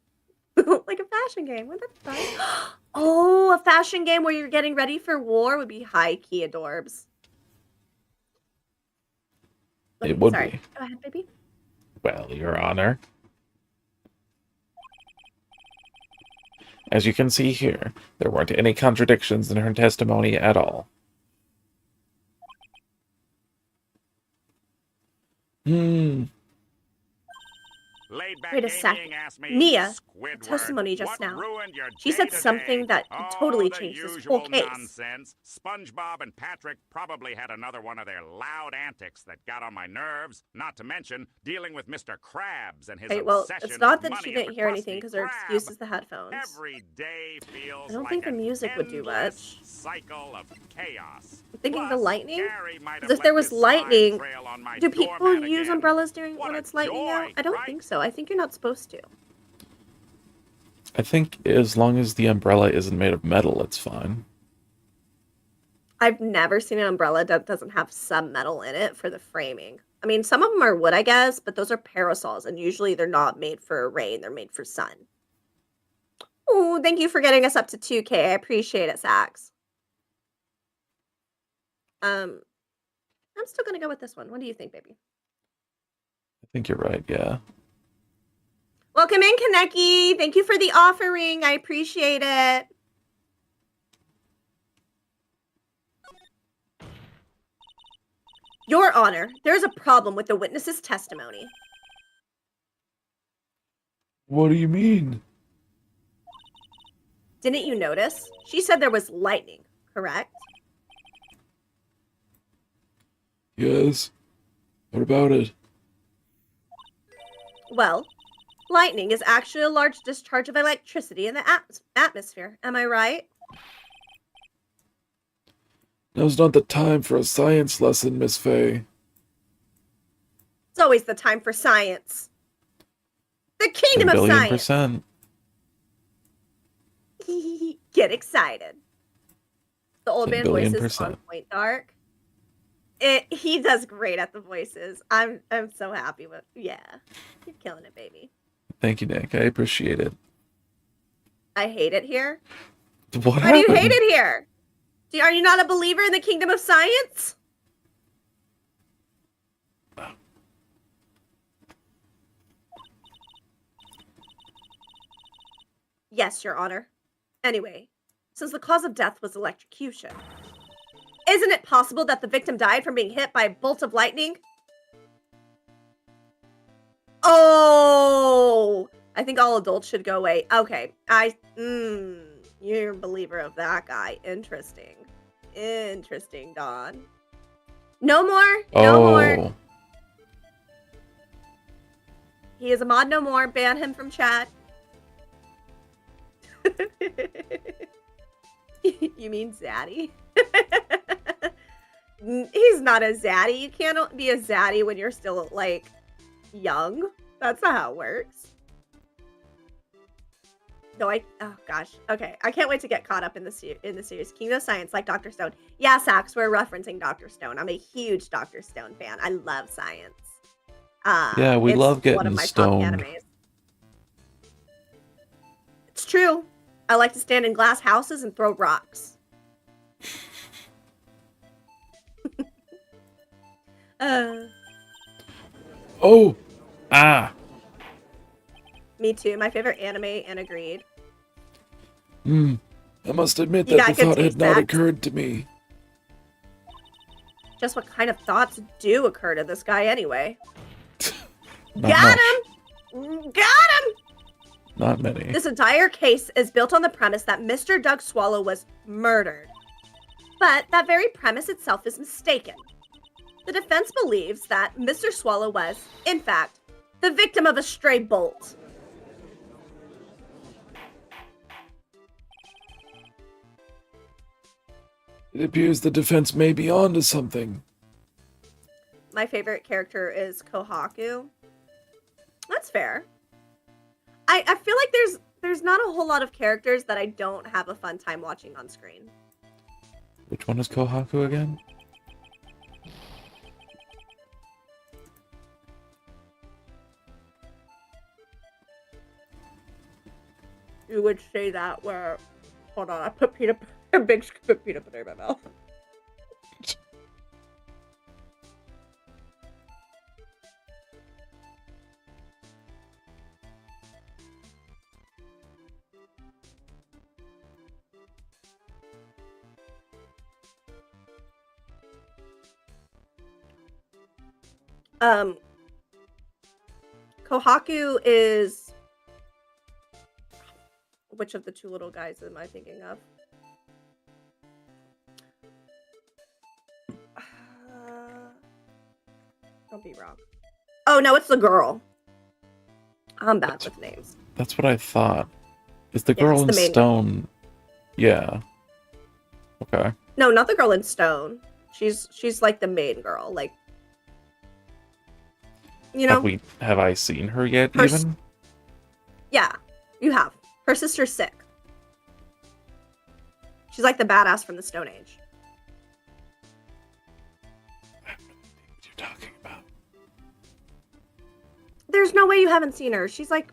Like a fashion game. What the fuck? Oh, a fashion game where you're getting ready for war would be high-key adorbs. It would Sorry. be. Go ahead, baby. Well, Your Honor. As you can see here, there weren't any contradictions in her testimony at all. Wait a second. Nia, testimony just now. She said something that could totally change this whole case. Nonsense. SpongeBob and Patrick probably had another one of their loud antics that got on my nerves, not to mention dealing with Mr. Krabs and his Hey, well, obsession it's not with that she money didn't of hear the anything because her Krusty excuse Krab. is the headphones. Every day feels I don't like think the an music would do endless much. cycle of chaos. I'm thinking the Plus, lightning? Gary might have Because if there left was his slime lightning, trail on my do people doormat use again. umbrellas during What when a it's lightning out? joy, I don't right? think so. I think you're not supposed to. I think as long as the umbrella isn't made of metal, it's fine. I've never seen an umbrella that doesn't have some metal in it for the framing. I mean, some of them are wood, I guess, but those are parasols, and usually they're not made for rain. They're made for sun. Oh, thank you for getting us up to 2K. I appreciate it, Sax. I'm still gonna go with this one. What do you think, baby? I think you're right, yeah. Welcome in, Kaneki. Thank you for the offering. I appreciate it. Your Honor, there's a problem with the witness's testimony. What do you mean? Didn't you notice? She said there was lightning, correct? Yes. What about it? Well, lightning is actually a large discharge of electricity in the atmosphere. Am I right? Now's not the time for a science lesson, Miss Faye. It's always the time for science. The 10 kingdom of billion science. percent. Get excited. The old 10 man billion voice is on percent. point, Dark. He does great at the voices. I'm so happy with. Yeah, you're killing it, baby. Thank you, Nick. I appreciate it. I hate it here. What Why do you happened? hate it here? Are you not a believer in the kingdom of science? Yes, Your Honor. Anyway, since the cause of death was electrocution, isn't it possible that the victim died from being hit by a bolt of lightning? Oh, I think all adults should go away. Okay, you're a believer of that guy. Interesting. Interesting, Dawn. No more. No more. Oh, He is a mod no more. Ban him from chat. You mean zaddy? He's not a zaddy. You can't be a zaddy when you're still, like, young. That's not how it works. No, oh gosh. Okay, I can't wait to get caught up in the series. Kingdom of Science, like Dr. Stone. Yeah, Sax, we're referencing Dr. Stone. I'm a huge Dr. Stone fan. I love science. yeah, we it's love getting one of my stoned. top animes. It's true. I like to stand in glass houses and throw rocks. Oh, Ah, Me too. My favorite anime, and agreed. I must admit You that got the good thought had taste, not Max. occurred to me. Just what kind of thoughts do occur to this guy anyway? not Got much. him! Got him! Not many. This entire case is built on the premise that Mr. Doug Swallow was murdered. But that very premise itself is mistaken. The defense believes that Mr. Swallow was, in fact, the victim of a stray bolt. It appears the defense may be onto something. My favorite character is Kohaku. That's fair. I feel like there's not a whole lot of characters that I don't have a fun time watching on screen. Which one is Kohaku again? You would say that where... Hold on, I put a big scoop of peanut butter in my mouth. Kohaku is... Which of the two little guys am I thinking of? Don't be wrong. Oh, no, it's the girl. I'm bad with names. That's what I thought. Is the Yeah, girl it's in the main stone? Yeah. Okay. No, not the girl in stone. She's like the main girl. Like, you know? Have I seen her yet? Her Even? Yeah, you have. Her sister's sick. She's like the badass from the Stone Age. I have no idea what you're talking about. There's no way you haven't seen her. She's not.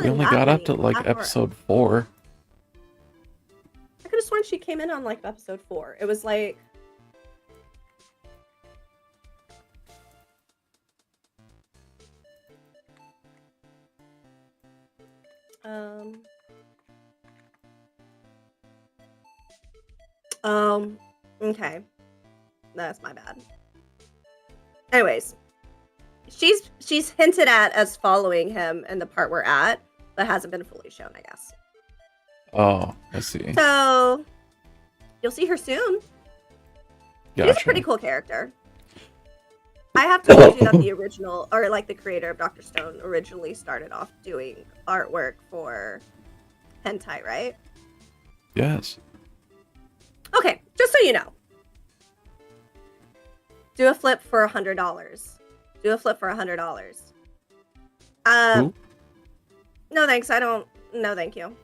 We in only that got up many. to like That far. episode 4. I could have sworn she came in on like episode 4. It was like. Okay. That's my bad. Anyways, she's hinted at as following him in the part we're at, but hasn't been fully shown, I guess. Oh, I see. So you'll see her soon. She's a Gotcha. pretty cool character. I have told you that the original, or like the creator of Dr. Stone, originally started off doing artwork for hentai, right? Yes. Okay, just so you know. Do a flip for $100. Do a flip for $100. Who? No thanks, I don't. No, thank you.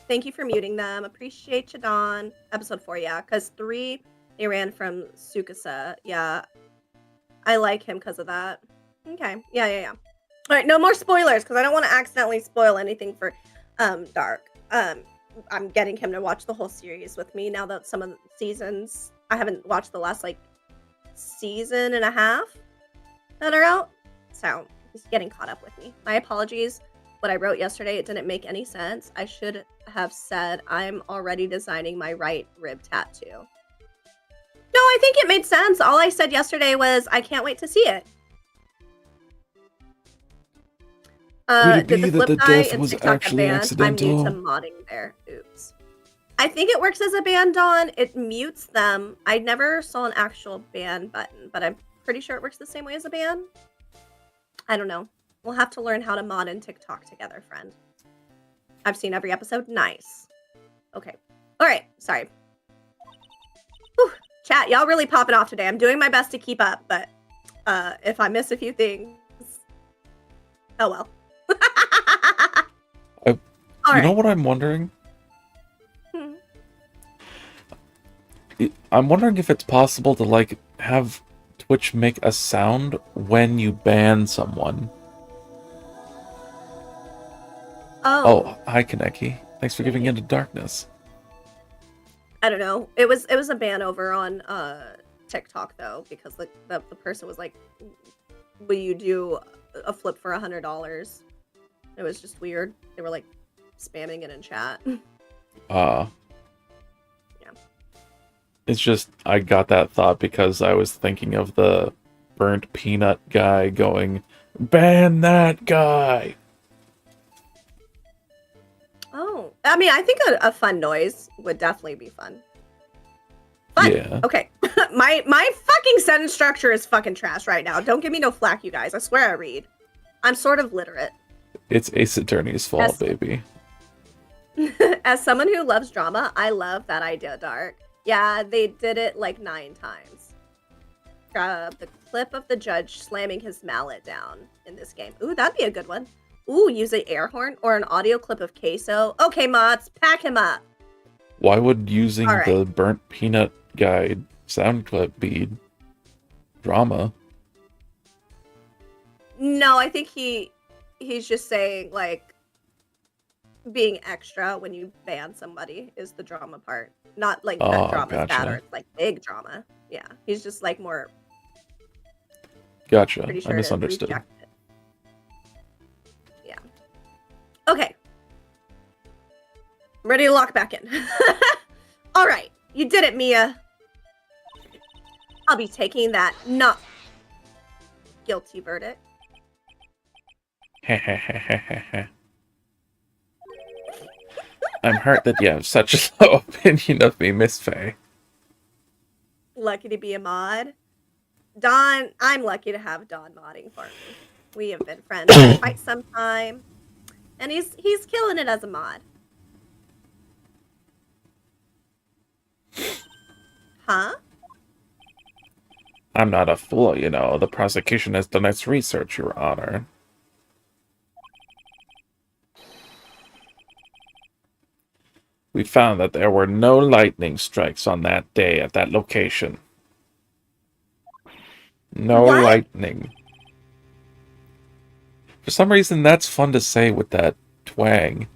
Thank you for muting them. Appreciate you, Dawn. Episode 4, yeah, because 3 He ran from Tsukasa. Yeah. I like him because of that. Okay. Yeah. All right, no more spoilers because I don't want to accidentally spoil anything for Dark. I'm getting him to watch the whole series with me now that some of the seasons I haven't watched the last like season and a half that are out. So he's getting caught up with me. My apologies. What I wrote yesterday, it didn't make any sense. I should have said I'm already designing my right rib tattoo. No, I think it made sense. All I said yesterday was I can't wait to see it. Could it Did be the that flip the die death and was TikTok actually get banned? I'm new to accidental? modding there. Oops. I think it works as a ban, Dawn. It mutes them. I never saw an actual ban button, but I'm pretty sure it works the same way as a ban. I don't know. We'll have to learn how to mod in TikTok together, friend. I've seen every episode. Nice. Okay. All right. Sorry. Whew. Chat, y'all really popping off today. I'm doing my best to keep up, but if I miss a few things, oh well. You know what I'm wondering? Hmm. I'm wondering if it's possible to like have Twitch make a sound when you ban someone. Oh, hi Kaneki. Thanks for giving Into Darkness. I don't know. It was a ban over on TikTok though, because the person was like, "Will you do a flip for $100?" It was just weird. They were like spamming it in chat. Yeah. It's just I got that thought because I was thinking of the burnt peanut guy going, "Ban that guy." Oh, I mean, I think a fun noise would definitely be fun. Fun. Yeah. Okay. my fucking sentence structure is fucking trash right now. Don't give me no flack, you guys. I swear I read. I'm sort of literate. It's Ace Attorney's fault, baby. As someone who loves drama, I love that idea, Dark. Yeah, they did it like 9 times. The clip of the judge slamming his mallet down in this game. Ooh, that'd be a good one. Ooh, use an air horn or an audio clip of Queso. Okay, mods, pack him up. Why would using All right. the burnt peanut guy sound clip be drama? No, I think he's just saying like being extra when you ban somebody is the drama part. Not like that drama's bad gotcha. or it's like big drama. Yeah, he's just like more Gotcha. pretty sure I to misunderstood. reject it. Yeah. Okay. I'm ready to lock back in. All right. You did it, Mia. I'll be taking that not guilty verdict. I'm hurt that you have such a low opinion of me, Miss Faye. Lucky to be a mod. Don, I'm lucky to have Don modding for me. We have been friends for quite some time. And he's killing it as a mod. Huh? I'm not a fool, you know. The prosecution has done its research, Your Honor. We found that there were no lightning strikes on that day at that location. No What? lightning. For some reason, that's fun to say with that twang.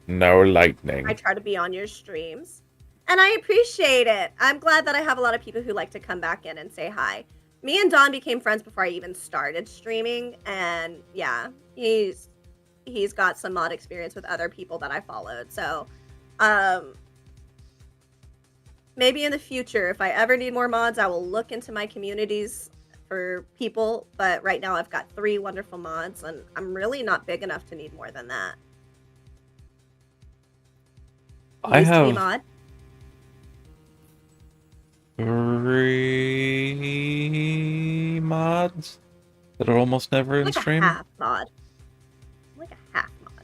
No lightning. I try to be on your streams. And I appreciate it. I'm glad that I have a lot of people who like to come back in and say hi. Me and Don became friends before I even started streaming. And yeah, he's got some mod experience with other people that I followed. So maybe in the future, if I ever need more mods, I will look into my communities for people. But right now I've got 3 wonderful mods and I'm really not big enough to need more than that. I Used to be have mod. 3 mods that are almost never in Like stream. a half mod. Like a half mod.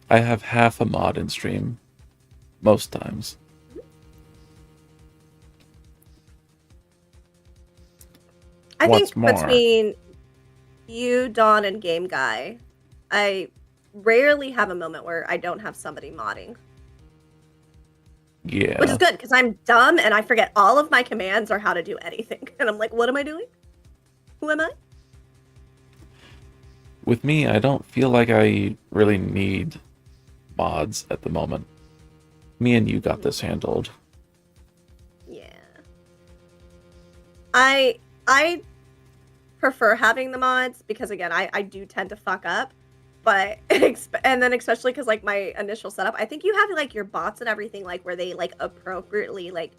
I have half a mod in stream. Most times. I What's think more? between you, Dawn, and Game Guy, I rarely have a moment where I don't have somebody modding. Yeah. Which is good because I'm dumb and I forget all of my commands or how to do anything. And I'm like, what am I doing? Who am I? With me, I don't feel like I really need mods at the moment. Me and you got this handled. Yeah. I prefer having the mods because again, I do tend to fuck up. But and then especially because like my initial setup, I think you have like your bots and everything like where they like appropriately like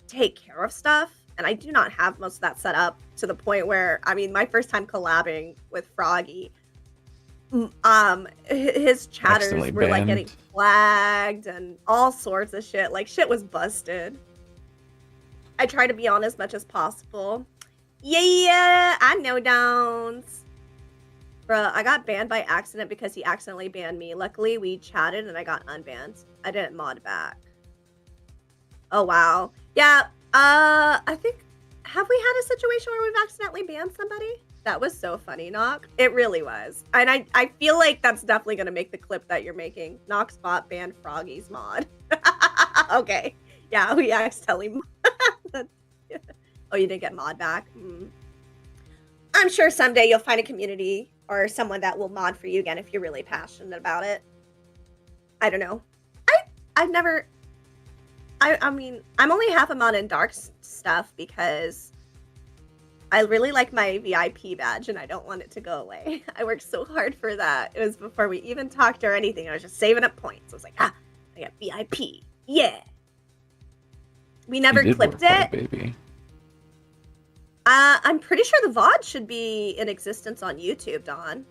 take care of stuff. And I do not have most of that set up to the point where I mean my first time collabing with Froggy, his chatters Accidentally were like getting banned. flagged and all sorts of shit. Like shit was busted. I try to be on as much as possible. Yeah, I know, Downs. Bruh, I got banned by accident because he accidentally banned me. Luckily, we chatted and I got unbanned. I didn't mod back. Oh, wow. Yeah, I think, have we had a situation where we've accidentally banned somebody? That was so funny, Knock. It really was. And I feel like that's definitely going to make the clip that you're making. Knock's bot banned Froggy's mod. Okay. Yeah, we accidentally... Oh, you didn't get mod back? I'm sure someday you'll find a community or someone that will mod for you again if you're really passionate about it. I don't know. I've never... I mean, I'm only half a mod in dark stuff because I really like my VIP badge and I don't want it to go away. I worked so hard for that. It was before we even talked or anything. I was just saving up points. I was like, I got VIP. Yeah. We never You did clipped work hard, it. baby. I'm pretty sure the VOD should be in existence on YouTube, Dawn.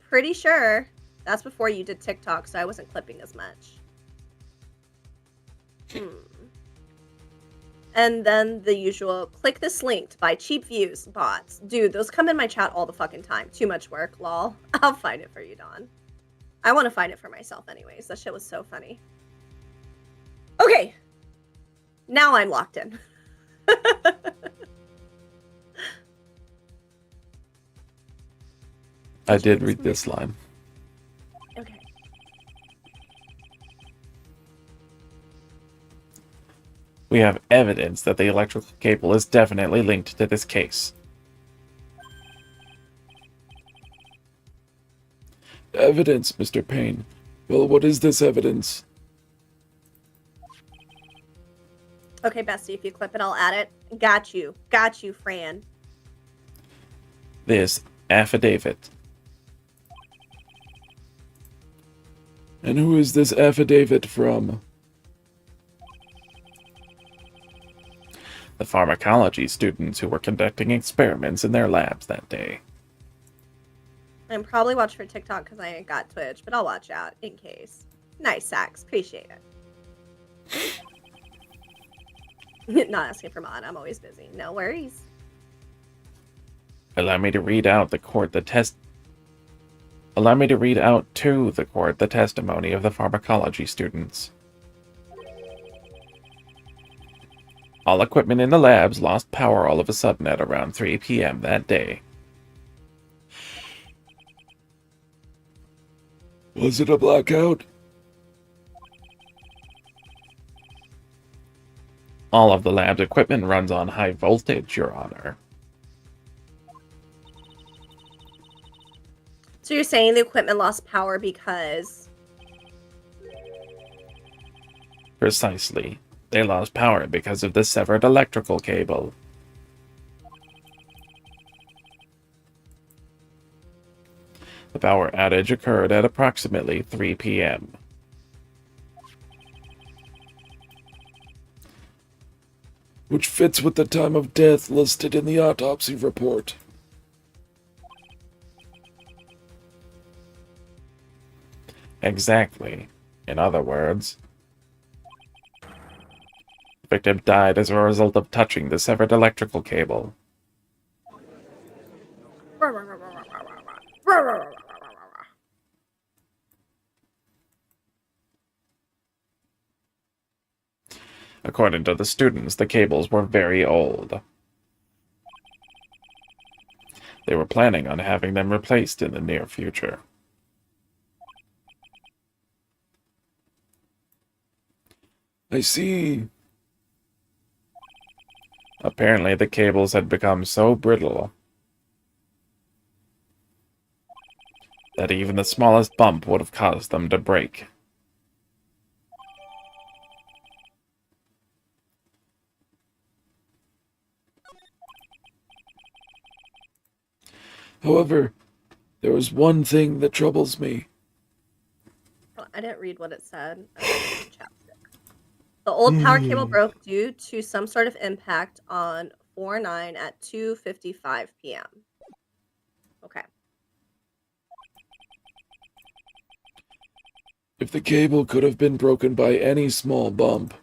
Pretty sure. That's before you did TikTok, so I wasn't clipping as much. And then the usual, click this link to buy cheap views, bots. Dude, those come in my chat all the fucking time. Too much work, lol. I'll find it for you, Dawn. I want to find it for myself anyways. That shit was so funny. Okay. Now I'm locked in. I did read this line. Okay. We have evidence that the electrical cable is definitely linked to this case. Evidence, Mr. Payne. Well, what is this evidence? Okay, Bestie, if you clip it, I'll add it. Got you. Got you, Fran. This affidavit. And who is this affidavit from? The pharmacology students who were conducting experiments in their labs that day. I'm probably watching for TikTok because I ain't got Twitch, but I'll watch out in case. Nice, Sax. Appreciate it. Not asking for mod. I'm always busy. No worries. Allow me to read out to the court the testimony of the pharmacology students. All equipment in the labs lost power all of a sudden at around 3 p.m. that day. Was it a blackout? All of the lab's equipment runs on high voltage, Your Honor. So you're saying the equipment lost power because... Precisely. They lost power because of the severed electrical cable. The power outage occurred at approximately 3 p.m. Which fits with the time of death listed in the autopsy report. Exactly. In other words, the victim died as a result of touching the severed electrical cable. According to the students, the cables were very old. They were planning on having them replaced in the near future. I see. Apparently, the cables had become so brittle that even the smallest bump would have caused them to break. However, there was one thing that troubles me. Oh, I didn't read what it said. I read the chapstick. The old power cable broke due to some sort of impact on 4/9 at 2:55 p.m. Okay. If the cable could have been broken by any small bump,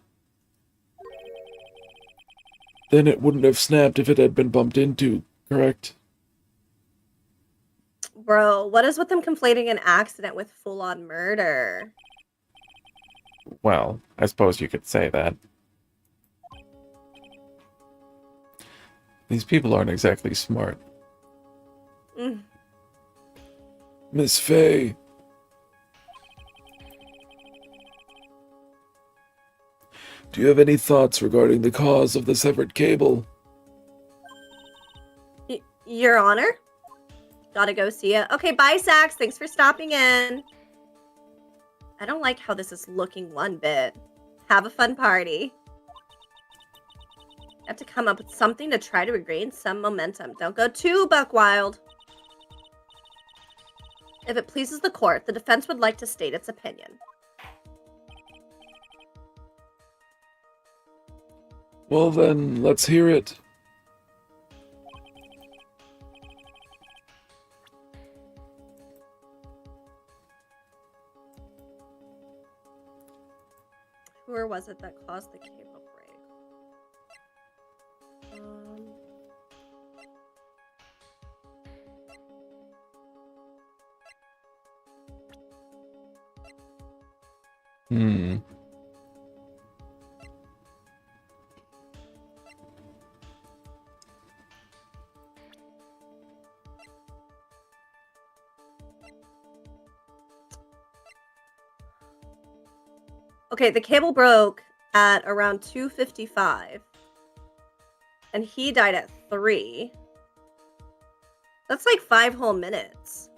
then it wouldn't have snapped if it had been bumped into, correct? Bro, what is with them conflating an accident with full-on murder? Well, I suppose you could say that. These people aren't exactly smart. Mm. Miss Faye. Do you have any thoughts regarding the cause of the severed cable? Your Honor? Gotta go see ya. Okay, bye, Sax. Thanks for stopping in. I don't like how this is looking one bit. Have a fun party. Have to come up with something to try to regain some momentum. Don't go too buck wild. If it pleases the court, the defense would like to state its opinion. Well then, let's hear it. Who was it that caused the cable break? Hmm. Okay, the cable broke at around 2:55. And he died at 3. That's like 5 whole minutes.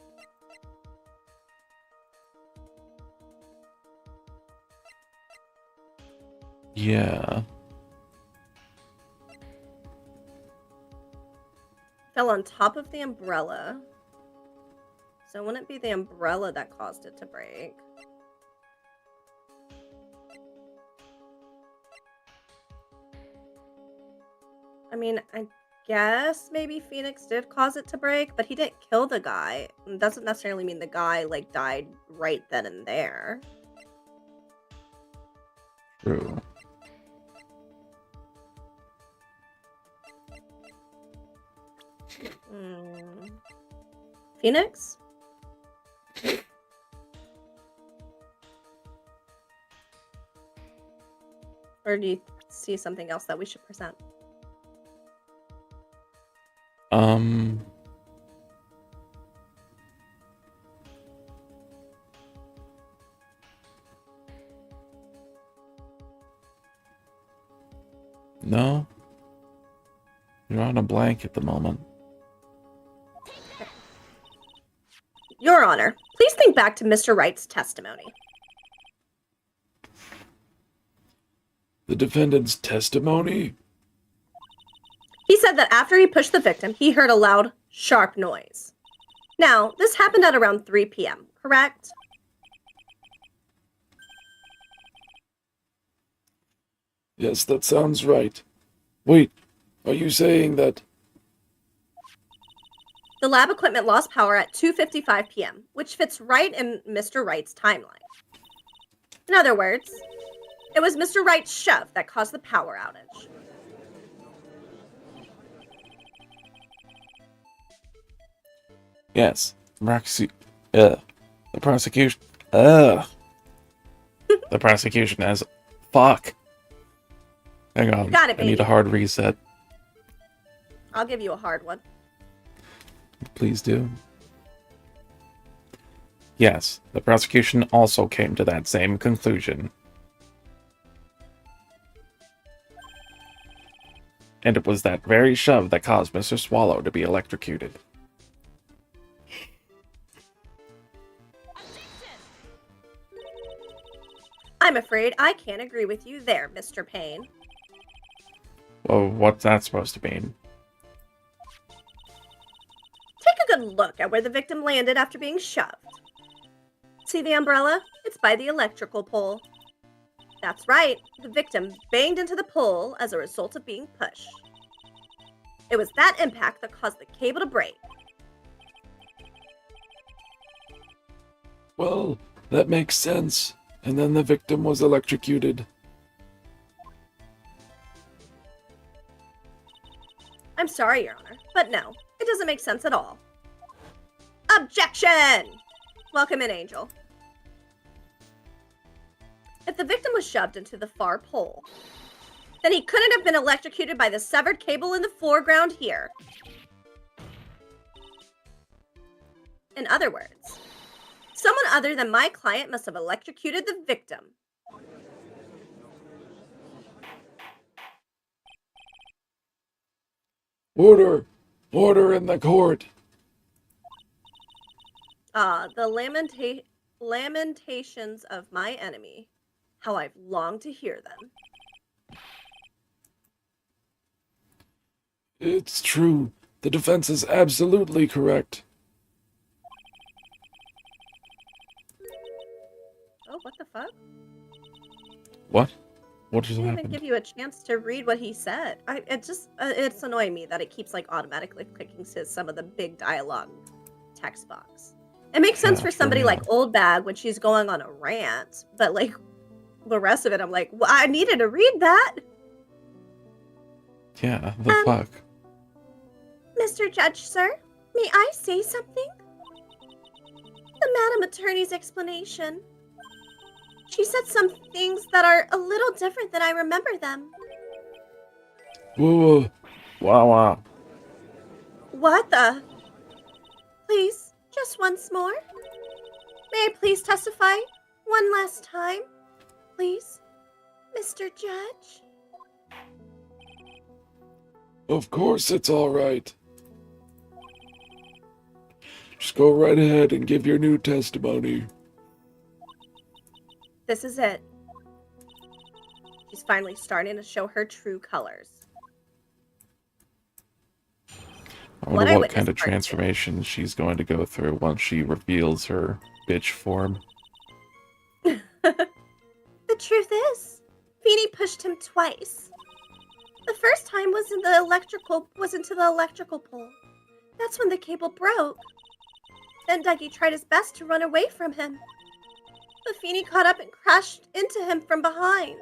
Yeah. Fell on top of the umbrella. So it wouldn't be the umbrella that caused it to break. I mean, I guess maybe Phoenix did cause it to break, but he didn't kill the guy. It doesn't necessarily mean the guy like died right then and there. True. Phoenix? Or do you see something else that we should present? No. You're on a blank at the moment. Your Honor, please think back to Mr. Wright's testimony. The defendant's testimony? He said that after he pushed the victim, he heard a loud, sharp noise. Now, this happened at around 3 p.m., correct? Yes, that sounds right. Wait, are you saying that... The lab equipment lost power at 2:55 p.m., which fits right in Mr. Wright's timeline. In other words, it was Mr. Wright's shove that caused the power outage. Yes. The prosecution. The prosecution has. Fuck. Hang on. Got it, I need a baby. hard reset. I'll give you a hard one. Please do. Yes, the prosecution also came to that same conclusion. And it was that very shove that caused Mr. Swallow to be electrocuted. I'm afraid I can't agree with you there, Mr. Payne. Well, what's that supposed to mean? Take a good look at where the victim landed after being shoved. See the umbrella? It's by the electrical pole. That's right, the victim banged into the pole as a result of being pushed. It was that impact that caused the cable to break. Well, that makes sense. And then the victim was electrocuted. I'm sorry, Your Honor, but no, it doesn't make sense at all. Objection! Welcome in, Angel. If the victim was shoved into the far pole, then he couldn't have been electrocuted by the severed cable in the foreground here. In other words, someone other than my client must have electrocuted the victim. Order! Order in the court! The lamentations of my enemy. How I've longed to hear them. It's true. The defense is absolutely correct. Oh, what the fuck? What? What just I didn't even happened? give you a chance to read what he said. It's annoying me that it keeps like automatically clicking to some of the big dialogue text box. It makes sense Yeah, for somebody sure. like Old Bag when she's going on a rant, but like the rest of it, I'm like, well, I needed to read that. Yeah, the fuck? Mr. Judge, sir, may I say something? The Madam Attorney's explanation. She said some things that are a little different than I remember them. Whoa, Wow. What the? Please, just once more. May I please testify one last time? Please, Mr. Judge? of course it's all right. Just go right ahead and give your new testimony. This is it. She's finally starting to show her true colors. I What wonder I what witnessed kind of part two. transformation she's going to go through once she reveals her bitch form. The truth is, Feeny pushed him twice. The first time was into the electrical pole. That's when the cable broke. Then Dougie tried his best to run away from him. But Feeny caught up and crashed into him from behind.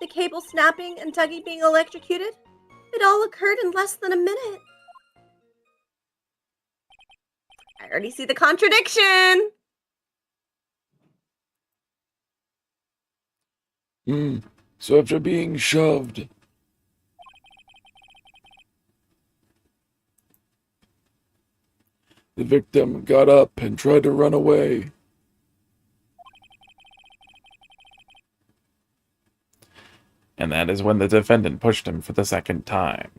The cable snapping and Dougie being electrocuted, it all occurred in less than a minute. I already see the contradiction. So after being shoved, the victim got up and tried to run away. And that is when the defendant pushed him for the second time.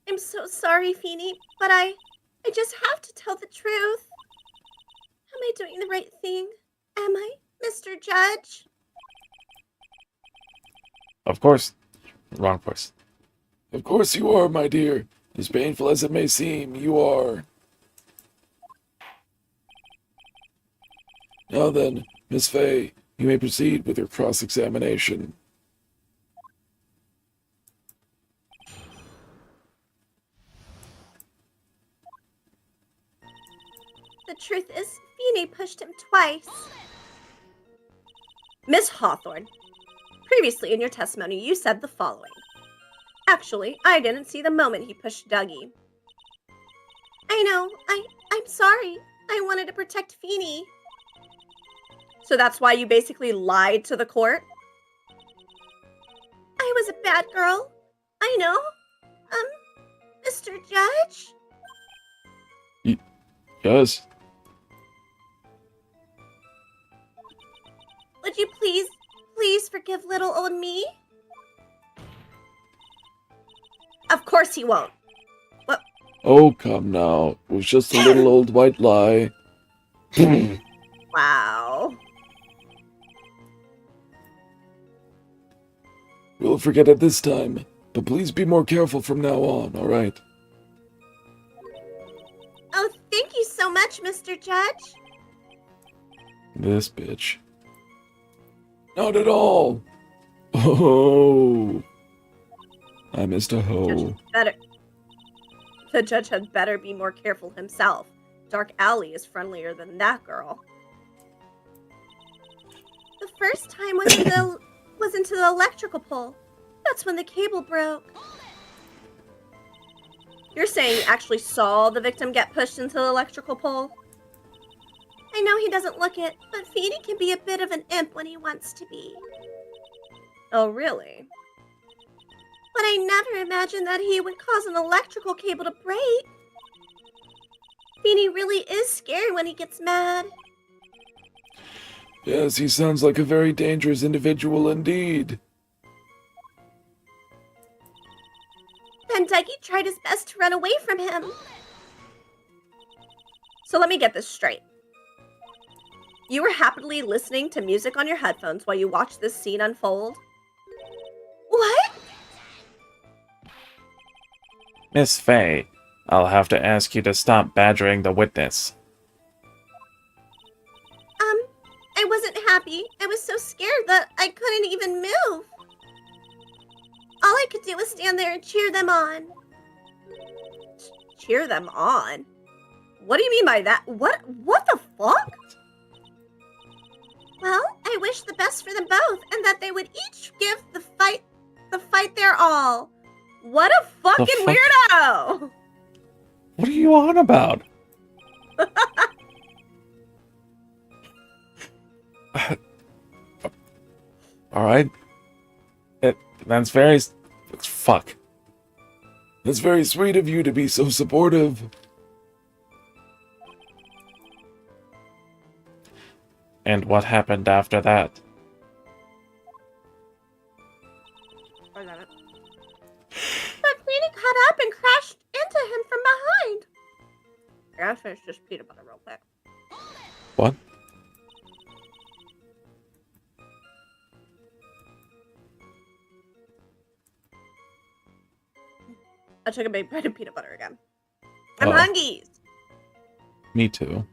I'm so sorry, Feeny, but I just have to tell the truth. Am I doing the right thing? Am I, Mr. Judge? Of course. Wrong voice. Of course you are, my dear. As painful as it may seem, you are. Now then, Miss Fay, you may proceed with your cross-examination. The truth is, Feeny pushed him twice. Miss Hawthorne, previously in your testimony, you said the following. Actually, I didn't see the moment he pushed Dougie. I know. I'm sorry. I wanted to protect Feeny. So that's why you basically lied to the court? I was a bad girl. I know. Mr. Judge? Yes? Would you please forgive little old me? Of course he won't. Oh, come now. It was just a little old white lie. Wow. We'll forget it this time, but please be more careful from now on, alright? Oh, thank you so much, Mr. Judge. This bitch. Not at all! Oh! I missed a hoe. The judge had better be more careful himself. Dark Alley is friendlier than that girl. The first time was into the electrical pole. That's when the cable broke. You're saying you actually saw the victim get pushed into the electrical pole? I know he doesn't look it, but Feeny can be a bit of an imp when he wants to be. Oh, really? But I never imagined that he would cause an electrical cable to break. Feeny really is scary when he gets mad. Yes, he sounds like a very dangerous individual indeed. Then Dougie tried his best to run away from him. So let me get this straight. You were happily listening to music on your headphones while you watched this scene unfold? What? Miss Faye, I'll have to ask you to stop badgering the witness. I wasn't happy. I was so scared that I couldn't even move. All I could do was stand there and cheer them on. Cheer them on? What do you mean by that? What the fuck? Well, I wish the best for them both and that they would each give the fight their all. What a fucking weirdo! What are you on about? Alright. That's very... Fuck. It's very sweet of you to be so supportive. And what happened after that? But Feeny caught up and crashed into him from behind. I gotta finish this peanut butter real quick. What? I took a big bite of peanut butter again. I'm Oh. hungry. Me too.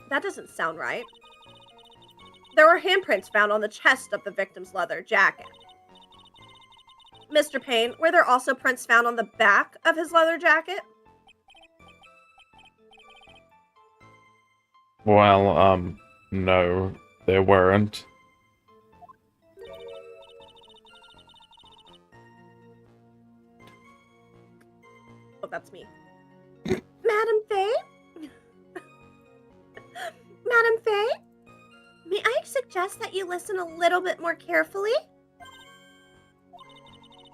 That doesn't sound right. There were handprints found on the chest of the victim's leather jacket. Mr. Payne, were there also prints found on the back of his leather jacket? Well, no, there weren't. Oh, that's me. Madam Faye? Madam Faye? May I suggest that you listen a little bit more carefully?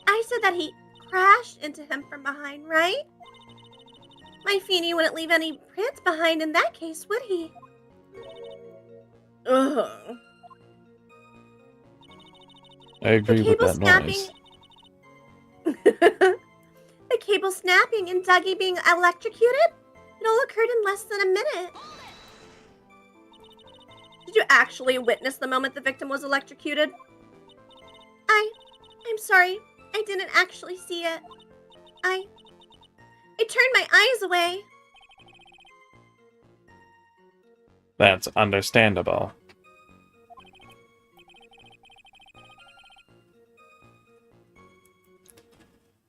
I said that he crashed into him from behind, right? My Feeny wouldn't leave any prints behind in that case, would he? Ugh. I agree with that noise. The cable snapping and Dougie being electrocuted? It all occurred in less than a minute. Did you actually witness the moment the victim was electrocuted? I'm sorry. I didn't actually see it. I turned my eyes away. That's understandable.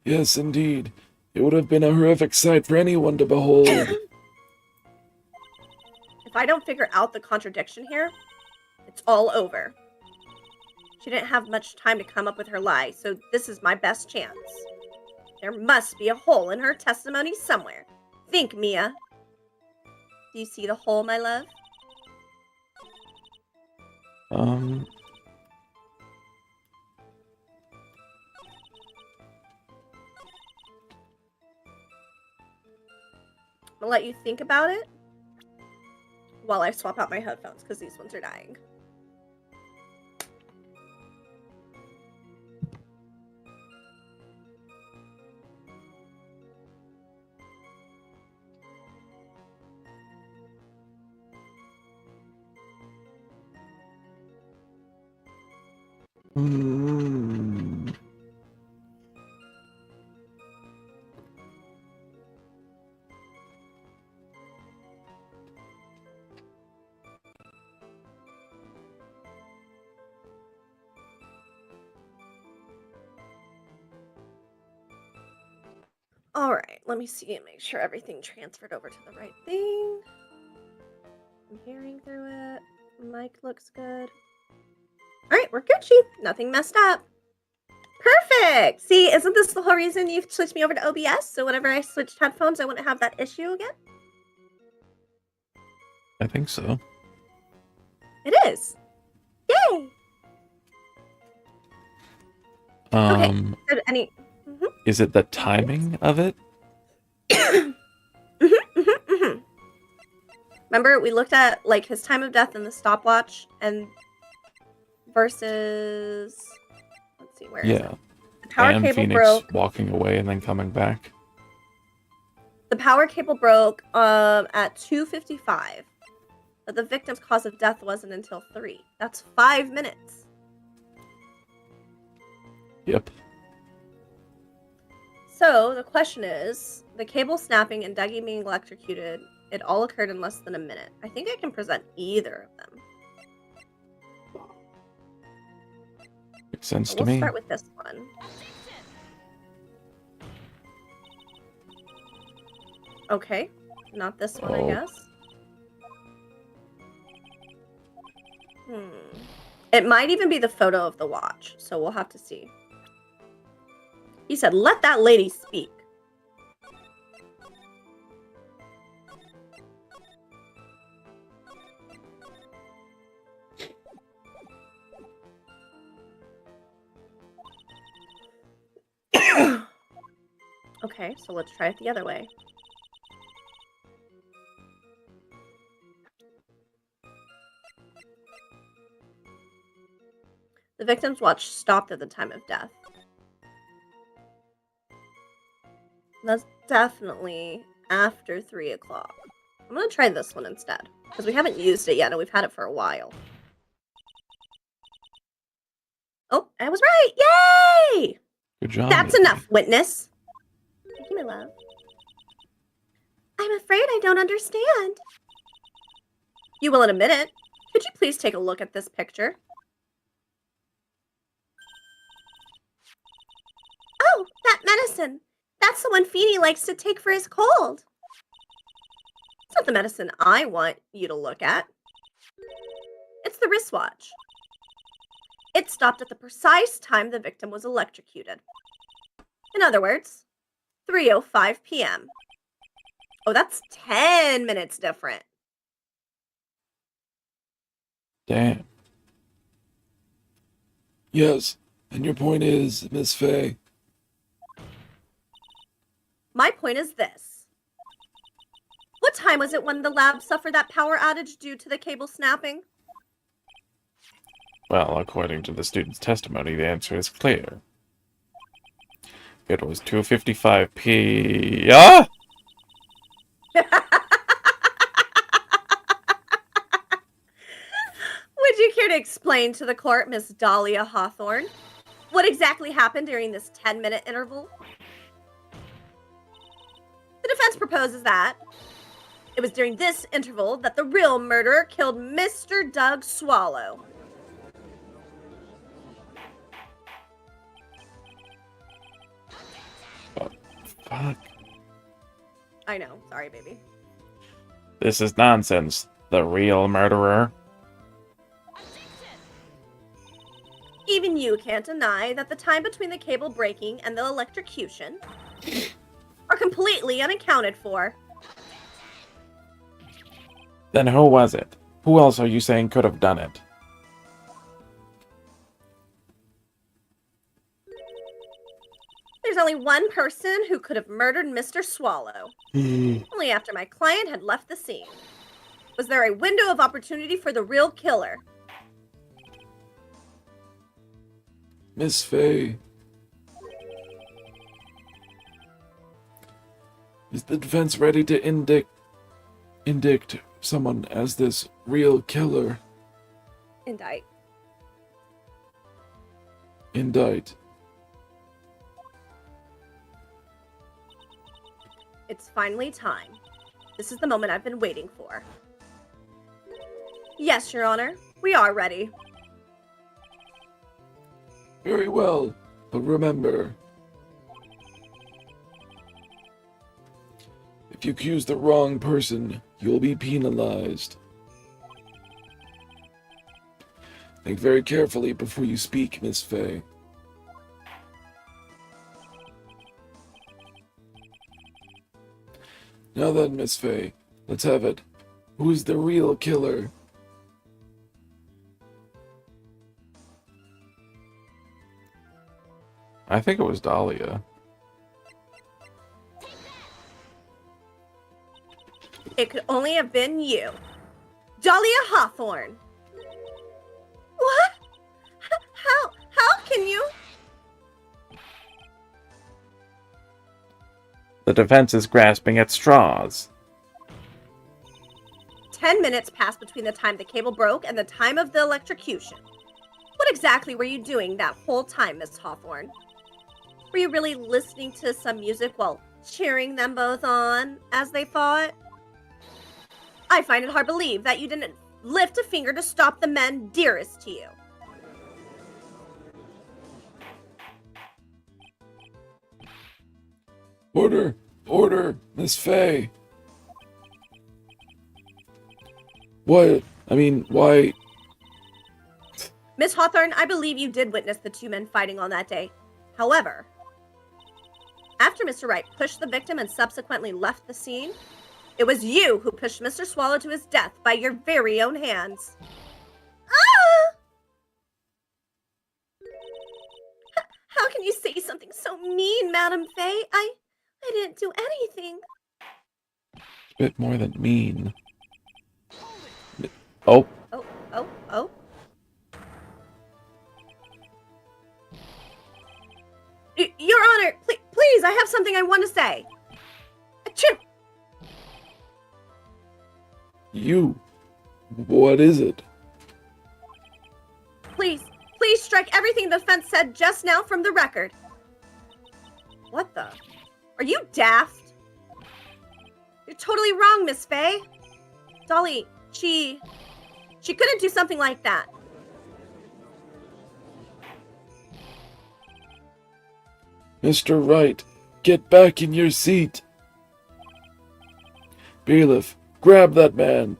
Yes, indeed. It would have been a horrific sight for anyone to behold. If I don't figure out the contradiction here, it's all over. She didn't have much time to come up with her lie, so this is my best chance. There must be a hole in her testimony somewhere. Think, Mia. Do you see the hole, my love? I'll let you think about it while I swap out my headphones because these ones are dying. Hmm. All right, let me see and make sure everything transferred over to the right thing. I'm hearing through it. Mic looks good. All right, we're Gucci. Nothing messed up. Perfect. See, isn't this the whole reason you've switched me over to OBS? So whenever I switched headphones, I wouldn't have that issue again? I think so. It is. Yay. Okay. Did any... Mhm. Is it the timing of it? Mhm, mhm, mhm. Remember, we looked at like his time of death and the stopwatch, and versus. Let's see, where is Yeah. it? The power and cable Phoenix broke. walking away and then coming back. The power cable broke at 2:55, but the victim's cause of death wasn't until 3. That's 5 minutes. Yep. So the question is, the cable snapping and Dougie being electrocuted, it all occurred in less than a minute. I think I can present either of them. Makes sense So to we'll me. start with this one. Okay, not this one, I Oh. guess. It might even be the photo of the watch, so we'll have to see. He said, "Let that lady speak." Okay, so let's try it the other way. The victim's watch stopped at the time of death. That's definitely after 3 o'clock. I'm gonna try this one instead, because we haven't used it yet and we've had it for a while. Oh, I was right! Yay! Good job. That's Missy. enough, witness. Thank you, my love. I'm afraid I don't understand. You will in a minute. Could you please take a look at this picture? Oh, that medicine. That's the one Feeny likes to take for his cold. It's not the medicine I want you to look at. It's the wristwatch. It stopped at the precise time the victim was electrocuted. In other words, 3:05 p.m. Oh, that's 10 minutes different. Damn. Yes, and your point is, Miss Faye. My point is this. What time was it when the lab suffered that power outage due to the cable snapping? Well, according to the student's testimony, the answer is clear. It was 2:55 p. Ah! Would you care to explain to the court, Miss Dahlia Hawthorne, what exactly happened during this 10-minute interval? The defense proposes that it was during this interval that the real murderer killed Mr. Doug Swallow. Fuck. I know. Sorry, baby. This is nonsense. The real murderer. Even you can't deny that the time between the cable breaking and the electrocution are completely unaccounted for. Then who was it? Who else are you saying could have done it? There's only one person who could have murdered Mr. Swallow. Only after my client had left the scene. Was there a window of opportunity for the real killer? Miss Faye. Is the defense ready to indict someone as this real killer? Indict. Indict. It's finally time. This is the moment I've been waiting for. Yes, Your Honor. We are ready. Very well, but remember, if you accuse the wrong person, you'll be penalized. Think very carefully before you speak, Miss Fay. Now then, Miss Fay, let's have it. Who's the real killer? I think it was Dahlia. It could only have been you. Dahlia Hawthorne. What? How can you? The defense is grasping at straws. 10 minutes passed between the time the cable broke and the time of the electrocution. What exactly were you doing that whole time, Miss Hawthorne? Were you really listening to some music while cheering them both on as they fought? I find it hard to believe that you didn't lift a finger to stop the men dearest to you. Order! Order! Miss Fay! What? I mean, why? Miss Hawthorne, I believe you did witness the two men fighting on that day. However, after Mr. Wright pushed the victim and subsequently left the scene, it was you who pushed Mr. Swallow to his death by your very own hands. Ah! How can you say something so mean, Madame Fay? I didn't do anything. A bit more than mean. Oh, Oh. Your Honor, please, I have something I want to say. Achoo! You. What is it? Please strike everything the defense said just now from the record. What the? Are you daft? You're totally wrong, Miss Fay. Dolly, she couldn't do something like that. Mr. Wright, get back in your seat. Bailiff, grab that man.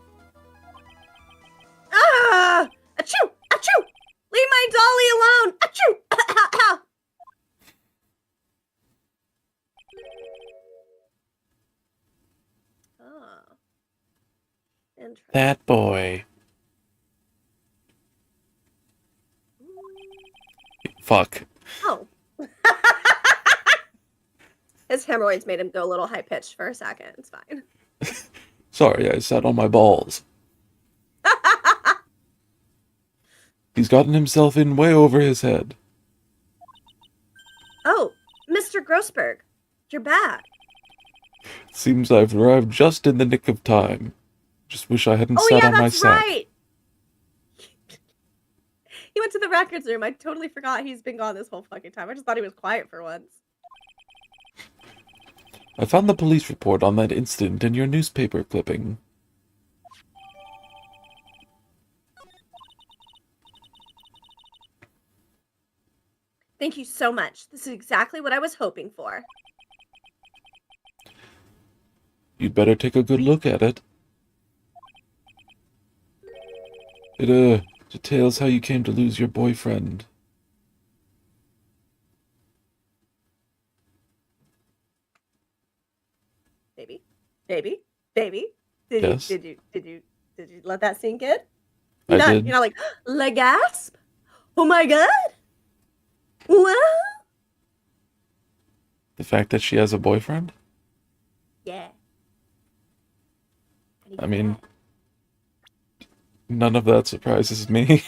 Ah! Achoo! Achoo! Leave my Dolly alone! Achoo! Oh. Interesting. that boy. Fuck. Oh. His hemorrhoids made him go a little high pitched for a second. It's fine. Sorry, I sat on my balls. He's gotten himself in way over his head. Oh, Mr. Grossberg, you're back. Seems I've arrived just in the nick of time. Just wish I hadn't Oh sat yeah, on my that's sack. right. He went to the records room. I totally forgot he's been gone this whole fucking time. I just thought he was quiet for once. I found the police report on that incident in your newspaper clipping. Thank you so much. This is exactly what I was hoping for. You'd better take a good look at it. It, details how you came to lose your boyfriend. Baby. Yes? Did you let that sink in? I did. You're not like, le gasp? Oh my god? What? The fact that she has a boyfriend? Yeah. I mean, none of that surprises me.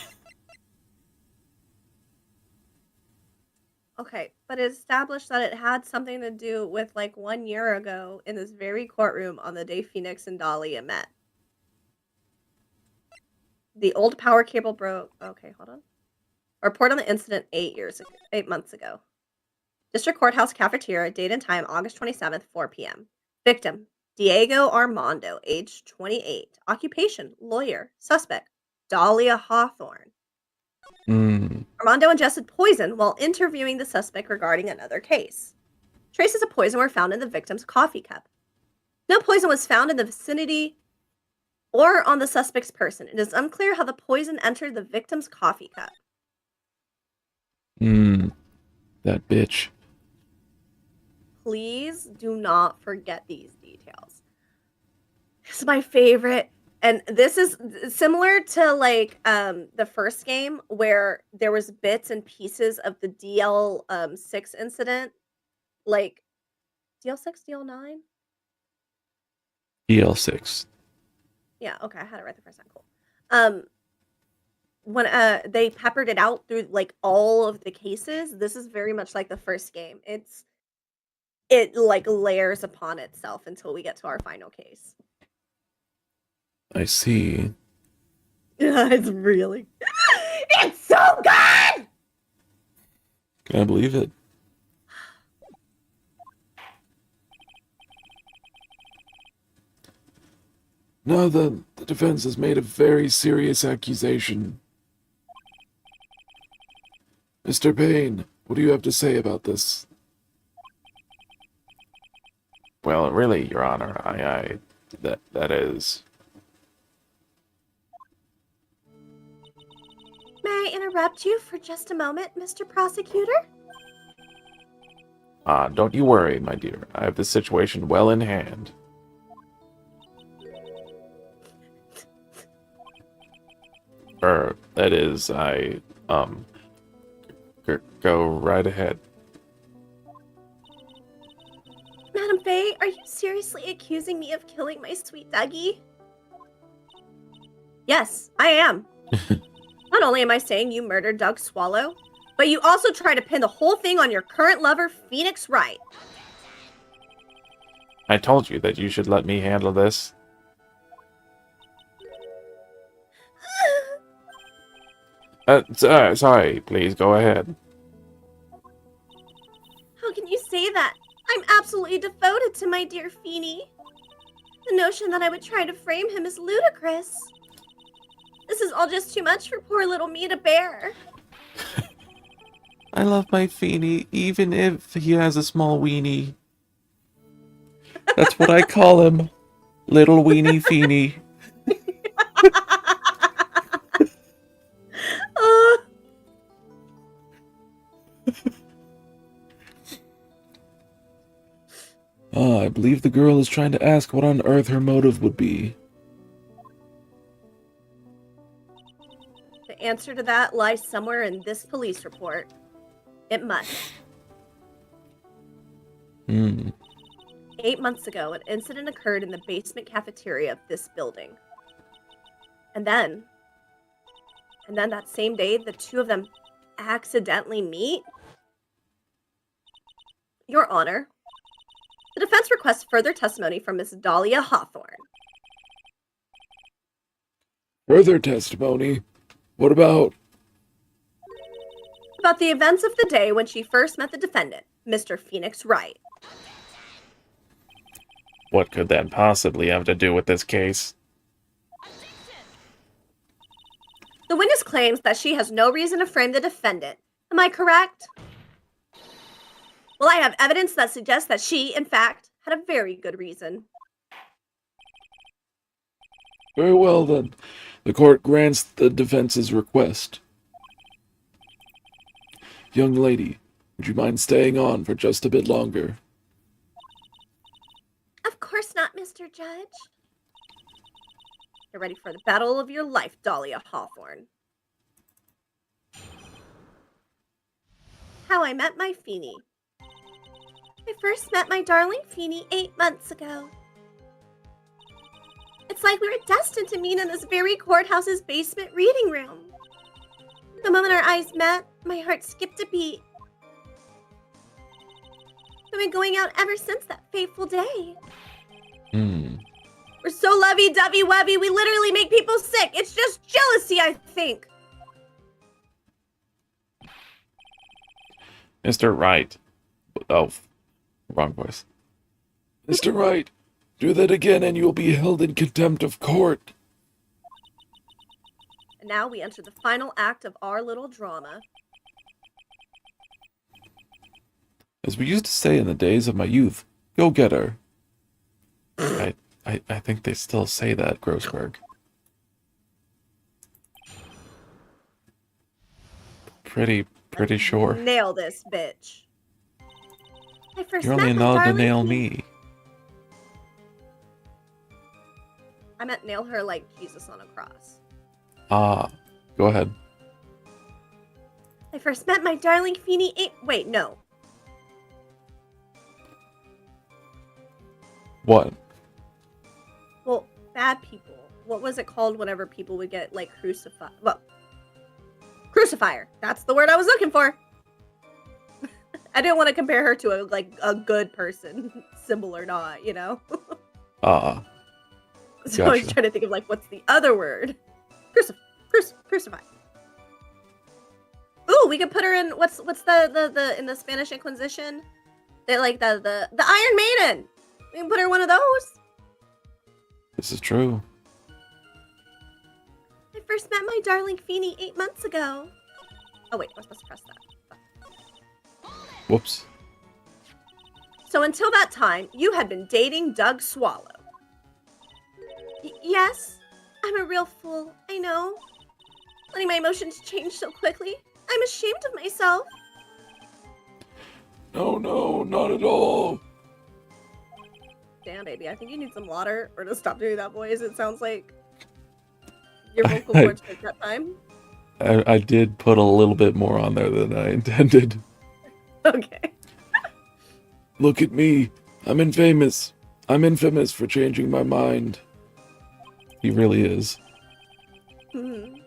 Okay, but it established that it had something to do with like 1 year ago in this very courtroom on the day Phoenix and Dahlia met. The old power cable broke. Okay, hold on. A report on the incident 8 months ago. District Courthouse Cafeteria, date and time August 27th, 4 p.m. Victim, Diego Armando, age 28. Occupation, lawyer. Suspect, Dahlia Hawthorne. Armando ingested poison while interviewing the suspect regarding another case. Traces of poison were found in the victim's coffee cup. No poison was found in the vicinity or on the suspect's person. It is unclear how the poison entered the victim's coffee cup. That bitch. Please do not forget these details. This is my favorite. And this is similar to like the first game where there was bits and pieces of the DL6 incident. Like DL6, DL9? EL6. Yeah, okay, I had it right the first time. Cool. When they peppered it out through like all of the cases, this is very much like the first game. It like layers upon itself until we get to our final case. I see. It's really it's so good. Can I believe it? Now then, the defense has made a very serious accusation. Mr. Payne, what do you have to say about this? Well, really, Your Honor, that is... May I interrupt you for just a moment, Mr. Prosecutor? Don't you worry, my dear. I have the situation well in hand. That is, go right ahead. Madam Faye, are you seriously accusing me of killing my sweet Dougie? Yes, I am. Not only am I saying you murdered Doug Swallow, but you also try to pin the whole thing on your current lover, Phoenix Wright. I told you that you should let me handle this. Sorry, please go ahead. How can you say that? I'm absolutely devoted to my dear Feeny. The notion that I would try to frame him is ludicrous. This is all just too much for poor little me to bear. I love my Feeny, even if he has a small weenie. That's what I call him. Little weenie Feeny. I believe the girl is trying to ask what on earth her motive would be. The answer to that lies somewhere in this police report. It must. 8 months ago, an incident occurred in the basement cafeteria of this building. And then that same day, the two of them accidentally meet. Your Honor, the defense requests further testimony from Miss Dahlia Hawthorne. Further testimony? What about... About the events of the day when she first met the defendant, Mr. Phoenix Wright. What could that possibly have to do with this case? The witness claims that she has no reason to frame the defendant. Am I correct? Well, I have evidence that suggests that she, in fact, had a very good reason. Very well, then. The court grants the defense's request. Young lady, would you mind staying on for just a bit longer? Of course not, Mr. Judge. You're ready for the battle of your life, Dahlia Hawthorne. How I met my Feeny. I first met my darling Feeny 8 months ago. It's like we were destined to meet in this very courthouse's basement reading room. The moment our eyes met, my heart skipped a beat. I've been going out ever since that fateful day. We're so lovey-dovey-webby, we literally make people sick. It's just jealousy, I think. Mr. Wright. Oh, wrong voice. Mr. Wright, do that again and you'll be held in contempt of court. And now we enter the final act of our little drama. As we used to say in the days of my youth, go get her. I think they still say that, Grossberg. Pretty sure. Nail this bitch. I first You're met only my allowed to darling nail Queen- me. I meant nail her like Jesus on a cross. Ah, go ahead. I first met my darling Feeny wait, no. What? Well, bad people. What was it called whenever people would get like crucified? Well, crucifier. That's the word I was looking for. I didn't want to compare her to a good person, symbol or not, you know. Ah, So I was Gotcha. trying to think of like what's the other word? Crucify. Ooh, we could put her in what's the in the Spanish Inquisition? They like the Iron Maiden. We can put her in one of those. this is true. I first met my darling Feeny 8 months ago. Oh wait, I was supposed to press that. Whoops. So until that time, you had been dating Doug Swallow. Yes, I'm a real fool, I know. Letting my emotions change so quickly. I'm ashamed of myself. No, not at all. Damn, baby, I think you need some water or to stop doing that voice. It sounds like your vocal cords took that time. I did put a little bit more on there than I intended. Okay. Look at me. I'm infamous. I'm infamous for changing my mind. He really is. Mhm.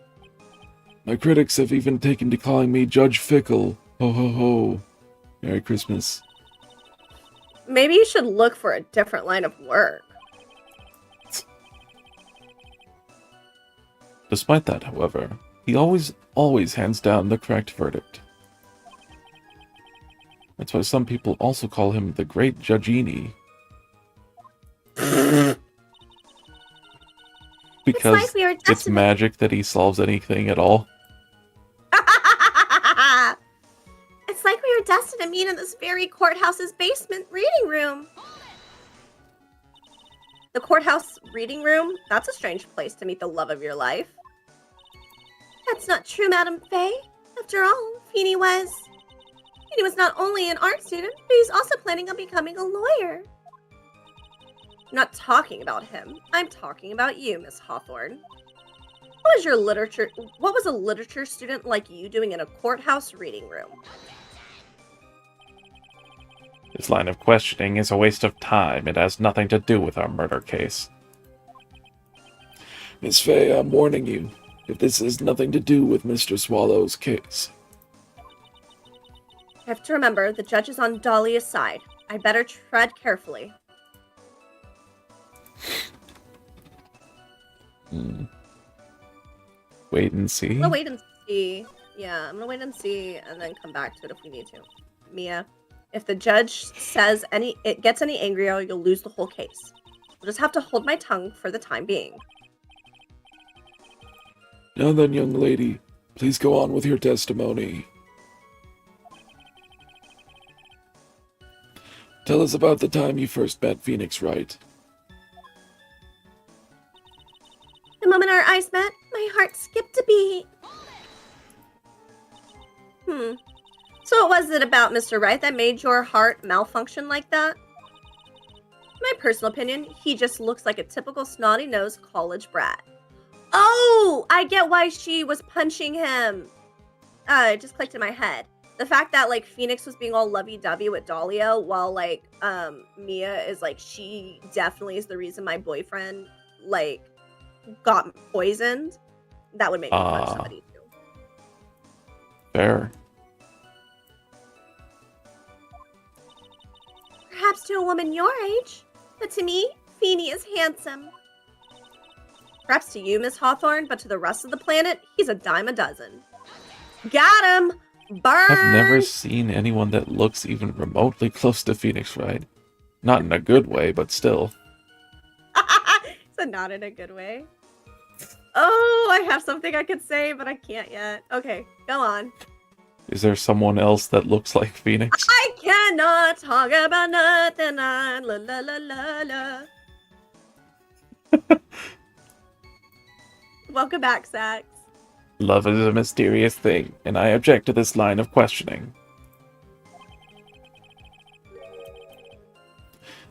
My critics have even taken to calling me Judge Fickle. Ho ho ho. Merry Christmas. Maybe you should look for a different line of work. Despite that, however, he always hands down the correct verdict. That's why some people also call him the Great Judgini. Because it's like we are it's destined. magic that he solves anything at all. It's like we were destined to meet in this very courthouse's basement reading room. The courthouse reading room? That's a strange place to meet the love of your life. That's not true, Madame Faye. After all, Feeny was not only an art student, but he's also planning on becoming a lawyer. I'm not talking about him. I'm talking about you, Miss Hawthorne. What was a literature student like you doing in a courthouse reading room? This line of questioning is a waste of time. It has nothing to do with our murder case. Miss Faye, I'm warning you. If this has nothing to do with Mr. Swallow's case. I have to remember, the judge is on Dahlia's side. I better tread carefully. Wait and see. I'm gonna wait and see. Yeah, I'm gonna wait and see and then come back to it if we need to. Mia, if the judge says it gets any angrier, you'll lose the whole case. I'll just have to hold my tongue for the time being. Now then, young lady, please go on with your testimony. Tell us about the time you first met Phoenix Wright. The moment our eyes met, my heart skipped a beat. So what was it about Mr. Wright that made your heart malfunction like that? My personal opinion, he just looks like a typical snotty-nosed college brat. Oh, I get why she was punching him. It just clicked in my head. The fact that, like, Phoenix was being all lovey-dovey with Dahlia while, like, Mia is, like, she definitely is the reason my boyfriend, like, got poisoned. That would make me punch somebody, too. Fair. Perhaps to a woman your age, but to me, Feeny is handsome. Perhaps to you, Miss Hawthorne, but to the rest of the planet, he's a dime a dozen. Got him! Burn! I've never seen anyone that looks even remotely close to Phoenix Wright. Not in a good way, but still. So not in a good way. Oh, I have something I could say, but I can't yet. Okay, go on. Is there someone else that looks like Phoenix? I cannot talk about nothing. La la la la la. Welcome back, Sax. Love is a mysterious thing, and I object to this line of questioning.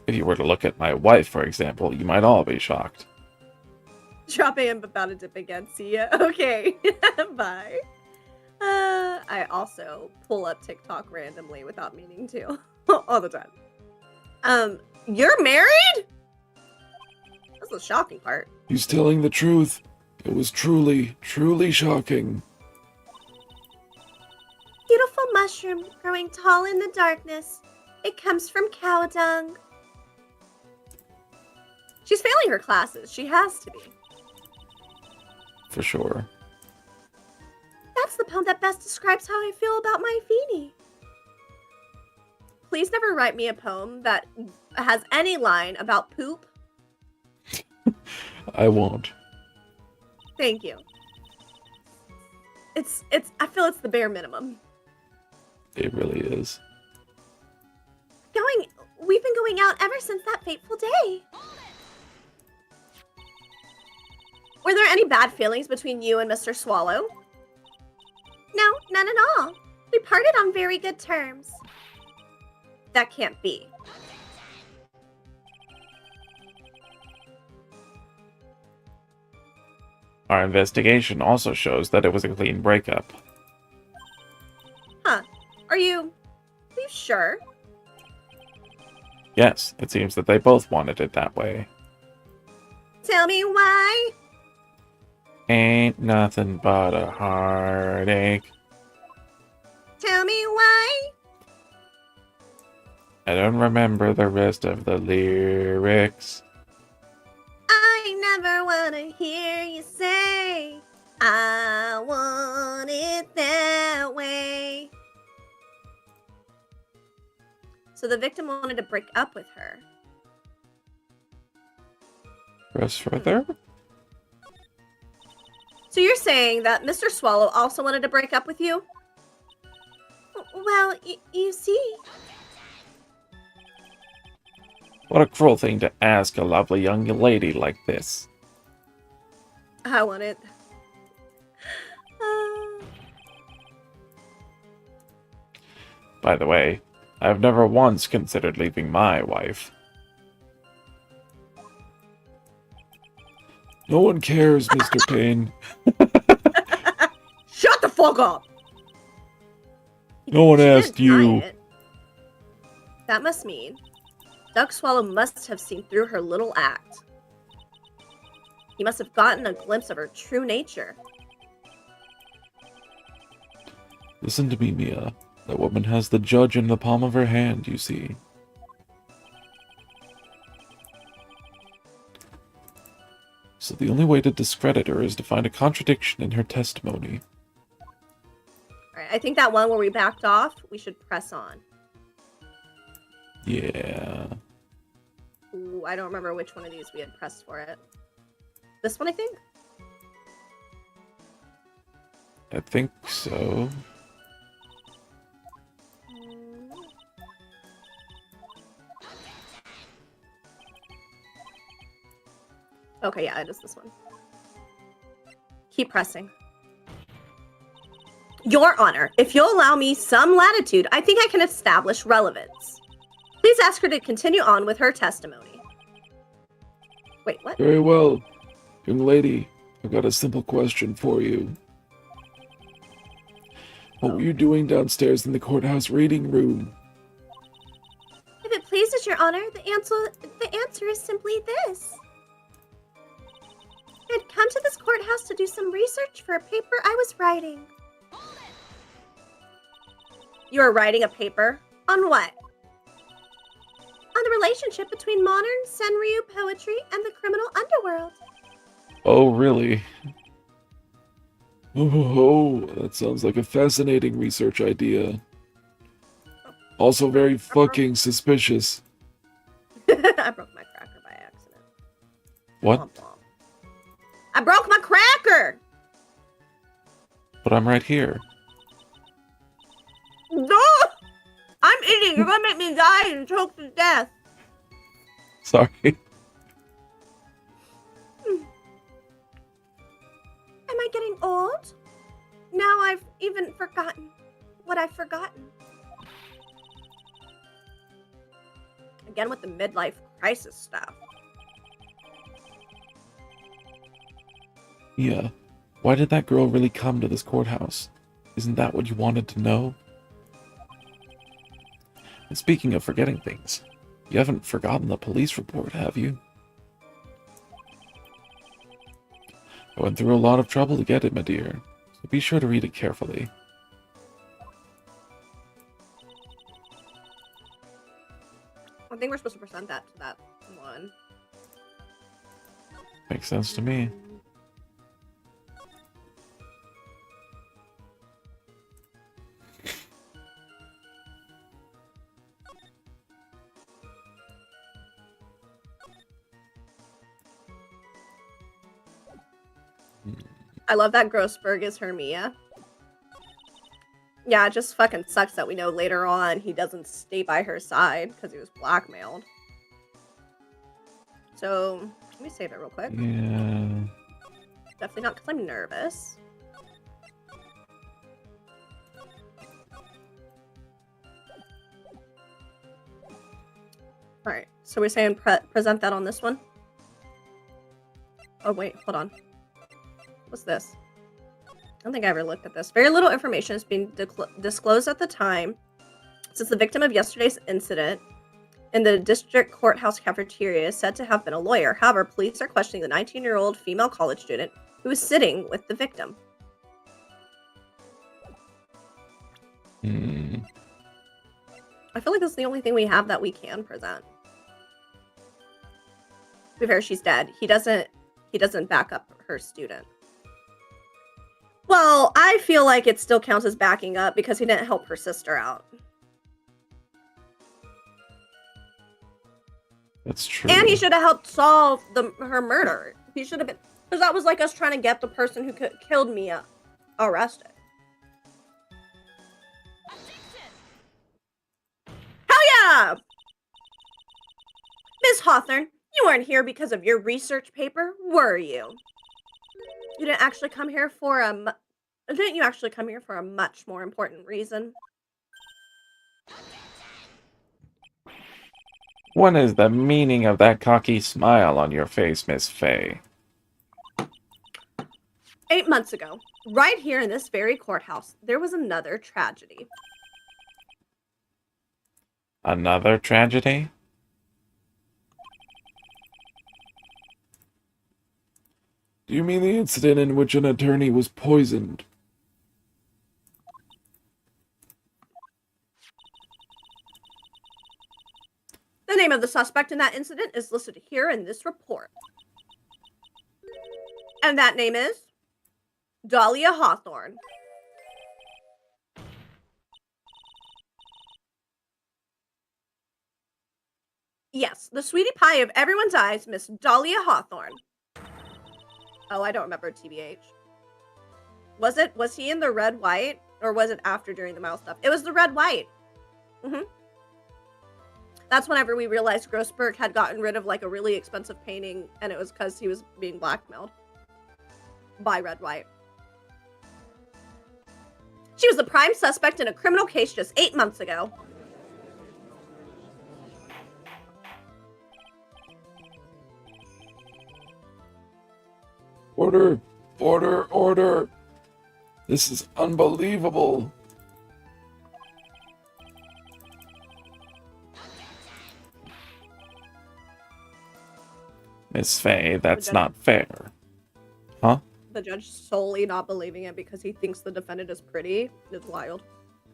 If you were to look at my wife, for example, you might all be shocked. Dropping him about to dip again. See ya. Okay. Bye. I also pull up TikTok randomly without meaning to. All the time. You're married? That's the shocking part. He's telling the truth. It was truly, truly shocking. Beautiful mushroom growing tall in the darkness. It comes from cow dung. She's failing her classes. She has to be. For sure. That's the poem that best describes how I feel about my Feeny. Please never write me a poem that has any line about poop. I won't. Thank you. I feel it's the bare minimum. It really is. We've been going out ever since that fateful day. Were there any bad feelings between you and Mr. Swallow? No, none at all. We parted on very good terms. That can't be. Our investigation also shows that it was a clean breakup. Huh. Are you sure? Yes, it seems that they both wanted it that way. Tell me why. Ain't nothing but a heartache. Tell me why. I don't remember the rest of the lyrics. I never want to hear you say, I want it that way. So the victim wanted to break up with her. Press further? So you're saying that Mr. Swallow also wanted to break up with you? Well, you see. What a cruel thing to ask a lovely young lady like this. I want it. By the way, I've never once considered leaving my wife. No one cares, Mr. Payne. Shut the fuck up! No one She didn't asked you. deny it. That must mean Duck Swallow must have seen through her little act. He must have gotten a glimpse of her true nature. Listen to me, Mia. That woman has the judge in the palm of her hand, you see. So the only way to discredit her is to find a contradiction in her testimony. Alright, I think that one where we backed off, we should press on. Yeah. Ooh, I don't remember which one of these we had pressed for it. This one, I think? I think so. Okay, yeah, it is this one. Keep pressing. Your Honor, if you'll allow me some latitude, I think I can establish relevance. Please ask her to continue on with her testimony. Wait, what? Very well. Young lady, I've got a simple question for you. What were you doing downstairs in the courthouse reading room? If it pleases Your Honor, the answer is simply this. I had come to this courthouse to do some research for a paper I was writing. You are writing a paper? On what? On the relationship between modern Senryu poetry and the criminal underworld. Oh, really? Oh, that sounds like a fascinating research idea. Also very fucking suspicious. I broke my cracker by accident. What? Womp womp. I broke my cracker! But I'm right here. No! I'm eating. You're gonna make me die and choke to death. Sorry. Am I getting old? Now I've even forgotten what I've forgotten. Again with the midlife crisis stuff. Yeah. Why did that girl really come to this courthouse? Isn't that what you wanted to know? And speaking of forgetting things, you haven't forgotten the police report, have you? I went through a lot of trouble to get it, my dear, so be sure to read it carefully. I think we're supposed to present that to that one. Makes sense to me. I love that Grossberg is Hermia. Yeah, it just fucking sucks that we know later on he doesn't stay by her side because he was blackmailed. So, let me save it real quick. Yeah. Definitely not because I'm nervous. Alright, so we're saying present that on this one? Oh, wait, hold on. What's this? I don't think I ever looked at this. Very little information is being disclosed at the time, since the victim of yesterday's incident in the district courthouse cafeteria is said to have been a lawyer. However, police are questioning the 19-year-old female college student who was sitting with the victim. Hmm. I feel like that's the only thing we have that we can present. To be fair, she's dead. He doesn't back up her student. Well, I feel like it still counts as backing up because he didn't help her sister out. That's true. And he should have helped solve her murder. He should have been, because that was like us trying to get the person who killed Mia arrested. Hell yeah! Miss Hawthorne, you weren't here because of your research paper, were you? You didn't actually come here for didn't you actually come here for a much more important reason? What is the meaning of that cocky smile on your face, Miss Fay? 8 months ago, right here in this very courthouse, there was another tragedy. Another tragedy? Do you mean the incident in which an attorney was poisoned? The name of the suspect in that incident is listed here in this report. And that name is Dahlia Hawthorne. Yes, the sweetie pie of everyone's eyes, Miss Dahlia Hawthorne. Oh, I don't remember TBH. Was he in the red white? Or was it after during the mouse stuff? It was the red white. That's whenever we realized Grossberg had gotten rid of like a really expensive painting, and it was because he was being blackmailed by Red White. She was the prime suspect in a criminal case just 8 months ago. Order! Order! Order! This is unbelievable! Miss Fay, that's judge- not fair. Huh? The judge solely not believing it because he thinks the defendant is pretty is wild.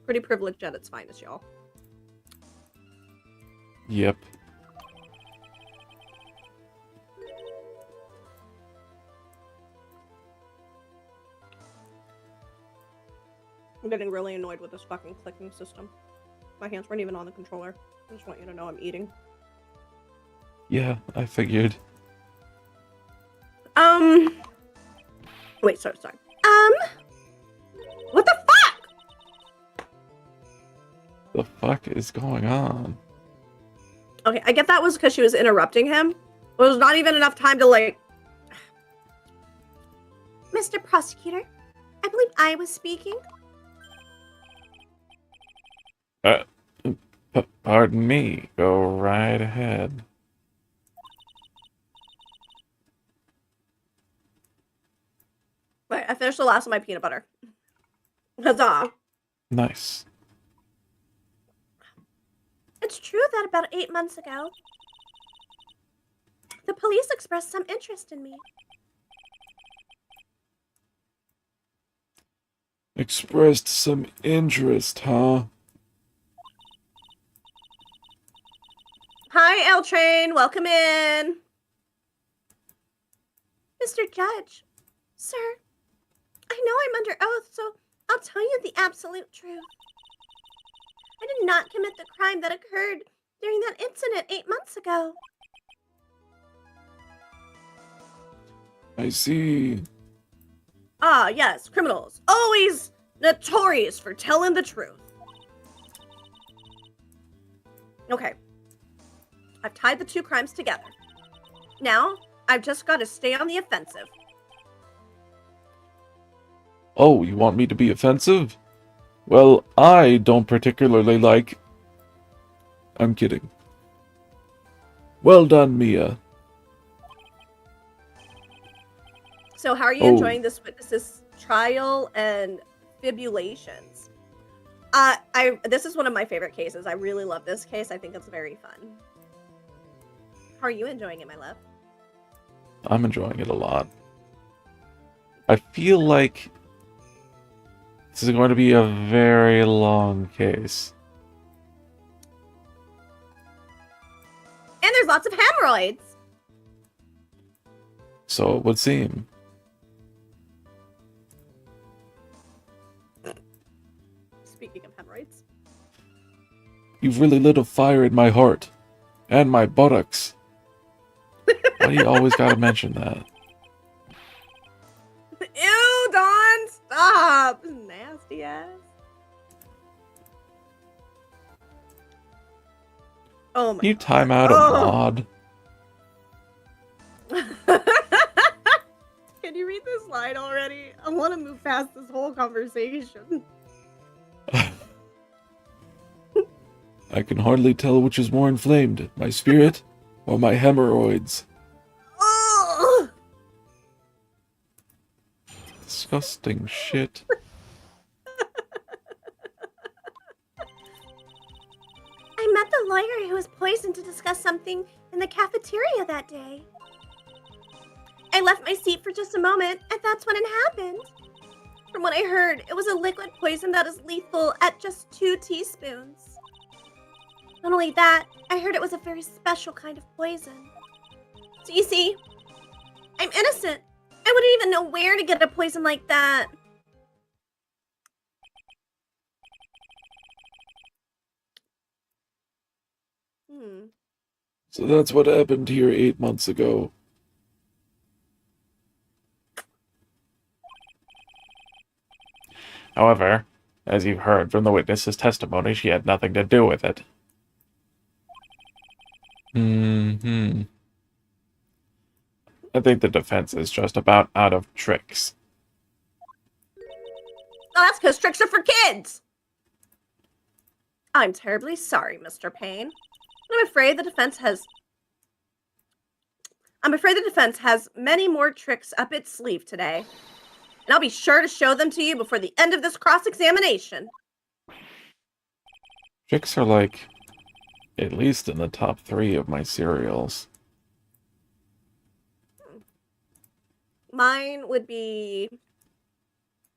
Pretty privileged at its finest, y'all. Yep. I'm getting really annoyed with this fucking clicking system. My hands weren't even on the controller. I just want you to know I'm eating. Yeah, I figured. Wait, sorry. What the fuck? The fuck is going on? Okay, I get that was because she was interrupting him. But it was not even enough time to, like... Mr. Prosecutor, I believe I was speaking. Pardon me. Go right ahead. Right, I finished the last of my peanut butter. Huzzah. Nice. It's true that about 8 months ago, the police expressed some interest in me. Expressed some interest, huh? Hi, L Train. Welcome in. Mr. Judge, sir, I know I'm under oath, so I'll tell you the absolute truth. I did not commit the crime that occurred during that incident 8 months ago. I see. Ah, yes, criminals. Always notorious for telling the truth. Okay. I've tied the two crimes together. Now, I've just got to stay on the offensive. Oh, you want me to be offensive? Well, I don't particularly like... I'm kidding. Well done, Mia. So how are you Oh. enjoying this witness's trial and fibulations? This is one of my favorite cases. I really love this case. I think it's very fun. How are you enjoying it, my love? I'm enjoying it a lot. I feel like this is going to be a very long case. And there's lots of hemorrhoids. So it would seem. Speaking of hemorrhoids. You've really lit a fire in my heart. And my buttocks. Why do you always gotta mention that? Ew, Dawn, stop. Nasty ass. Oh my Can you time out a mod? Can you read this line already? I want to move past this whole conversation. I can hardly tell which is more inflamed, my spirit or my hemorrhoids. Ugh. Disgusting shit. I met the lawyer who was poisoned to discuss something in the cafeteria that day. I left my seat for just a moment, and that's when it happened. From what I heard, it was a liquid poison that is lethal at just 2 teaspoons. Not only that, I heard it was a very special kind of poison. So you see, I'm innocent. I wouldn't even know where to get a poison like that. So that's what happened here 8 months ago. However, as you've heard from the witness's testimony, she had nothing to do with it. I think the defense is just about out of tricks. Oh, that's because tricks are for kids. I'm terribly sorry, Mr. Payne. I'm afraid the defense has many more tricks up its sleeve today. And I'll be sure to show them to you before the end of this cross-examination. Tricks are like at least in the top 3 of my cereals. Mine would be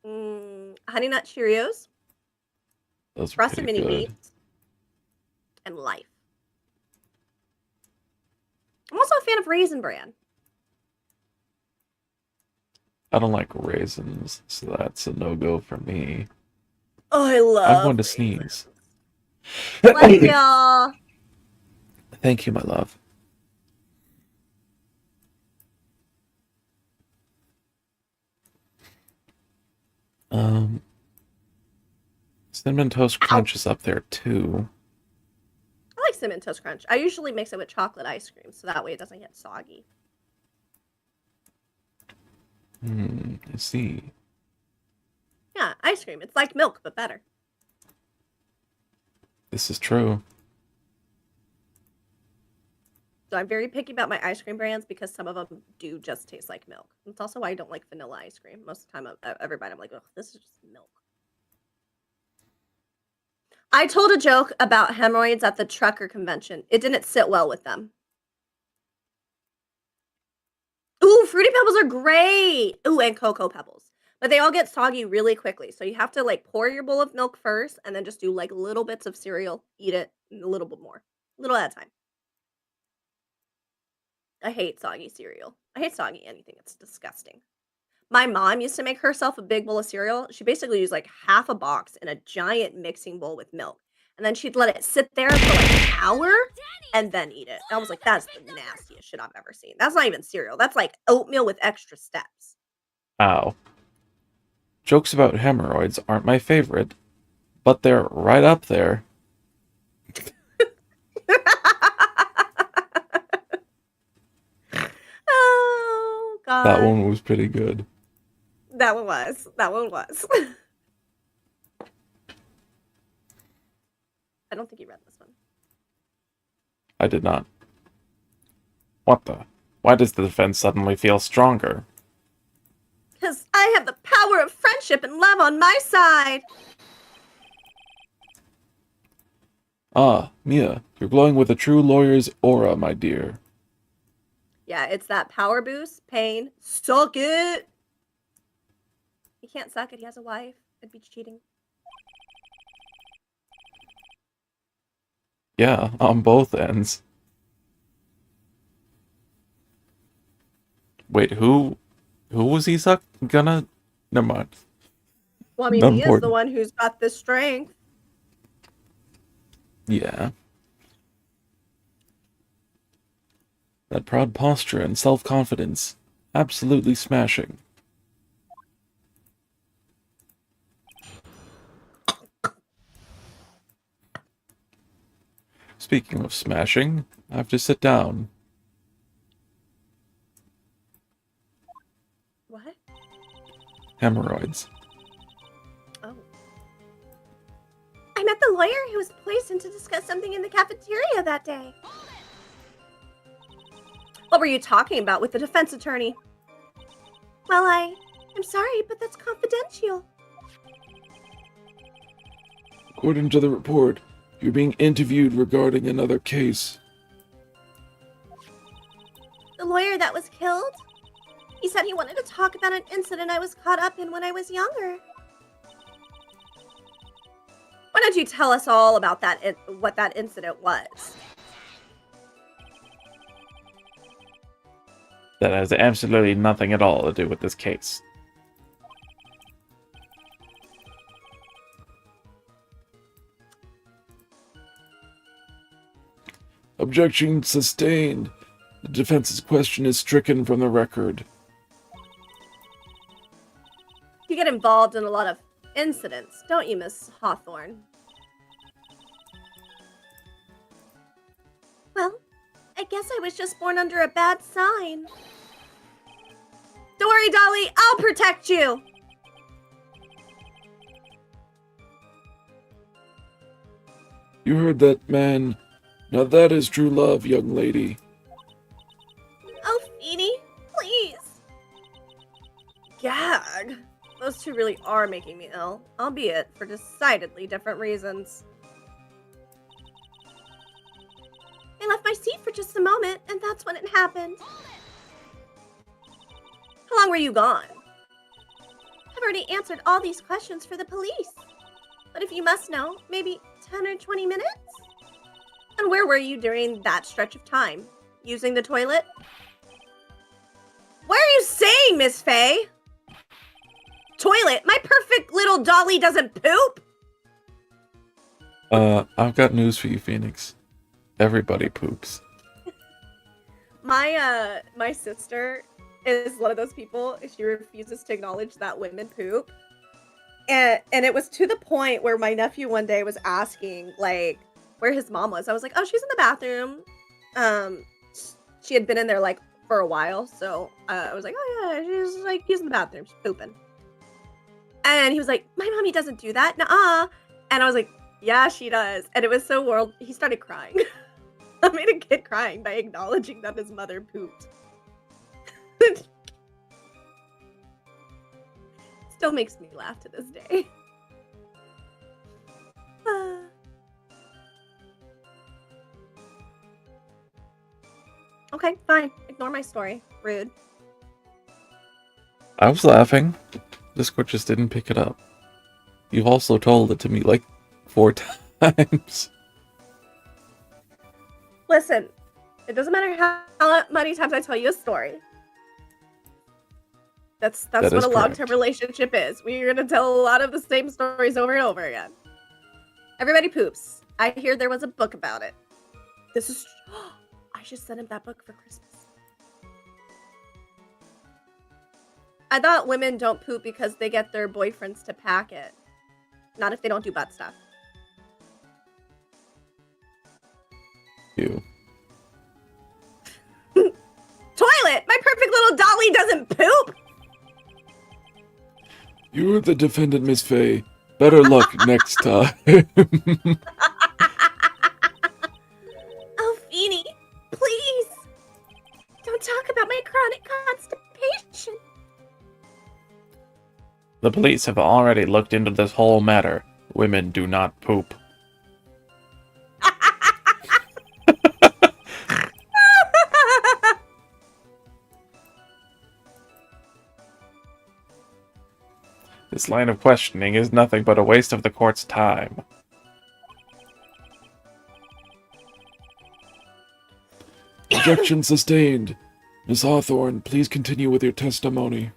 Honey Nut Cheerios, Those are Frosted pretty Mini good. Wheats, and Life. I'm also a fan of Raisin Bran. I don't like raisins, so that's a no-go for me. Oh, I love. I'm going to raisins. sneeze. Bless y'all. Thank you, my love. Cinnamon Toast Crunch is up there too. I like Cinnamon Toast Crunch. I usually mix it with chocolate ice cream, so that way it doesn't get soggy. I see. Yeah, ice cream. It's like milk, but better. This is true. So I'm very picky about my ice cream brands because some of them do just taste like milk. It's also why I don't like vanilla ice cream. Most of the time, every bite I'm like, ugh, this is just milk. I told a joke about hemorrhoids at the trucker convention. It didn't sit well with them. Ooh, Fruity Pebbles are great. Ooh, and Cocoa Pebbles. But they all get soggy really quickly. So you have to like pour your bowl of milk first and then just do like little bits of cereal, eat it a little bit more. A little at a time. I hate soggy cereal. I hate soggy anything. It's disgusting. My mom used to make herself a big bowl of cereal. She basically used like half a box in a giant mixing bowl with milk. And then she'd let it sit there for like an hour and then eat it. I was like, that's the nastiest shit I've ever seen. That's not even cereal. That's like oatmeal with extra steps. Ow. Jokes about hemorrhoids aren't my favorite, but they're right up there. Oh, God. That one was pretty good. That one was. That one was. I don't think you read this one. I did not. What the? Why does the defense suddenly feel stronger? Because I have the power of friendship and love on my side. Ah, Mia, you're glowing with a true lawyer's aura, my dear. Yeah, it's that power boost, pain, suck it. He can't suck it. He has a wife. It'd be cheating. Yeah, on both ends. Wait, who was he gonna? Never mind. Well, I mean, Not he is important. the one who's got the strength. Yeah. That proud posture and self-confidence. Absolutely smashing. Speaking of smashing, I have to sit down. What? Hemorrhoids. Oh. I met the lawyer who was placed in to discuss something in the cafeteria that day. What were you talking about with the defense attorney? Well, I'm sorry, but that's confidential. According to the report, you're being interviewed regarding another case. The lawyer that was killed? He said he wanted to talk about an incident I was caught up in when I was younger. Why don't you tell us all about that, what that incident was? That has absolutely nothing at all to do with this case. Objection sustained. The defense's question is stricken from the record. You get involved in a lot of incidents, don't you, Miss Hawthorne? Well, I guess I was just born under a bad sign. Don't worry, Dolly, I'll protect you! You heard that, man. Now that is true love, young lady. Oh, Feeny, please. Gag. Those two really are making me ill, albeit for decidedly different reasons. I left my seat for just a moment, and that's when it happened. How long were you gone? I've already answered all these questions for the police. But if you must know, maybe 10 or 20 minutes? And where were you during that stretch of time? Using the toilet? What are you saying, Miss Faye? Toilet? My perfect little Dolly doesn't poop? I've got news for you, Phoenix. Everybody poops. My sister is one of those people. She refuses to acknowledge that women poop, and it was to the point where my nephew one day was asking like where his mom was. I was like, oh, she's in the bathroom. She had been in there like for a while, so I was like, oh yeah, she's like using the bathroom, she's pooping. And he was like, my mommy doesn't do that, nuh-uh. And I was like, yeah, she does. And it was so world. He started crying. I made a kid crying by acknowledging that his mother pooped. Still makes me laugh to this day. Okay, fine. Ignore my story. Rude. I was laughing. Discord just didn't pick it up. You've also told it to me like 4 times. Listen, it doesn't matter how many times I tell you a story. That's That what is a long-term correct. relationship is. We're gonna tell a lot of the same stories over and over again. Everybody poops. I hear there was a book about it. This is. I should send him that book for Christmas. I thought women don't poop because they get their boyfriends to pack it. Not if they don't do butt stuff. You. Toilet! My perfect little dolly doesn't poop! You're the defendant, Miss Faye. Better luck next time. Oh, Feeny, please! Don't talk about my chronic constipation. The police have already looked into this whole matter. Women do not poop. This line of questioning is nothing but a waste of the court's time. Objection sustained. Miss Hawthorne, please continue with your testimony.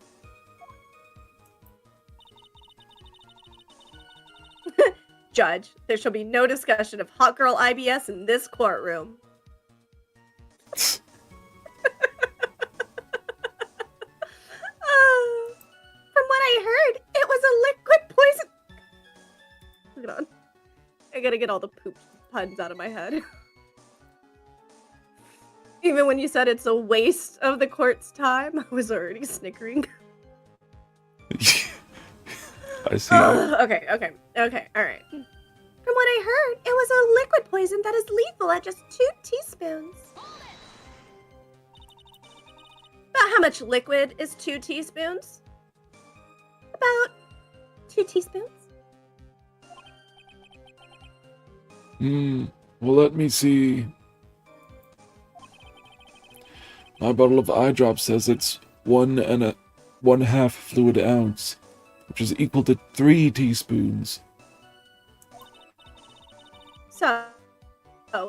Judge, there shall be no discussion of hot girl IBS in this courtroom. From what I heard, it was a liquid poison. Hold on. I gotta get all the poop puns out of my head. Even when you said it's a waste of the court's time, I was already snickering. I see. Okay, alright. From what I heard, it was a liquid poison that is lethal at just 2 teaspoons. About how much liquid is 2 teaspoons? About 2 teaspoons. Well, let me see. My bottle of eye drop says it's 1 1/2 fluid ounce, which is equal to 3 teaspoons. So,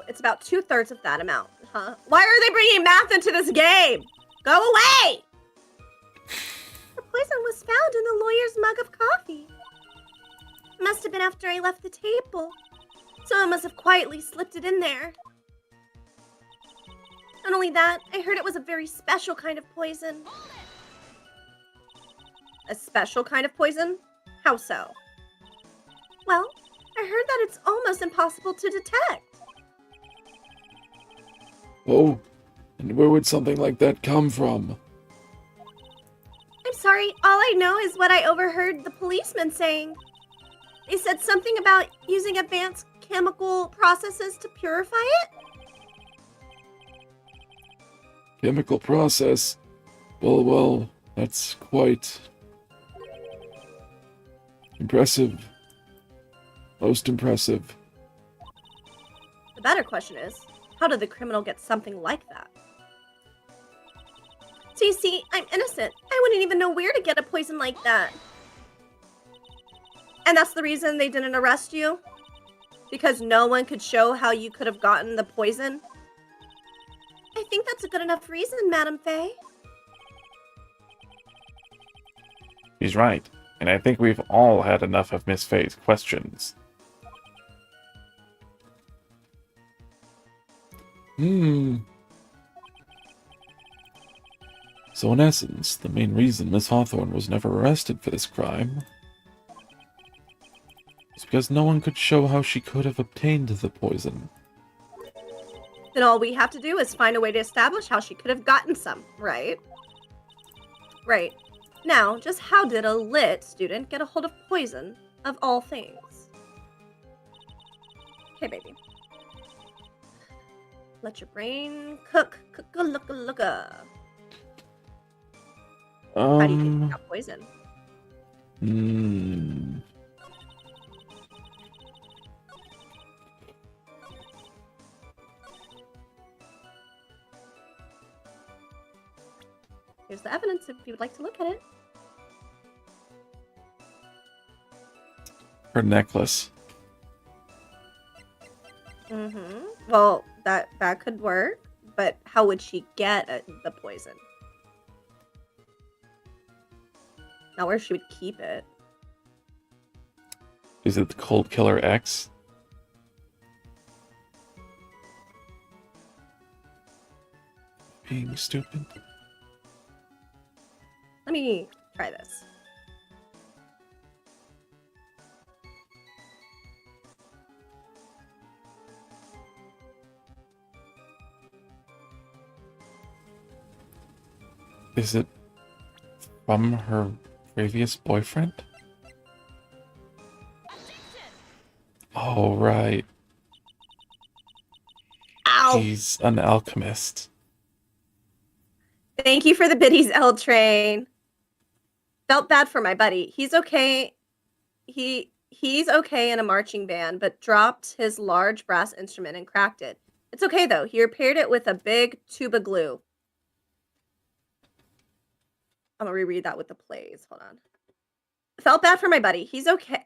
it's about 2/3 of that amount, huh? Why are they bringing math into this game? Go away! The poison was found in the lawyer's mug of coffee. Must have been after I left the table. Someone must have quietly slipped it in there. Not only that, I heard it was a very special kind of poison. A special kind of poison? How so? Well, I heard that it's almost impossible to detect. oh, and where would something like that come from? I'm sorry, all I know is what I overheard the policeman saying. They said something about using advanced chemical processes to purify it? Chemical process? Well, that's quite impressive. Most impressive. The better question is, how did the criminal get something like that? So you see, I'm innocent. I wouldn't even know where to get a poison like that. And that's the reason they didn't arrest you? Because no one could show how you could have gotten the poison? I think that's a good enough reason, Madam Faye. He's right, and I think we've all had enough of Miss Faye's questions. Hmm. So in essence, the main reason Miss Hawthorne was never arrested for this crime is because no one could show how she could have obtained the poison. Then all we have to do is find a way to establish how she could have gotten some, right? Right. Now, just how did a lit student get a hold of poison, of all things? Hey, baby. Let your brain cook. Cook-a-look-a-look-a. How do you think she got poison? Hmm. Here's the evidence if you would like to look at it. Her necklace. Mm-hmm. Well, that could work, but how would she get the poison? Not where she would keep it. Is it the Cold Killer X? Being stupid. Let me try this. Is it from her previous boyfriend? Oh, right. Ow! He's an alchemist. Thank you for the biddies, L Train. Felt bad for my buddy. He's okay. He's okay in a marching band, but dropped his large brass instrument and cracked it. It's okay though. He repaired it with a big tube of glue. I'm gonna reread that with the plays. Hold on. Felt bad for my buddy. He's okay.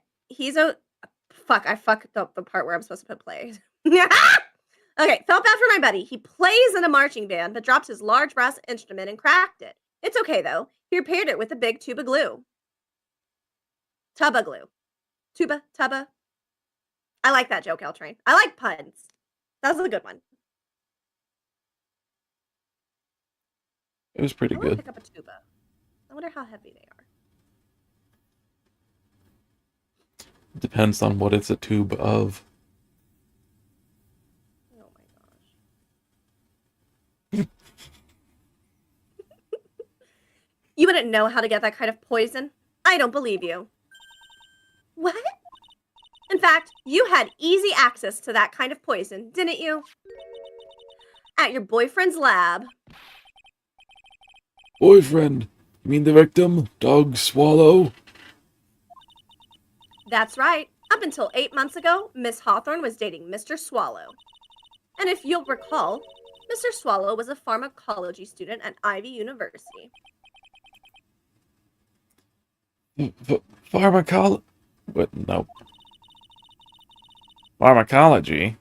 Fuck, I fucked up the part where I'm supposed to put plays. Okay, felt bad for my buddy. He plays in a marching band, but dropped his large brass instrument and cracked it. It's okay though. He repaired it with a big tube of glue. Tubba glue. Tubba. I like that joke, L Train. I like puns. That was a good one. It was pretty I want to good. pick up a tuba. I wonder how heavy they are. Depends on what it's a tube of. Oh my gosh. You wouldn't know how to get that kind of poison? I don't believe you. What? In fact, you had easy access to that kind of poison, didn't you? At your boyfriend's lab. Boyfriend? You mean the victim? Doug Swallow? That's right. Up until 8 months ago, Miss Hawthorne was dating Mr. Swallow. And if you'll recall, Mr. Swallow was a pharmacology student at Ivy University. Pharmacology? But no. Pharmacology?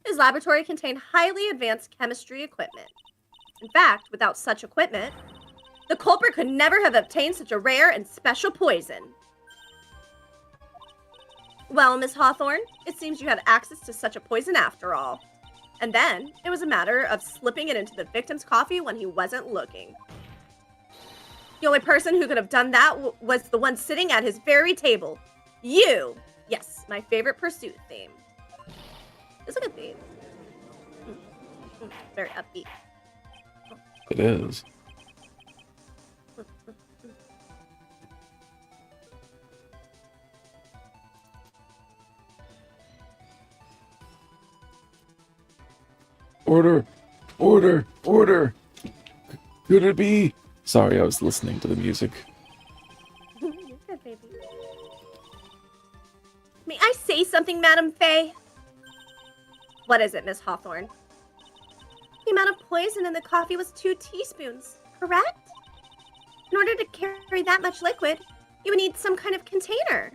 His laboratory contained highly advanced chemistry equipment. In fact, without such equipment, the culprit could never have obtained such a rare and special poison. Well, Miss Hawthorne, it seems you had access to such a poison after all. And then, it was a matter of slipping it into the victim's coffee when he wasn't looking. The only person who could have done that was the one sitting at his very table. You! Yes, my favorite pursuit theme. It's a good theme. Very upbeat. It is. Order! Order! Order! Could it be? Sorry, I was listening to the music. You're good, baby. May I say something, Madam Faye? What is it, Miss Hawthorne? The amount of poison in the coffee was 2 teaspoons, correct? In order to carry that much liquid, you would need some kind of container.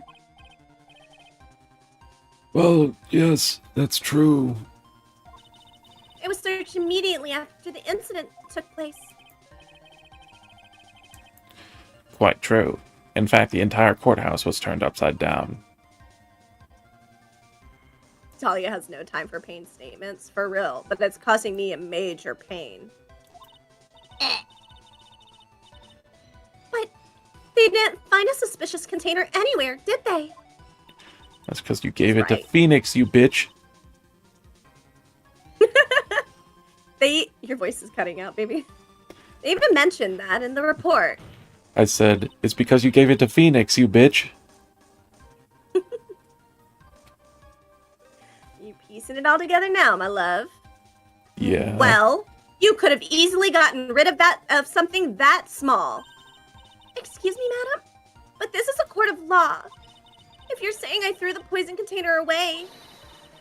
Well, yes, that's true. It was searched immediately after the incident took place. Quite true. In fact, the entire courthouse was turned upside down. Dahlia has no time for pain statements, for real, but it's causing me a major pain. But they didn't find a suspicious container anywhere, did they? That's because you gave it to Right. Phoenix, you bitch. Your voice is cutting out, baby. They even mentioned that in the report. I said, it's because you gave it to Phoenix, you bitch. You piecing it all together now, my love. Yeah. Well, you could have easily gotten rid of something that small. Excuse me, madam, but this is a court of law. If you're saying I threw the poison container away,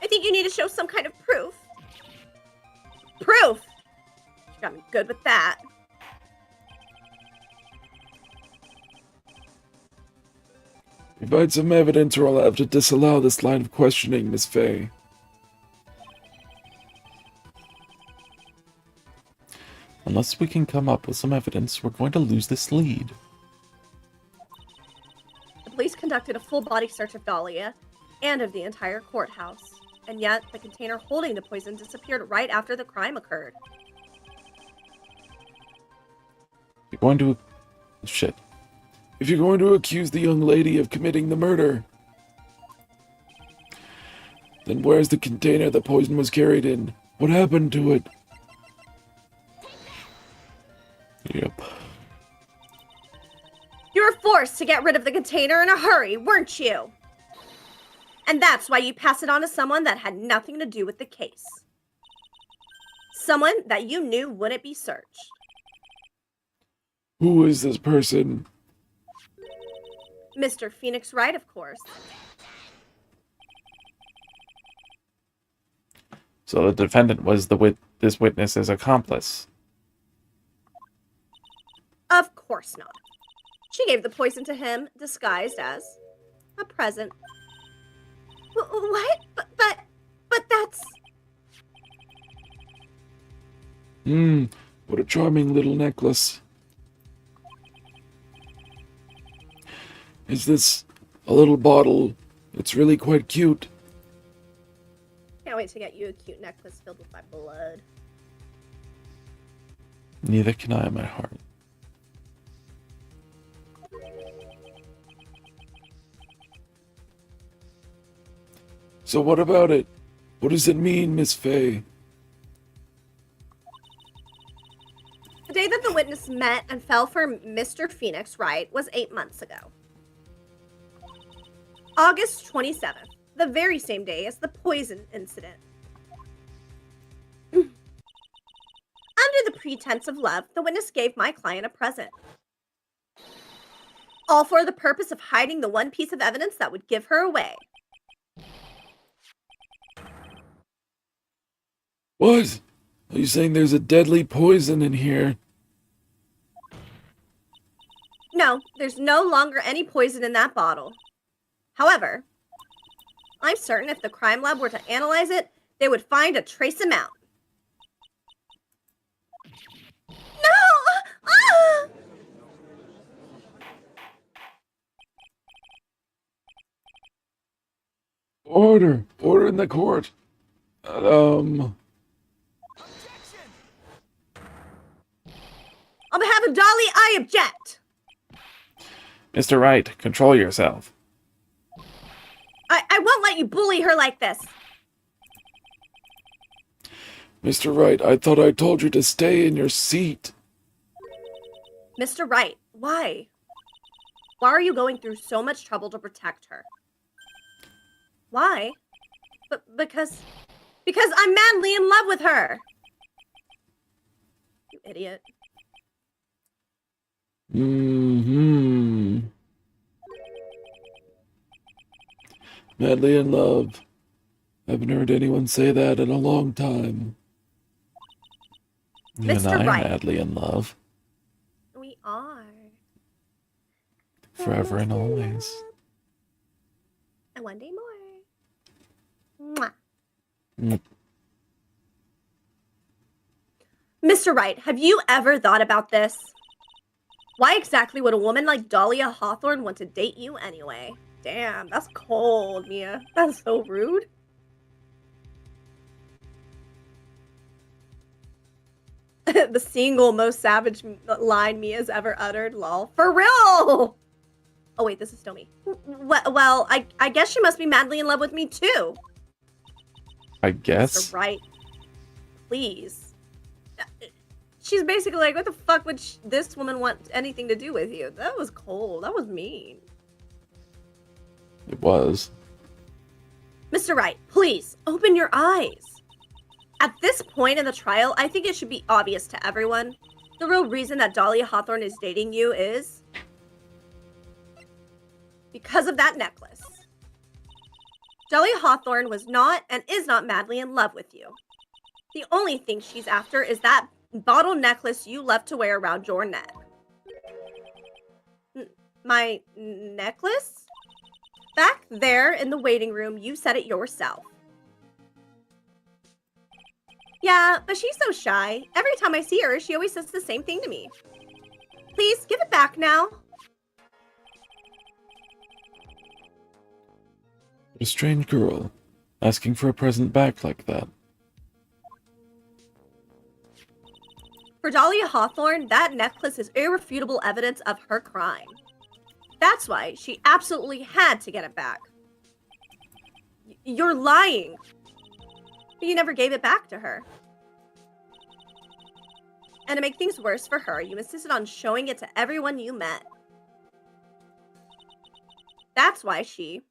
I think you need to show some kind of proof. Proof? You got me good with that. Provide some evidence or I'll have to disallow this line of questioning, Miss Fay. Unless we can come up with some evidence, we're going to lose this lead. The police conducted a full-body search of Dahlia and of the entire courthouse, and yet the container holding the poison disappeared right after the crime occurred. You're going to... Shit. If you're going to accuse the young lady of committing the murder, then where's the container the poison was carried in? What happened to it? Yep. You were forced to get rid of the container in a hurry, weren't you? And that's why you passed it on to someone that had nothing to do with the case. Someone that you knew wouldn't be searched. Who is this person? Mr. Phoenix Wright, of course. So the defendant was this witness's accomplice. Of course not. She gave the poison to him, disguised as a present. What? But that's... What a charming little necklace. Is this a little bottle? It's really quite cute. Can't wait to get you a cute necklace filled with my blood. Neither can I, my heart. So what about it? What does it mean, Miss Fay? The day that the witness met and fell for Mr. Phoenix Wright was 8 months ago. August 27th, the very same day as the poison incident. Under the pretense of love, the witness gave my client a present. All for the purpose of hiding the one piece of evidence that would give her away. What? Are you saying there's a deadly poison in here? No, there's no longer any poison in that bottle. However, I'm certain if the crime lab were to analyze it, they would find a trace amount. No! Ah! Order! Order in the court! On behalf of Dolly, I object! Mr. Wright, control yourself. I won't let you bully her like this. Mr. Wright, I thought I told you to stay in your seat. Mr. Wright, why? Why are you going through so much trouble to protect her? Why? Because I'm madly in love with her. You idiot. Madly in love. Haven't heard anyone say that in a long time. You and Mr. I are Wright. madly in love. We are. Forever and always. And one day more. Mwah. Mm. Mr. Wright, have you ever thought about this? Why exactly would a woman like Dahlia Hawthorne want to date you anyway? Damn, that's cold, Mia. That's so rude. The single most savage line Mia's ever uttered. Lol. For real. Oh wait, this is still me. Well, I guess she must be madly in love with me too. I Mr. guess. Right. Please. She's basically like, what the fuck would this woman want anything to do with you? That was cold. That was mean. It was. Mr. Wright, please, open your eyes. At this point in the trial, I think it should be obvious to everyone. The real reason that Dahlia Hawthorne is dating you is because of that necklace. Dahlia Hawthorne was not and is not madly in love with you. The only thing she's after is that bottle necklace you left to wear around your neck. My necklace? Back there in the waiting room, you said it yourself. Yeah, but she's so shy. Every time I see her, she always says the same thing to me. Please, give it back now. A strange girl, asking for a present back like that. For Dahlia Hawthorne, that necklace is irrefutable evidence of her crime. That's why she absolutely had to get it back. You're lying. You never gave it back to her. And to make things worse for her, you insisted on showing it to everyone you met. That's why she...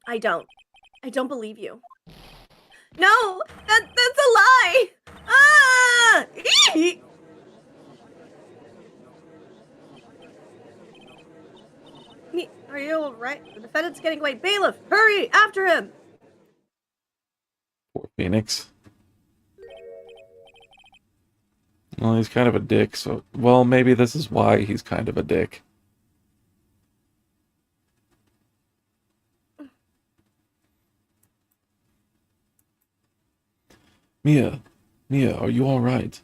I don't believe you. No! That's a lie! Ah! Eee! Are you alright? The defendant's getting away. Bailiff, hurry! After him! Poor Phoenix. Well, he's kind of a dick, so... Well, maybe this is why he's kind of a dick. Mia, are you alright?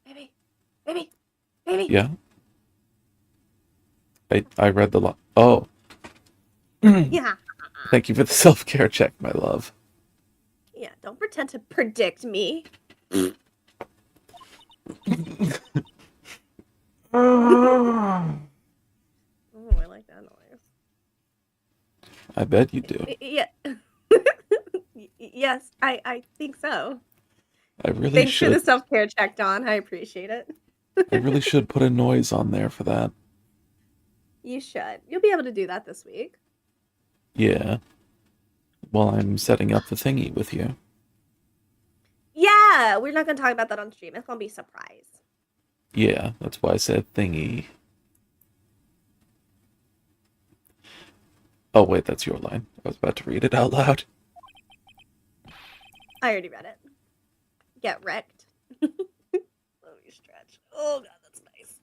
Baby. Yeah? I read the Oh, Yeah. thank you for the self-care check, my love. Yeah, don't pretend to predict me. Oh, I like that noise. I bet you do. Yeah. Yes, I think so. I really Thanks for the should. self-care check, Dawn. I appreciate it. I really should put a noise on there for that. You should. You'll be able to do that this week. Yeah. While I'm setting up the thingy with you. Yeah, we're not going to talk about that on stream. It's going to be a surprise. Yeah, that's why I said thingy. Oh, wait, that's your line. I was about to read it out loud. I already read it. Get wrecked. Let me stretch. Oh, God, that's nice.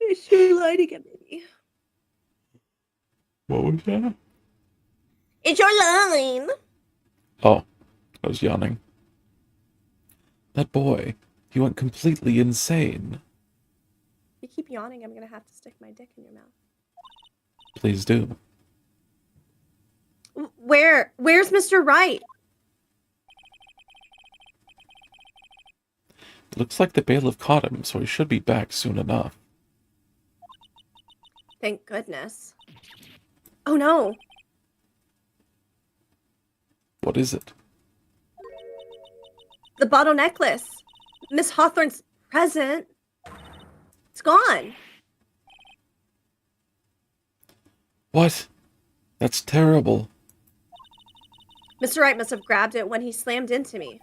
It's your line again, baby. What was that? It's your line. Oh, I was yawning. That boy, he went completely insane. If you keep yawning, I'm going to have to stick my dick in your mouth. Please do. Where's Mr. Wright? Looks like the bailiff caught him, so he should be back soon enough. Thank goodness. Oh no. What is it? The bottle necklace. Miss Hawthorne's present. It's gone. What? That's terrible. Mr. Wright must have grabbed it when he slammed into me.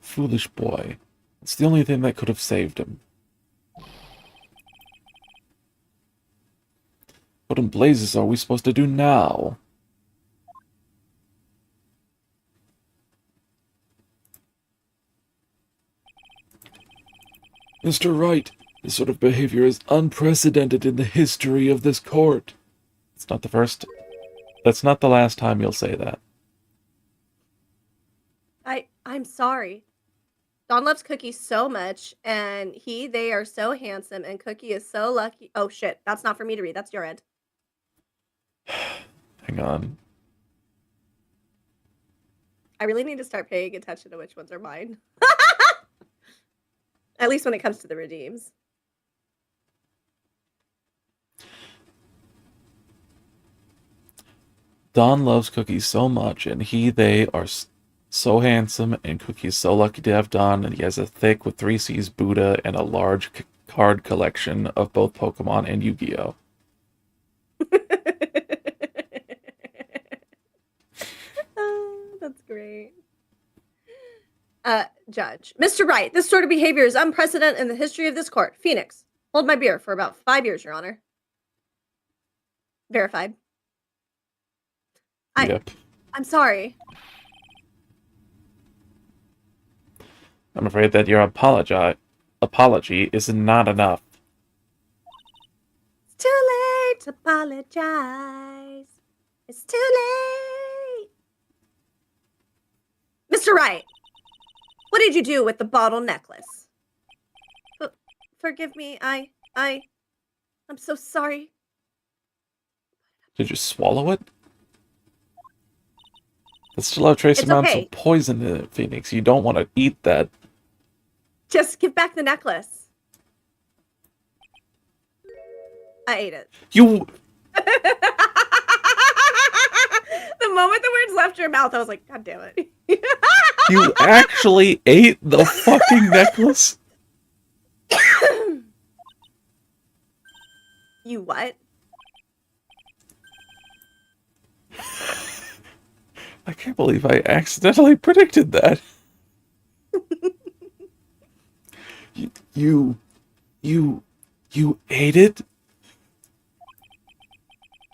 Foolish boy. It's the only thing that could have saved him. What in blazes are we supposed to do now? Mr. Wright, this sort of behavior is unprecedented in the history of this court. It's not the first... That's not the last time you'll say that. I'm sorry. Don loves Cookie so much, and they are so handsome, and Cookie is so lucky. Oh shit, that's not for me to read. That's your end. Hang on. I really need to start paying attention to which ones are mine. At least when it comes to the redeems. Don loves Cookie so much, and they are so handsome, and Cookie's so lucky to have Don, and he has a thick with 3 C's Buddha and a large card collection of both Pokemon and Yu-Gi-Oh! That's great. Judge. Mr. Wright, this sort of behavior is unprecedented in the history of this court. Phoenix, hold my beer for about 5 years, Your Honor. Verified. Yep. I'm sorry. I'm afraid that your apology is not enough. It's too late to apologize. It's too late. Mr. Wright, what did you do with the bottle necklace? Forgive me. I'm so sorry. Did you swallow it? It still have trace It's amounts okay. of poison in it, Phoenix. You don't want to eat that. Just give back the necklace. I ate it. You... The moment the words left your mouth, I was like, God damn it. You actually ate the fucking necklace? You what? I can't believe I accidentally predicted that. You ate it?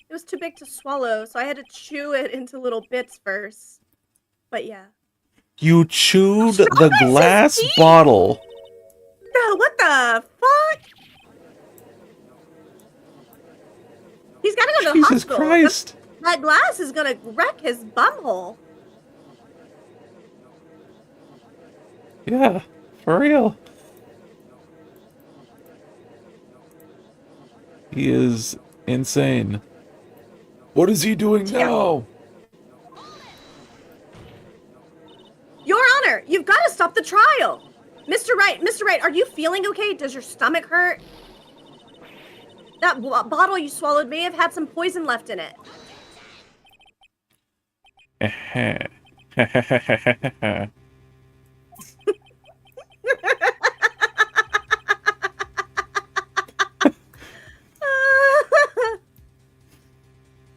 It was too big to swallow, so I had to chew it into little bits first. But yeah. You chewed Stop the it, his glass teeth! bottle. No, what the fuck? He's gotta go to the Jesus hospital. Christ. That glass is gonna wreck his bumhole. Yeah, for real. He is insane. What is he doing Yeah. now? Your Honor, you've got to stop the trial. Mr. Wright, are you feeling okay? Does your stomach hurt? That bottle you swallowed may have had some poison left in it.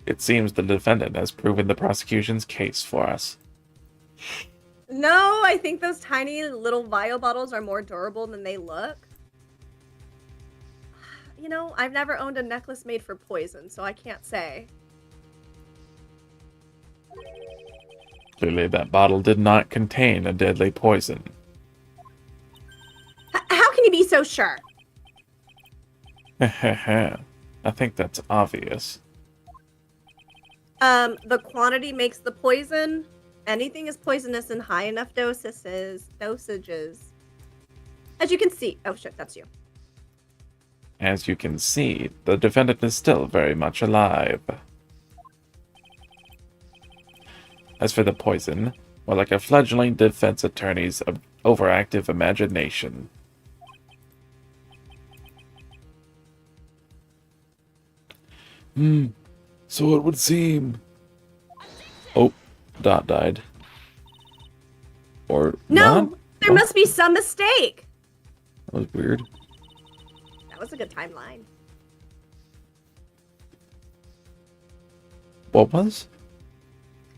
It seems the defendant has proven the prosecution's case for us. No, I think those tiny little vial bottles are more durable than they look. You know, I've never owned a necklace made for poison, so I can't say. Clearly, that bottle did not contain a deadly poison. How can you be so sure? I think that's obvious. The quantity makes the poison. Anything is poisonous in high enough dosages. As you can see. Oh shit, that's you. As you can see, the defendant is still very much alive. As for the poison, we're like a fledgling defense attorney's overactive imagination. So it would seem. Oh, Dot died. Or No, not? there Oh, must be some mistake. That was weird. That was a good timeline. What was?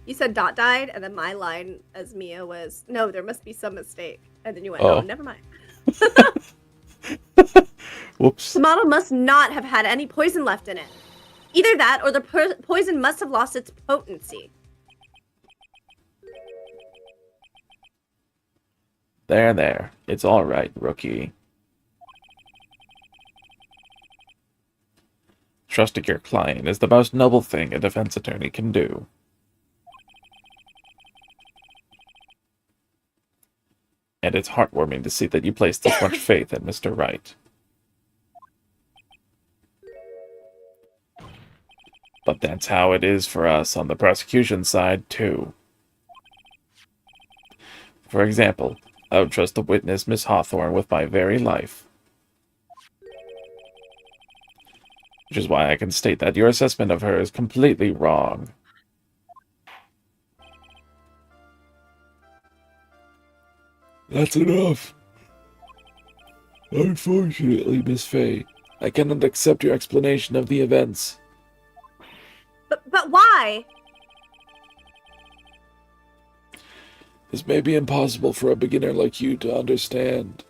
You said Dot died, and then my line as Mia was, no, there must be some mistake. And then you went, Oh. oh, never mind. Whoops. The model must not have had any poison left in it. Either that, or the poison must have lost its potency. There. It's all right, rookie. Trusting your client is the most noble thing a defense attorney can do. And it's heartwarming to see that you place this much faith in Mr. Wright. But that's how it is for us on the prosecution side, too. For example, I would trust the witness, Miss Hawthorne, with my very life. Which is why I can state that your assessment of her is completely wrong. That's enough. Unfortunately, Miss Fay, I cannot accept your explanation of the events. But why? This may be impossible for a beginner like you to understand.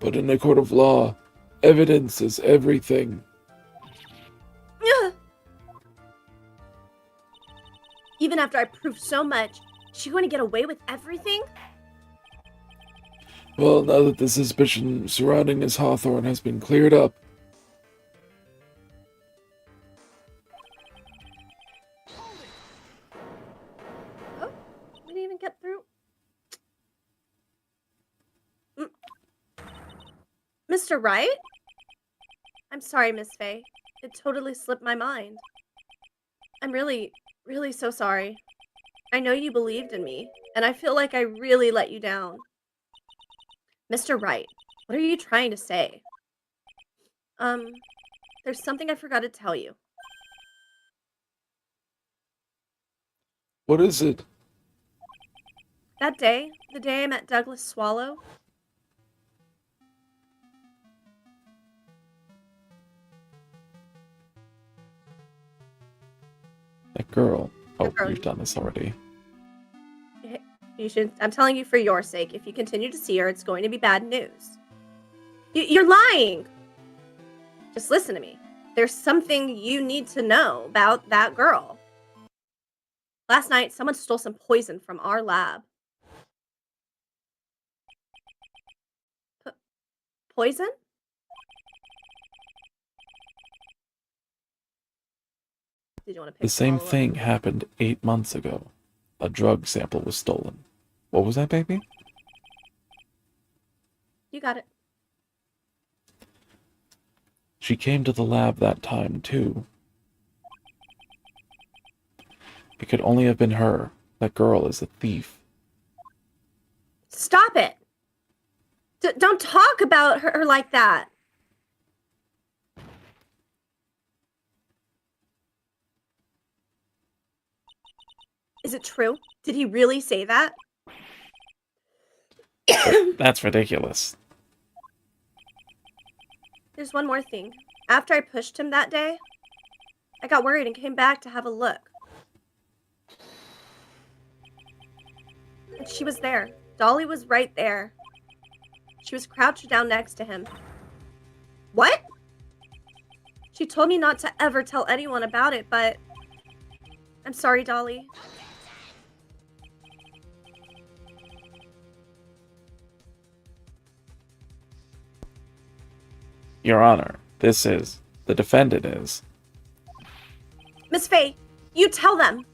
But in a court of law, evidence is everything. Even after I proved so much, is she going to get away with everything? Well, now that the suspicion surrounding Miss Hawthorne has been cleared up, Oh, we didn't even get through. Mr. Wright? I'm sorry, Miss Fay. It totally slipped my mind. I'm really, really so sorry. I know you believed in me, and I feel like I really let you down. Mr. Wright, what are you trying to say? There's something I forgot to tell you. what is it? That day, the day I met Douglas Swallow, That girl. Oh, girl. you've done this already. you should. I'm telling you for your sake. If you continue to see her, it's going to be bad news. You're lying. Just listen to me. There's something you need to know about that girl. Last night, someone stole some poison from our lab. Poison? Did you want to pick The same follow-up? thing happened 8 months ago. A drug sample was stolen. What was that, baby? You got it. She came to the lab that time, too. It could only have been her. That girl is a thief. Stop it. Don't talk about her like that. Is it true? Did he really say that? That's ridiculous. There's one more thing. After I pushed him that day, I got worried and came back to have a look. And she was there. Dolly was right there. She was crouched down next to him. What? She told me not to ever tell anyone about it, but I'm sorry, Dolly. Your Honor, this is... the defendant is... Miss Fay, you tell them.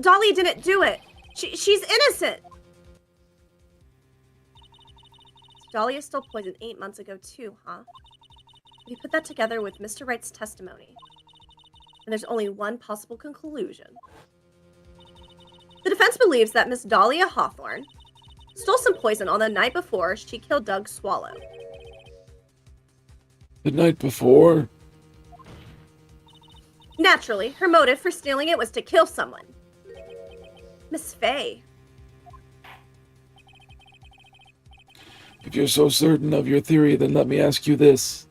Dolly didn't do it. She's innocent. Dolly is still poisoned 8 months ago too, huh? We put that together with Mr. Wright's testimony. And there's only one possible conclusion. The defense believes that Miss Dahlia Hawthorne stole some poison on the night before she killed Doug Swallow. The night before? Naturally, her motive for stealing it was to kill someone. Miss Fay. If you're so certain of your theory, then let me ask you this.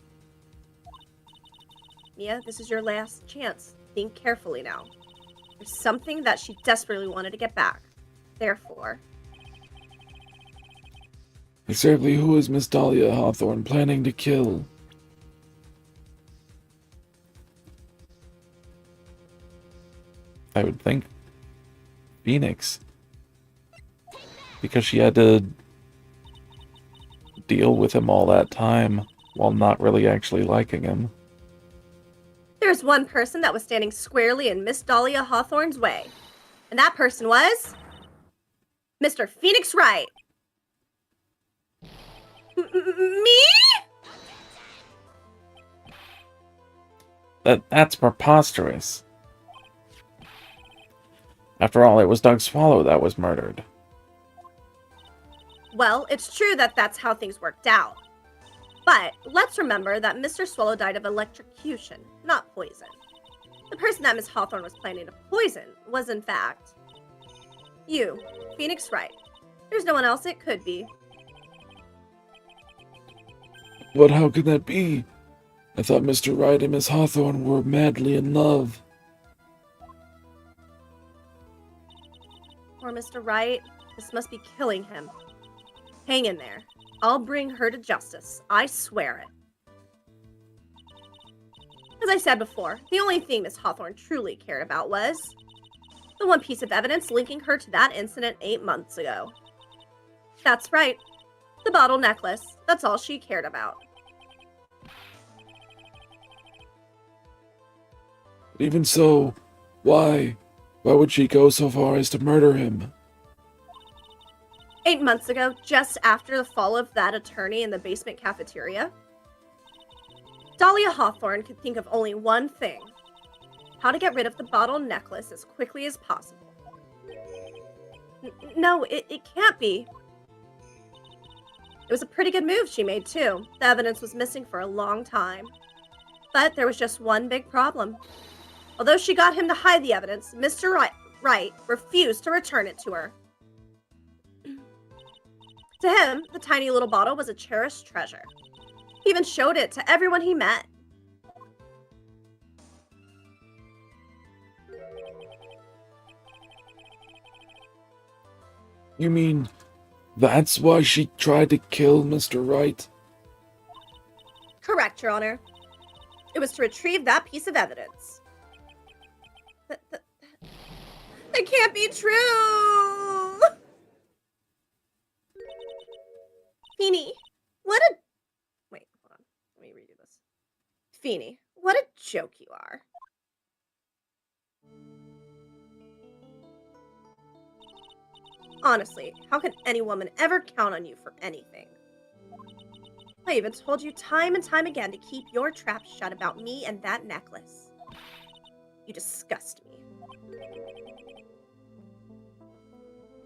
Mia, this is your last chance. Think carefully now. There's something that she desperately wanted to get back. Therefore... Exactly who is Miss Dahlia Hawthorne planning to kill? I would think Phoenix. Because she had to deal with him all that time while not really actually liking him. There's one person that was standing squarely in Miss Dahlia Hawthorne's way. And that person was... Mr. Phoenix Wright. Me? That's preposterous. After all, it was Doug Swallow that was murdered. Well, it's true that that's how things worked out. But let's remember that Mr. Swallow died of electrocution, not poison. The person that Miss Hawthorne was planning to poison was, in fact, you, Phoenix Wright. There's no one else it could be. But how could that be? I thought Mr. Wright and Miss Hawthorne were madly in love. Poor Mr. Wright. This must be killing him. Hang in there. I'll bring her to justice. I swear it. As I said before, the only thing Miss Hawthorne truly cared about was the one piece of evidence linking her to that incident 8 months ago. That's right. The bottle necklace. That's all she cared about. Even so, why? Why would she go so far as to murder him? 8 months ago, just after the fall of that attorney in the basement cafeteria, Dahlia Hawthorne could think of only one thing: how to get rid of the bottle necklace as quickly as possible. No, it can't be. It was a pretty good move she made, too. The evidence was missing for a long time. But there was just one big problem. Although she got him to hide the evidence, Mr. Wright refused to return it to her. To him, the tiny little bottle was a cherished treasure. He even showed it to everyone he met. You mean, that's why she tried to kill Mr. Wright? Correct, Your Honor. It was to retrieve that piece of evidence. That can't be true! Feeny, what a... Wait, hold on. Let me redo this. Feeny, what a joke you are. Honestly, how can any woman ever count on you for anything? I even told you time and time again to keep your trap shut about me and that necklace. You disgust me.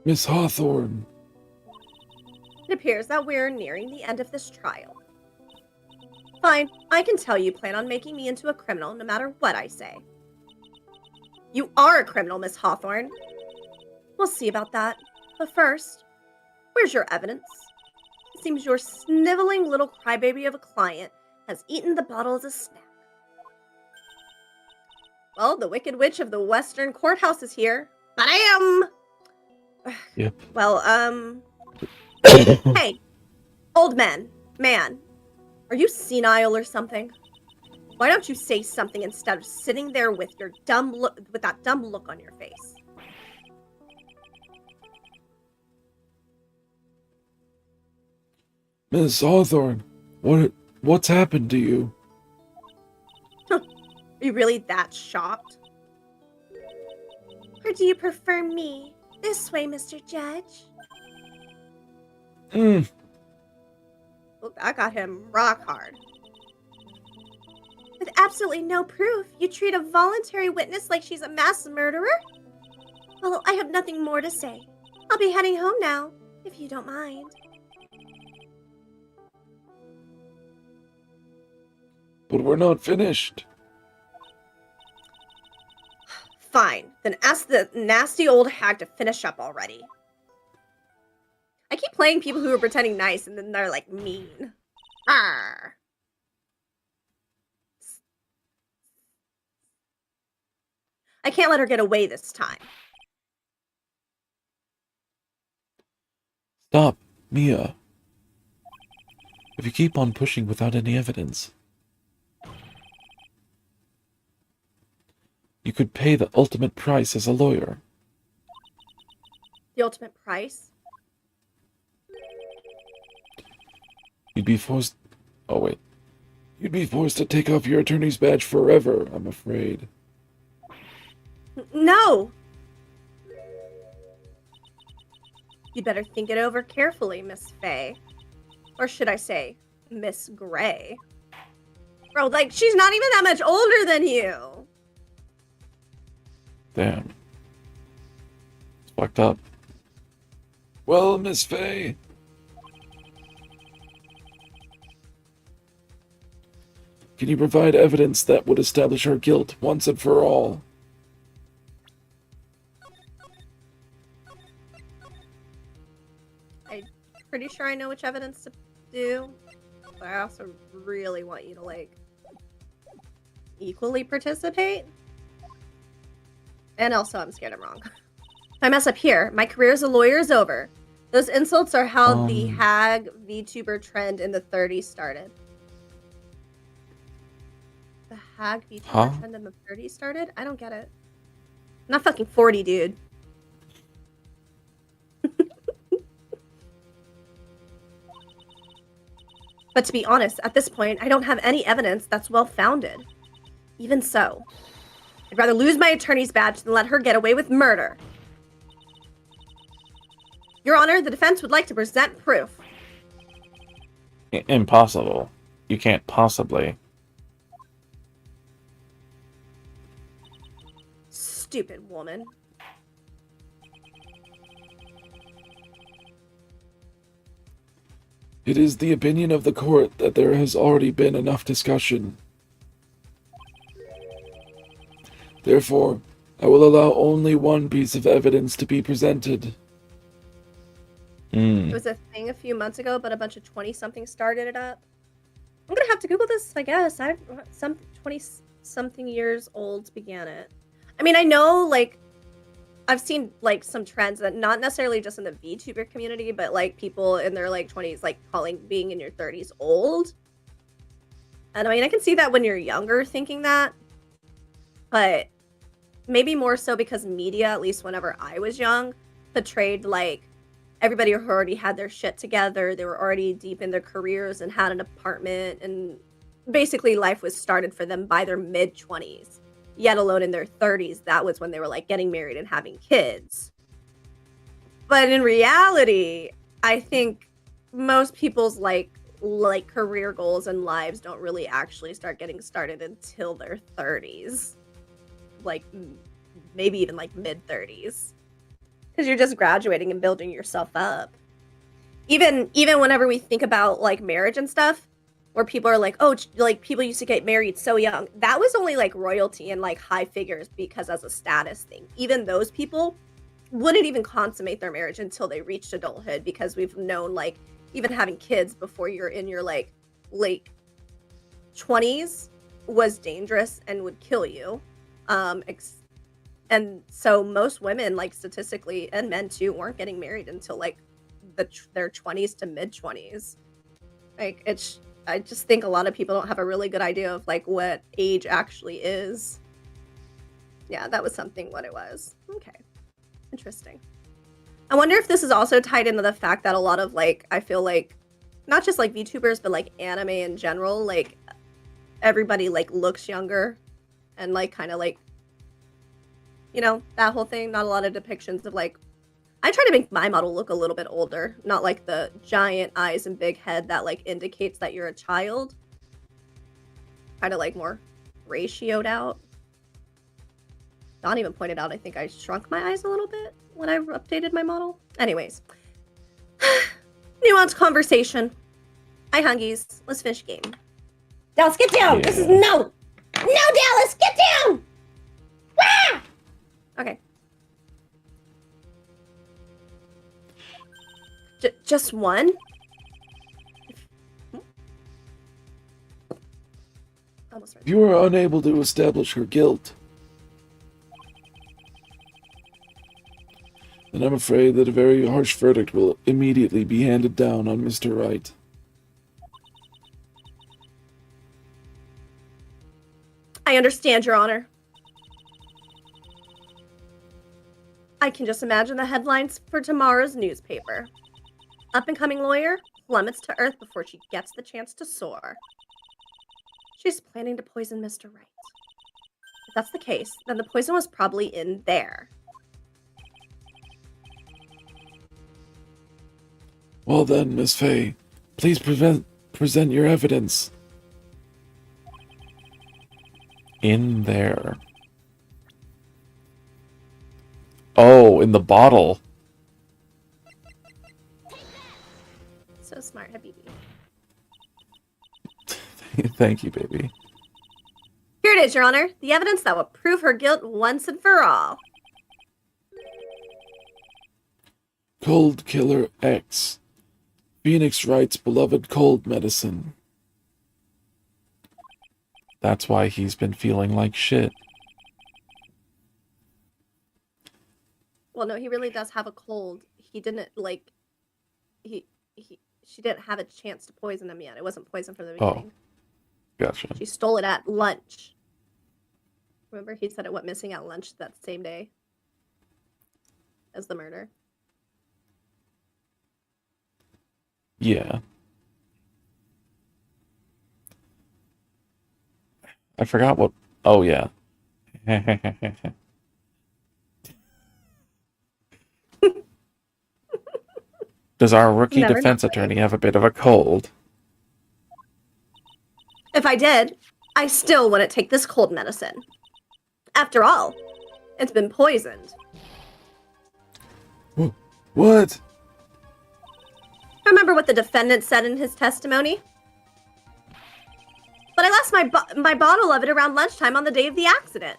Miss Hawthorne. It appears that we're nearing the end of this trial. Fine, I can tell you plan on making me into a criminal no matter what I say. You are a criminal, Miss Hawthorne. We'll see about that. But first, where's your evidence? It seems your sniveling little crybaby of a client has eaten the bottle as a snack. Well, the Wicked Witch of the Western Courthouse is here. Bam! Yep. Well, hey, old man, are you senile or something? Why don't you say something instead of sitting there with your with that dumb look on your face? Miss Hawthorne, what's happened to you? Are you really that shocked? Or do you prefer me? This way, Mr. Judge. Well, that got him rock hard. With absolutely no proof, you treat a voluntary witness like she's a mass murderer? Well, I have nothing more to say. I'll be heading home now, if you don't mind. But we're not finished. Fine, then ask the nasty old hag to finish up already. I keep playing people who are pretending nice and then they're like mean. Arr. I can't let her get away this time. Stop, Mia. If you keep on pushing without any evidence, you could pay the ultimate price as a lawyer. The ultimate price? You'd be forced... Oh, wait. You'd be forced to take off your attorney's badge forever, I'm afraid. No! You better think it over carefully, Miss Faye. Or should I say, Miss Gray. Bro, like, she's not even that much older than you. Damn. It's fucked up. Well, Miss Faye. Can you provide evidence that would establish her guilt once and for all? I'm pretty sure I know which evidence to do. But I also really want you to, like, equally participate. And also, I'm scared I'm wrong. If I mess up here, my career as a lawyer is over. Those insults are how the hag VTuber trend in the 30s started. The hag VTuber trend in the 30s started? I don't get it. I'm not fucking 40, dude. But to be honest, at this point, I don't have any evidence that's well-founded. Even so, I'd rather lose my attorney's badge than let her get away with murder. Your Honor, the defense would like to present proof. Impossible. You can't possibly. Stupid woman. It is the opinion of the court that there has already been enough discussion. Therefore, I will allow only one piece of evidence to be presented. It was a thing a few months ago, but a bunch of 20-somethings started it up. I'm gonna have to Google this, I guess. Some 20-something years olds began it. I mean, I know, like, I've seen, like, some trends that not necessarily just in the VTuber community, but, like, people in their, like, 20s, like, calling being in your 30s old. And, I mean, I can see that when you're younger thinking that. But maybe more so because media, at least whenever I was young, portrayed, like, everybody who already had their shit together, they were already deep in their careers and had an apartment, and basically life was started for them by their mid-20s. Yet alone in their 30s, that was when they were, like, getting married and having kids. But in reality, I think most people's, like career goals and lives don't really actually start getting started until their 30s. Like, maybe even, like, mid-30s. Because you're just graduating and building yourself up. Even whenever we think about, like, marriage and stuff, where people are like, oh, like, people used to get married so young. That was only, like, royalty and, like, high figures because as a status thing. Even those people wouldn't even consummate their marriage until they reached adulthood, because we've known, like, even having kids before you're in your, like, late 20s was dangerous and would kill you. And so most women, like, statistically, and men too, weren't getting married until, like, their 20s to mid-20s. Like, I just think a lot of people don't have a really good idea of, like, what age actually is. Yeah, that was what it was. Okay. Interesting. I wonder if this is also tied into the fact that a lot of, like, I feel like, not just, like, VTubers, but, like, anime in general, like, everybody, like, looks younger and, like, kind of, like, you know, that whole thing. Not a lot of depictions of, like, I try to make my model look a little bit older, not like the giant eyes and big head that, like, indicates that you're a child. Kind of, like, more ratioed out. Don even pointed out I think I shrunk my eyes a little bit when I updated my model. Anyways. Nuanced conversation. Hi, Hungies. Let's finish game. Dallas, get down! Yeah. This is no! No, Dallas, get down! Ah! Okay. Just one? Almost right. If you are unable to establish her guilt, then I'm afraid that a very harsh verdict will immediately be handed down on Mr. Wright. I understand, Your Honor. I can just imagine the headlines for tomorrow's newspaper. Up-and-coming lawyer plummets to earth before she gets the chance to soar. She's planning to poison Mr. Wright. If that's the case, then the poison was probably in there. Well then, Miss Fey, please present your evidence. In there. Oh, in the bottle. So smart, Habibi. Thank you, baby. Here it is, Your Honor. The evidence that will prove her guilt once and for all. Cold Killer X. Phoenix Wright's beloved cold medicine. That's why he's been feeling like shit. Well, no, he really does have a cold. He didn't, like, she didn't have a chance to poison him yet. It wasn't poison from the beginning. Gotcha. She stole it at lunch. Remember, he said it went missing at lunch that same day as the murder. Yeah. I forgot what... Oh, yeah. Does our rookie Never defense know. attorney have a bit of a cold? If I did, I still wouldn't take this cold medicine. After all, it's been poisoned. What? Remember what the defendant said in his testimony? But I left my bottle of it around lunchtime on the day of the accident.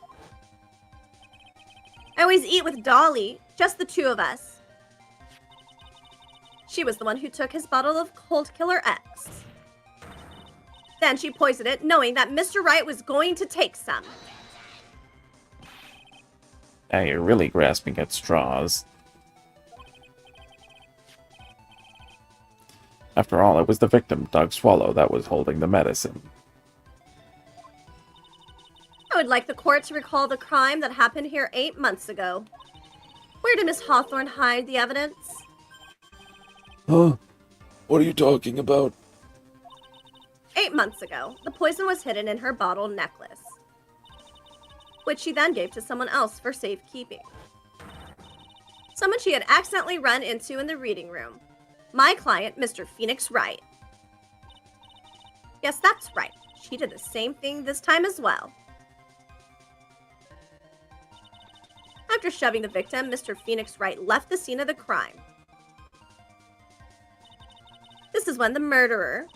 I always eat with Dolly, just the two of us. She was the one who took his bottle of Cold Killer X. Then she poisoned it, knowing that Mr. Wright was going to take some. Now you're really grasping at straws. After all, it was the victim, Doug Swallow, that was holding the medicine. I would like the court to recall the crime that happened here 8 months ago. Where did Miss Hawthorne hide the evidence? Huh? What are you talking about? 8 months ago, the poison was hidden in her bottle necklace, which she then gave to someone else for safekeeping. Someone she had accidentally run into in the reading room. My client, Mr. Phoenix Wright. Yes, that's right. She did the same thing this time as well. After shoving the victim, Mr. Phoenix Wright left the scene of the crime. This is when the murderer,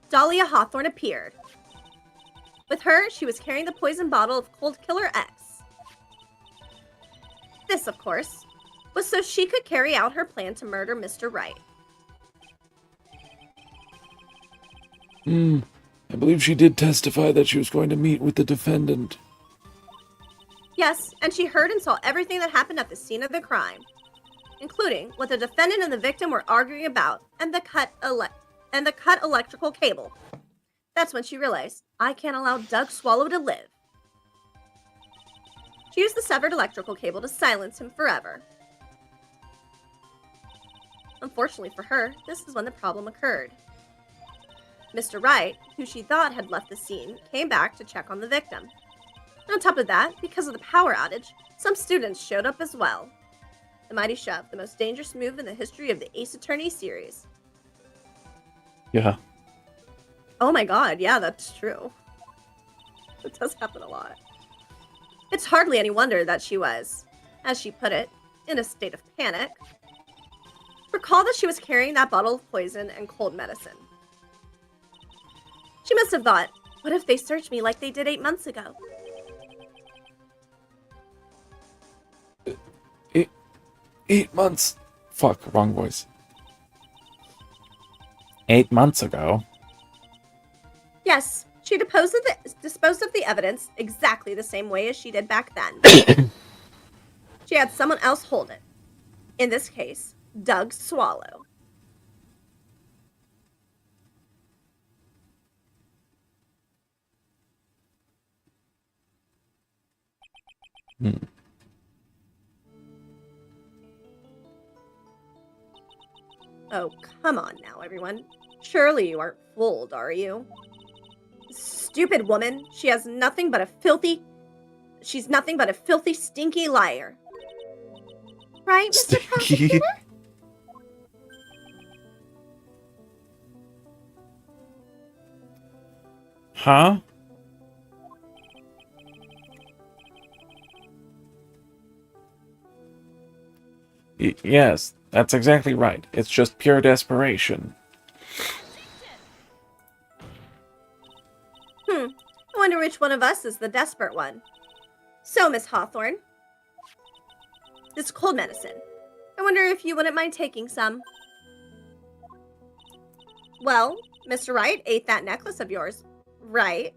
Dahlia Hawthorne, appeared. With her, she was carrying the poison bottle of Cold Killer X. This, of course, was so she could carry out her plan to murder Mr. Wright. I believe she did testify that she was going to meet with the defendant. Yes, and she heard and saw everything that happened at the scene of the crime, including what the defendant and the victim were arguing about and the cut electrical cable. That's when she realized, I can't allow Doug Swallow to live. She used the severed electrical cable to silence him forever. Unfortunately for her, this is when the problem occurred. Mr. Wright, who she thought had left the scene, came back to check on the victim. And on top of that, because of the power outage, some students showed up as well. The Mighty Shove, the most dangerous move in the history of the Ace Attorney series. Yeah. Oh my god, yeah, that's true. It does happen a lot. It's hardly any wonder that she was, as she put it, in a state of panic. Recall that she was carrying that bottle of poison and cold medicine. She must have thought, what if they searched me like they did 8 months ago? Eight months. Fuck, wrong voice. 8 months ago? Yes, she disposed of the evidence exactly the same way as she did back then. She had someone else hold it. In this case, Doug Swallow. Oh, come on now, everyone. Surely you aren't fooled, are you? Stupid woman. She's nothing but a filthy, stinky liar. Right, Mr. Prosecutor? Huh? Yes, that's exactly right. It's just pure desperation. I wonder which one of us is the desperate one. So, Miss Hawthorne, this cold medicine. I wonder if you wouldn't mind taking some. Well, Mr. Wright ate that necklace of yours, right?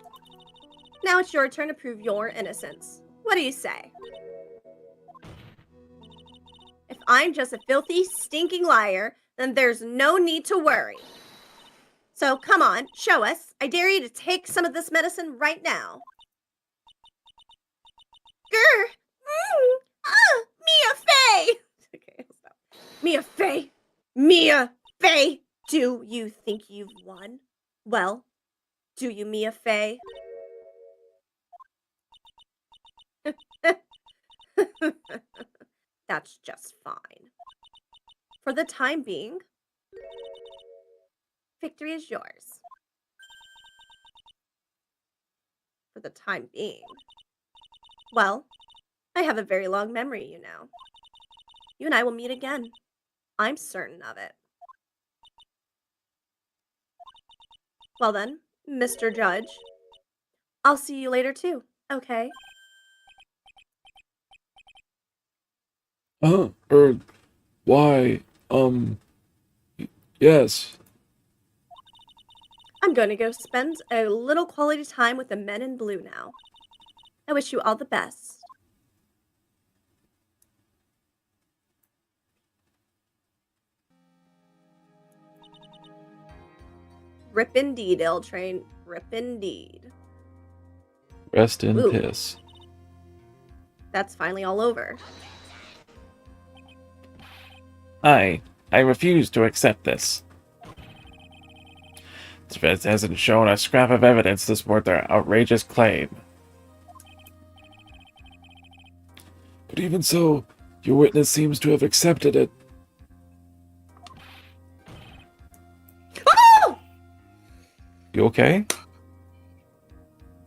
Now it's your turn to prove your innocence. What do you say? If I'm just a filthy, stinking liar, then there's no need to worry. So come on, show us. I dare you to take some of this medicine right now. Grr! Mia Fey! Okay, I'll stop. Mia Fey! Mia Fey! Do you think you've won? Well, do you, Mia Fey? That's just fine. For the time being, victory is yours. For the time being. Well, I have a very long memory, you know. You and I will meet again. I'm certain of it. Well then, Mr. Judge, I'll see you later too, okay? Why, yes. I'm going to go spend a little quality time with the men in blue now. I wish you all the best. Rip indeed, L Train. Rip indeed. Rest in Ooh. piss. That's finally all over. I refuse to accept this. This hasn't shown a scrap of evidence to support their outrageous claim. But even so, your witness seems to have accepted it. Oh! You okay?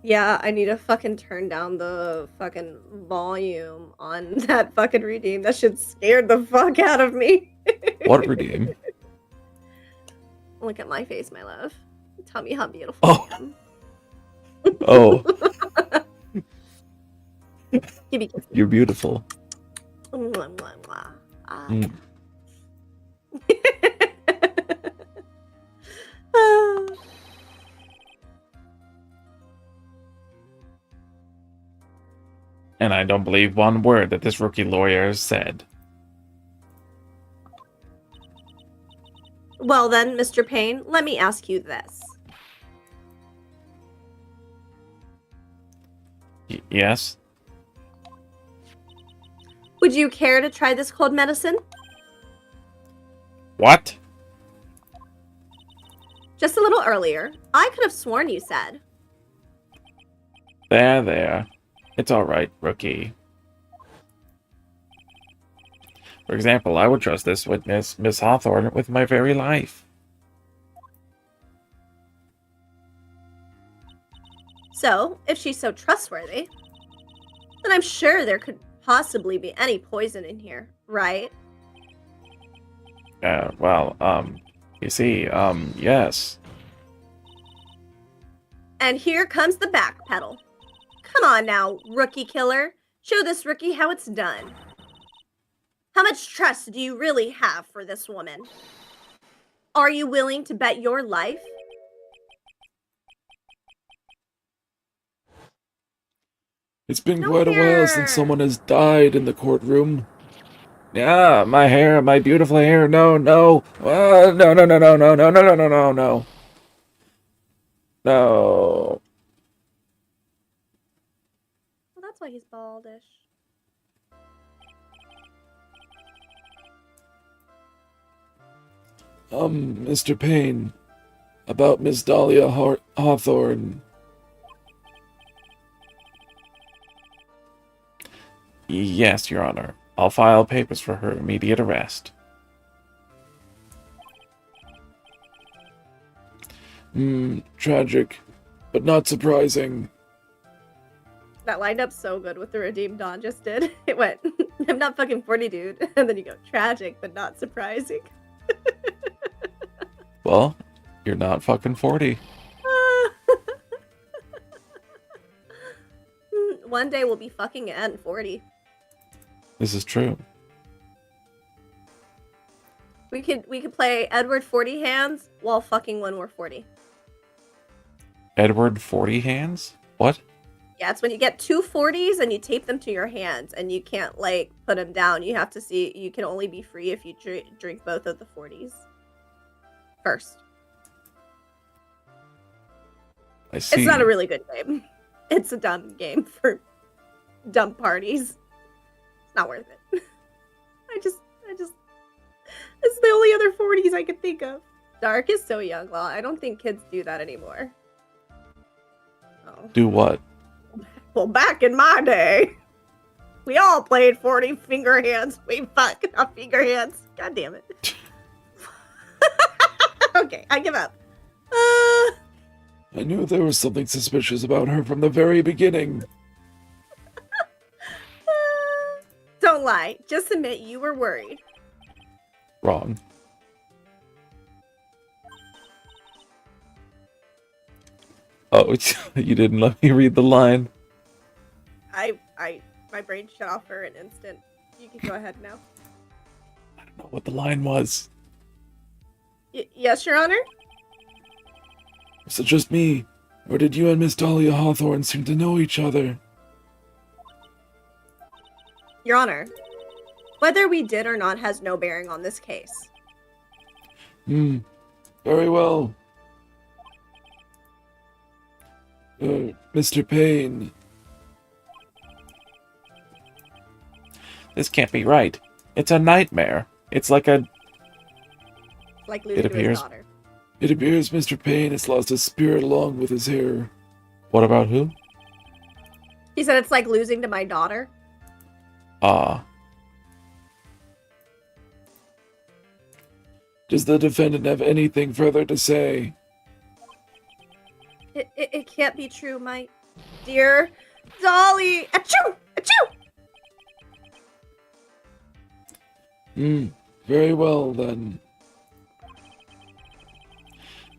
Yeah, I need to fucking turn down the fucking volume on that fucking redeem. That shit scared the fuck out of me. What redeem? Look at my face, my love. Tell me how beautiful Oh. I am. Oh, Give me kisses. you're beautiful. Mwah, mwah, mwah. Ah. Mm. Ah. And I don't believe one word that this rookie lawyer has said. Well then, Mr. Payne, let me ask you this. Yes? Would you care to try this cold medicine? What? Just a little earlier, I could have sworn you said. There. It's alright, rookie. For example, I would trust this witness, Miss Hawthorne, with my very life. So, if she's so trustworthy, then I'm sure there could possibly be any poison in here, right? You see, yes. And here comes the back pedal. Come on now, rookie killer. Show this rookie how it's done. How much trust do you really have for this woman? Are you willing to bet your life? It's been No quite a while since fear. someone has died in the courtroom. Yeah, my hair, my beautiful hair. No. No. No. Well, that's why he's baldish. Mr. Payne, about Miss Dahlia Hawthorne. Yes, Your Honor. I'll file papers for her immediate arrest. Tragic. but not surprising. That lined up so good with the redeem Dawn just did. It went, I'm not fucking 40, dude. And then you go, tragic, but not surprising. Well, you're not fucking 40. One day we'll be fucking at 40. This is true. We could play Edward 40 hands while fucking when we're 40. Edward 40 hands? What? Yeah, it's when you get two 40s and you tape them to your hands and you can't like put them down. You have to see, you can only be free if you drink both of the 40s first. I see. It's not a really good game. It's a dumb game for dumb parties. It's not worth it. I just, it's the only other 40s I could think of. Dark is so young, Law. I don't think kids do that anymore. Oh. Do what? Well, back in my day, we all played 40 finger hands. Wait, fuck, not finger hands. God damn it. Okay, I give up. I knew there was something suspicious about her from the very beginning. Don't lie. Just admit you were worried. Wrong. Oh, you didn't let me read the line. My brain shut off for an instant. You can go ahead now. I don't know what the line was. Yes, Your Honor? Was it just me? Or did you and Miss Dahlia Hawthorne seem to know each other? Your Honor, whether we did or not has no bearing on this case. Very well. Mr. Payne. This can't be right. It's a nightmare. It's like a... Like losing to appears- his daughter. It appears Mr. Payne has lost his spirit along with his hair. What about who? He said it's like losing to my daughter. Ah. Does the defendant have anything further to say? It can't be true, my dear Dolly. Achoo! Achoo! Very well then. I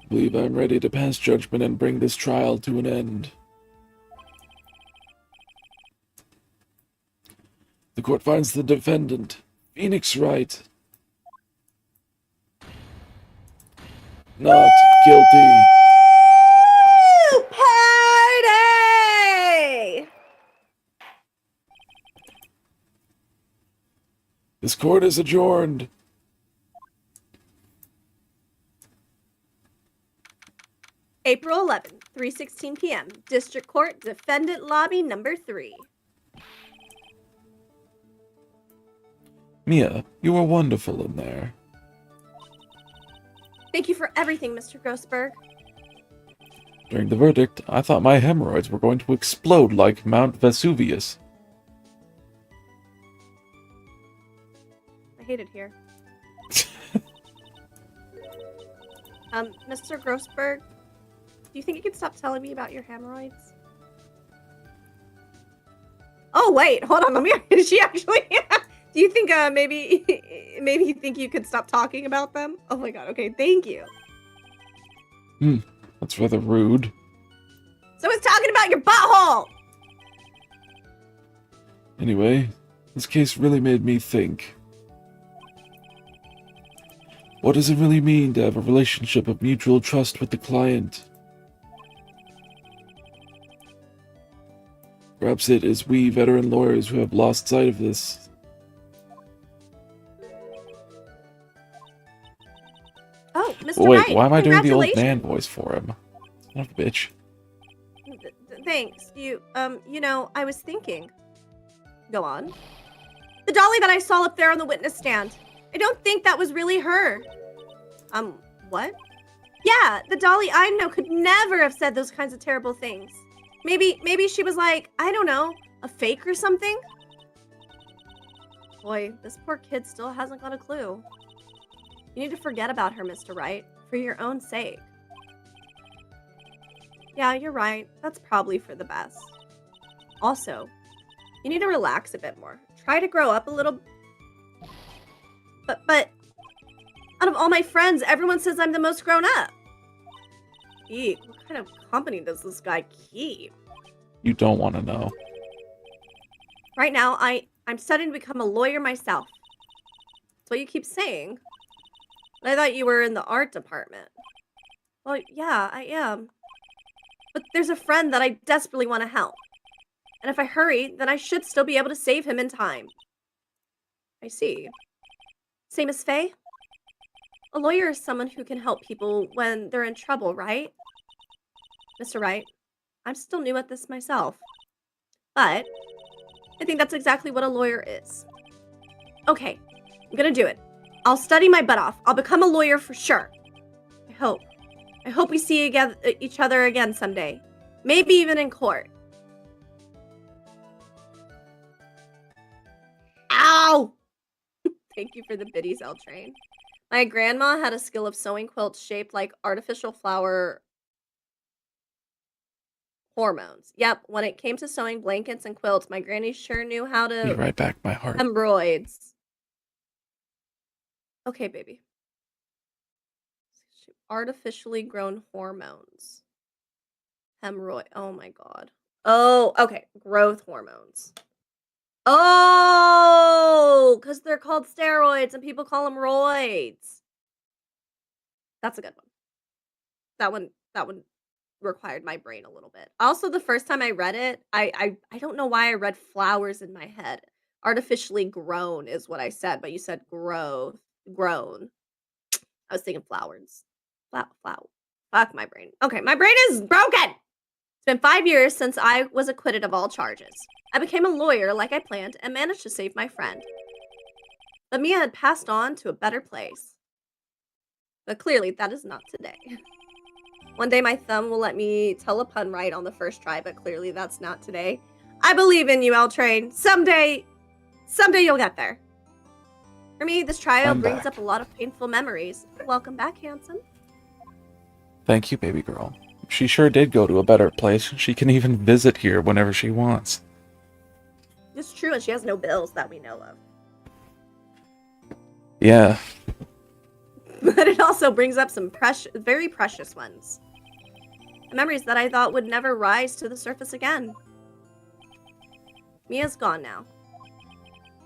believe I'm ready to pass judgment and bring this trial to an end. The court finds the defendant, Phoenix Wright, not guilty. Party! This court is adjourned. April 11th, 3:16 p.m. District Court, Defendant Lobby number 3. Mia, you were wonderful in there. Thank you for everything, Mr. Grossberg. During the verdict, I thought my hemorrhoids were going to explode like Mount Vesuvius. I hate it here. Mr. Grossberg, do you think you could stop telling me about your hemorrhoids? Oh, wait, hold on, let me, did she actually, do you think, maybe you think you could stop talking about them? Oh my god, okay, thank you. That's rather rude. Someone's talking about your butthole! Anyway, this case really made me think. What does it really mean to have a relationship of mutual trust with the client? Perhaps it is we veteran lawyers who have lost sight of this. Oh, Mr. Wait, Wright, why am I doing the old congratulations. man voice for him? Son of a bitch. Thanks. You know, I was thinking. Go on. The dolly that I saw up there on the witness stand. I don't think that was really her. What? Yeah, the dolly I know could never have said those kinds of terrible things. Maybe she was like, I don't know, a fake or something? Boy, this poor kid still hasn't got a clue. You need to forget about her, Mr. Wright, for your own sake. Yeah, you're right. That's probably for the best. Also, you need to relax a bit more. Try to grow up a little. But out of all my friends, everyone says I'm the most grown up. Eek, what kind of company does this guy keep? You don't want to know. Right now, I'm studying to become a lawyer myself. That's what you keep saying. But I thought you were in the art department. Well, yeah, I am. But there's a friend that I desperately want to help. And if I hurry, then I should still be able to save him in time. I see. Same as Faye? A lawyer is someone who can help people when they're in trouble, right? Mr. Wright, I'm still new at this myself. But I think that's exactly what a lawyer is. Okay, I'm gonna do it. I'll study my butt off. I'll become a lawyer for sure. I hope. I hope we see each other again someday. Maybe even in court. Ow! Thank you for the biddies, L Train. My grandma had a skill of sewing quilts shaped like artificial flower hormones. Yep, when it came to sewing blankets and quilts, my granny sure knew how Be to right back, my heart. embroids. Okay, baby. Artificially grown hormones. Hemorrhoid. Oh my god. Oh, okay. Growth hormones. Oh, because they're called steroids and people call them roids. That's a good one. That one required my brain a little bit. Also, the first time I read it, I don't know why I read flowers in my head. Artificially grown is what I said, but you said grown. I was thinking flowers. Flower. Fuck my brain. Okay, my brain is broken. It's been 5 years since I was acquitted of all charges. I became a lawyer like I planned and managed to save my friend. But Mia had passed on to a better place. But clearly, that is not today. One day my thumb will let me tell a pun right on the first try, but clearly that's not today. I believe in you, L Train. Someday you'll get there. For me, this trial I'm brings back. up a lot of painful memories. Welcome back, handsome. Thank you, baby girl. She sure did go to a better place. She can even visit here whenever she wants. It's true, and she has no bills that we know of. Yeah, But it also brings up some very precious ones. Memories that I thought would never rise to the surface again. Mia's gone now.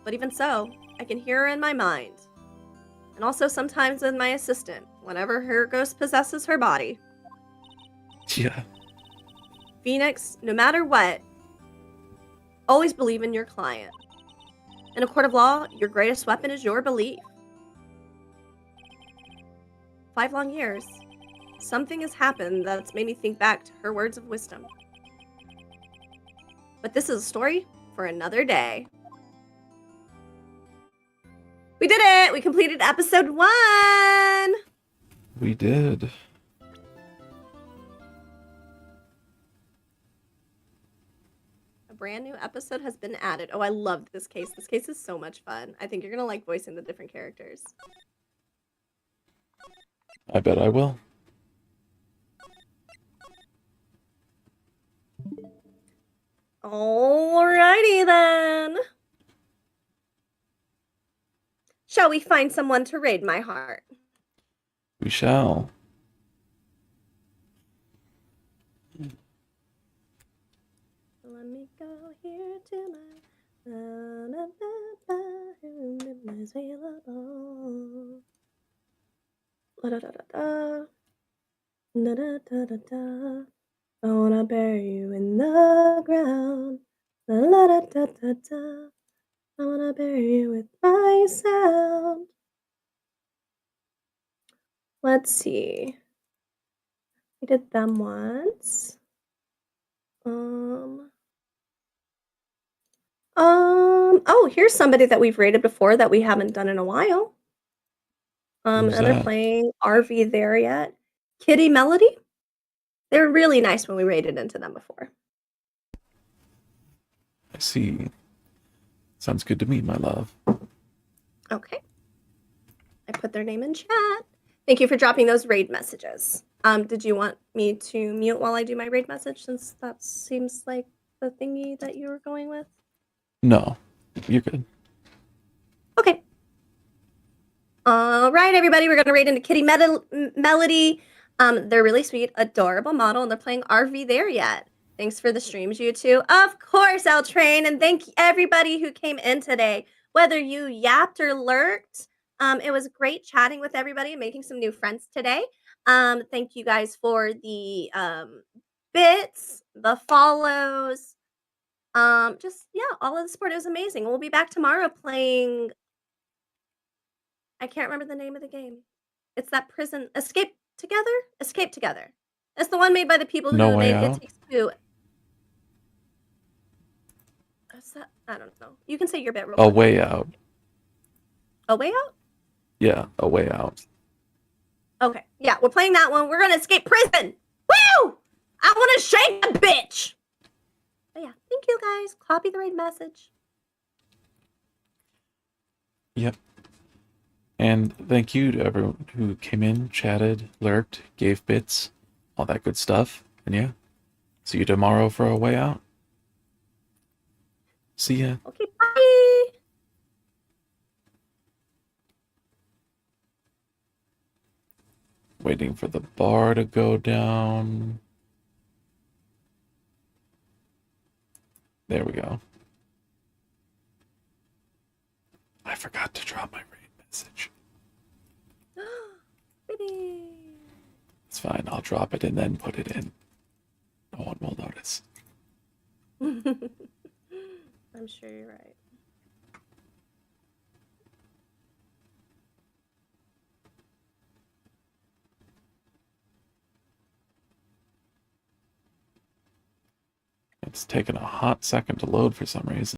But even so, I can hear her in my mind. And also sometimes with my assistant, whenever her ghost possesses her body. yeah. Phoenix, no matter what, always believe in your client. In a court of law, your greatest weapon is your belief. 5 long years. Something has happened that's made me think back to her words of wisdom. But this is a story for another day. We did it! We completed episode 1! We did. A brand new episode has been added. Oh, I loved this case. This case is so much fun. I think you're gonna like voicing the different characters. I bet I will. Alrighty then. Shall we find someone to raid my heart? We shall. Let me go here to my is available. La da da da da. Da da da da da. I wanna bury you in the ground. La da da da da. I wanna bury you with my sound. Let's see. We did them once. Oh, here's somebody that we've rated before that we haven't done in a while. Who's And they're that? playing Are We There Yet? Kitty Melody. They were really nice when we rated into them before. I see. Sounds good to me, my love. Okay. I put their name in chat. Thank you for dropping those raid messages. Did you want me to mute while I do my raid message since that seems like the thingy that you were going with? No, you're good. Okay. All right, everybody, we're gonna raid into Kitty Melody. They're really sweet, adorable model, and they're playing RV There Yet. Thanks for the streams, you two. Of course, L Train, and thank everybody who came in today. Whether you yapped or lurked, it was great chatting with everybody and making some new friends today. Thank you guys for the bits, the follows, just yeah, all of the support. It was amazing. We'll be back tomorrow playing. I can't remember the name of the game. It's that prison Escape Together. Escape Together. It's the one made by the people No who Way made It Out? Takes Two. What's that? I don't know. You can say your bit real A quick. Way Out. A Way Out? Yeah, A Way Out. Okay. Yeah, we're playing that one. We're gonna escape prison. Woo! I want to shake a bitch. But yeah, thank you guys. Copy the raid message. Yep. And thank you to everyone who came in, chatted, lurked, gave bits, all that good stuff. And yeah, see you tomorrow for A Way Out. See ya. Okay, bye. Waiting for the bar to go down. There we go. I forgot to drop my raid message. Pretty. It's fine. I'll drop it and then put it in. No one will notice. I'm sure you're right. It's taken a hot second to load for some reason.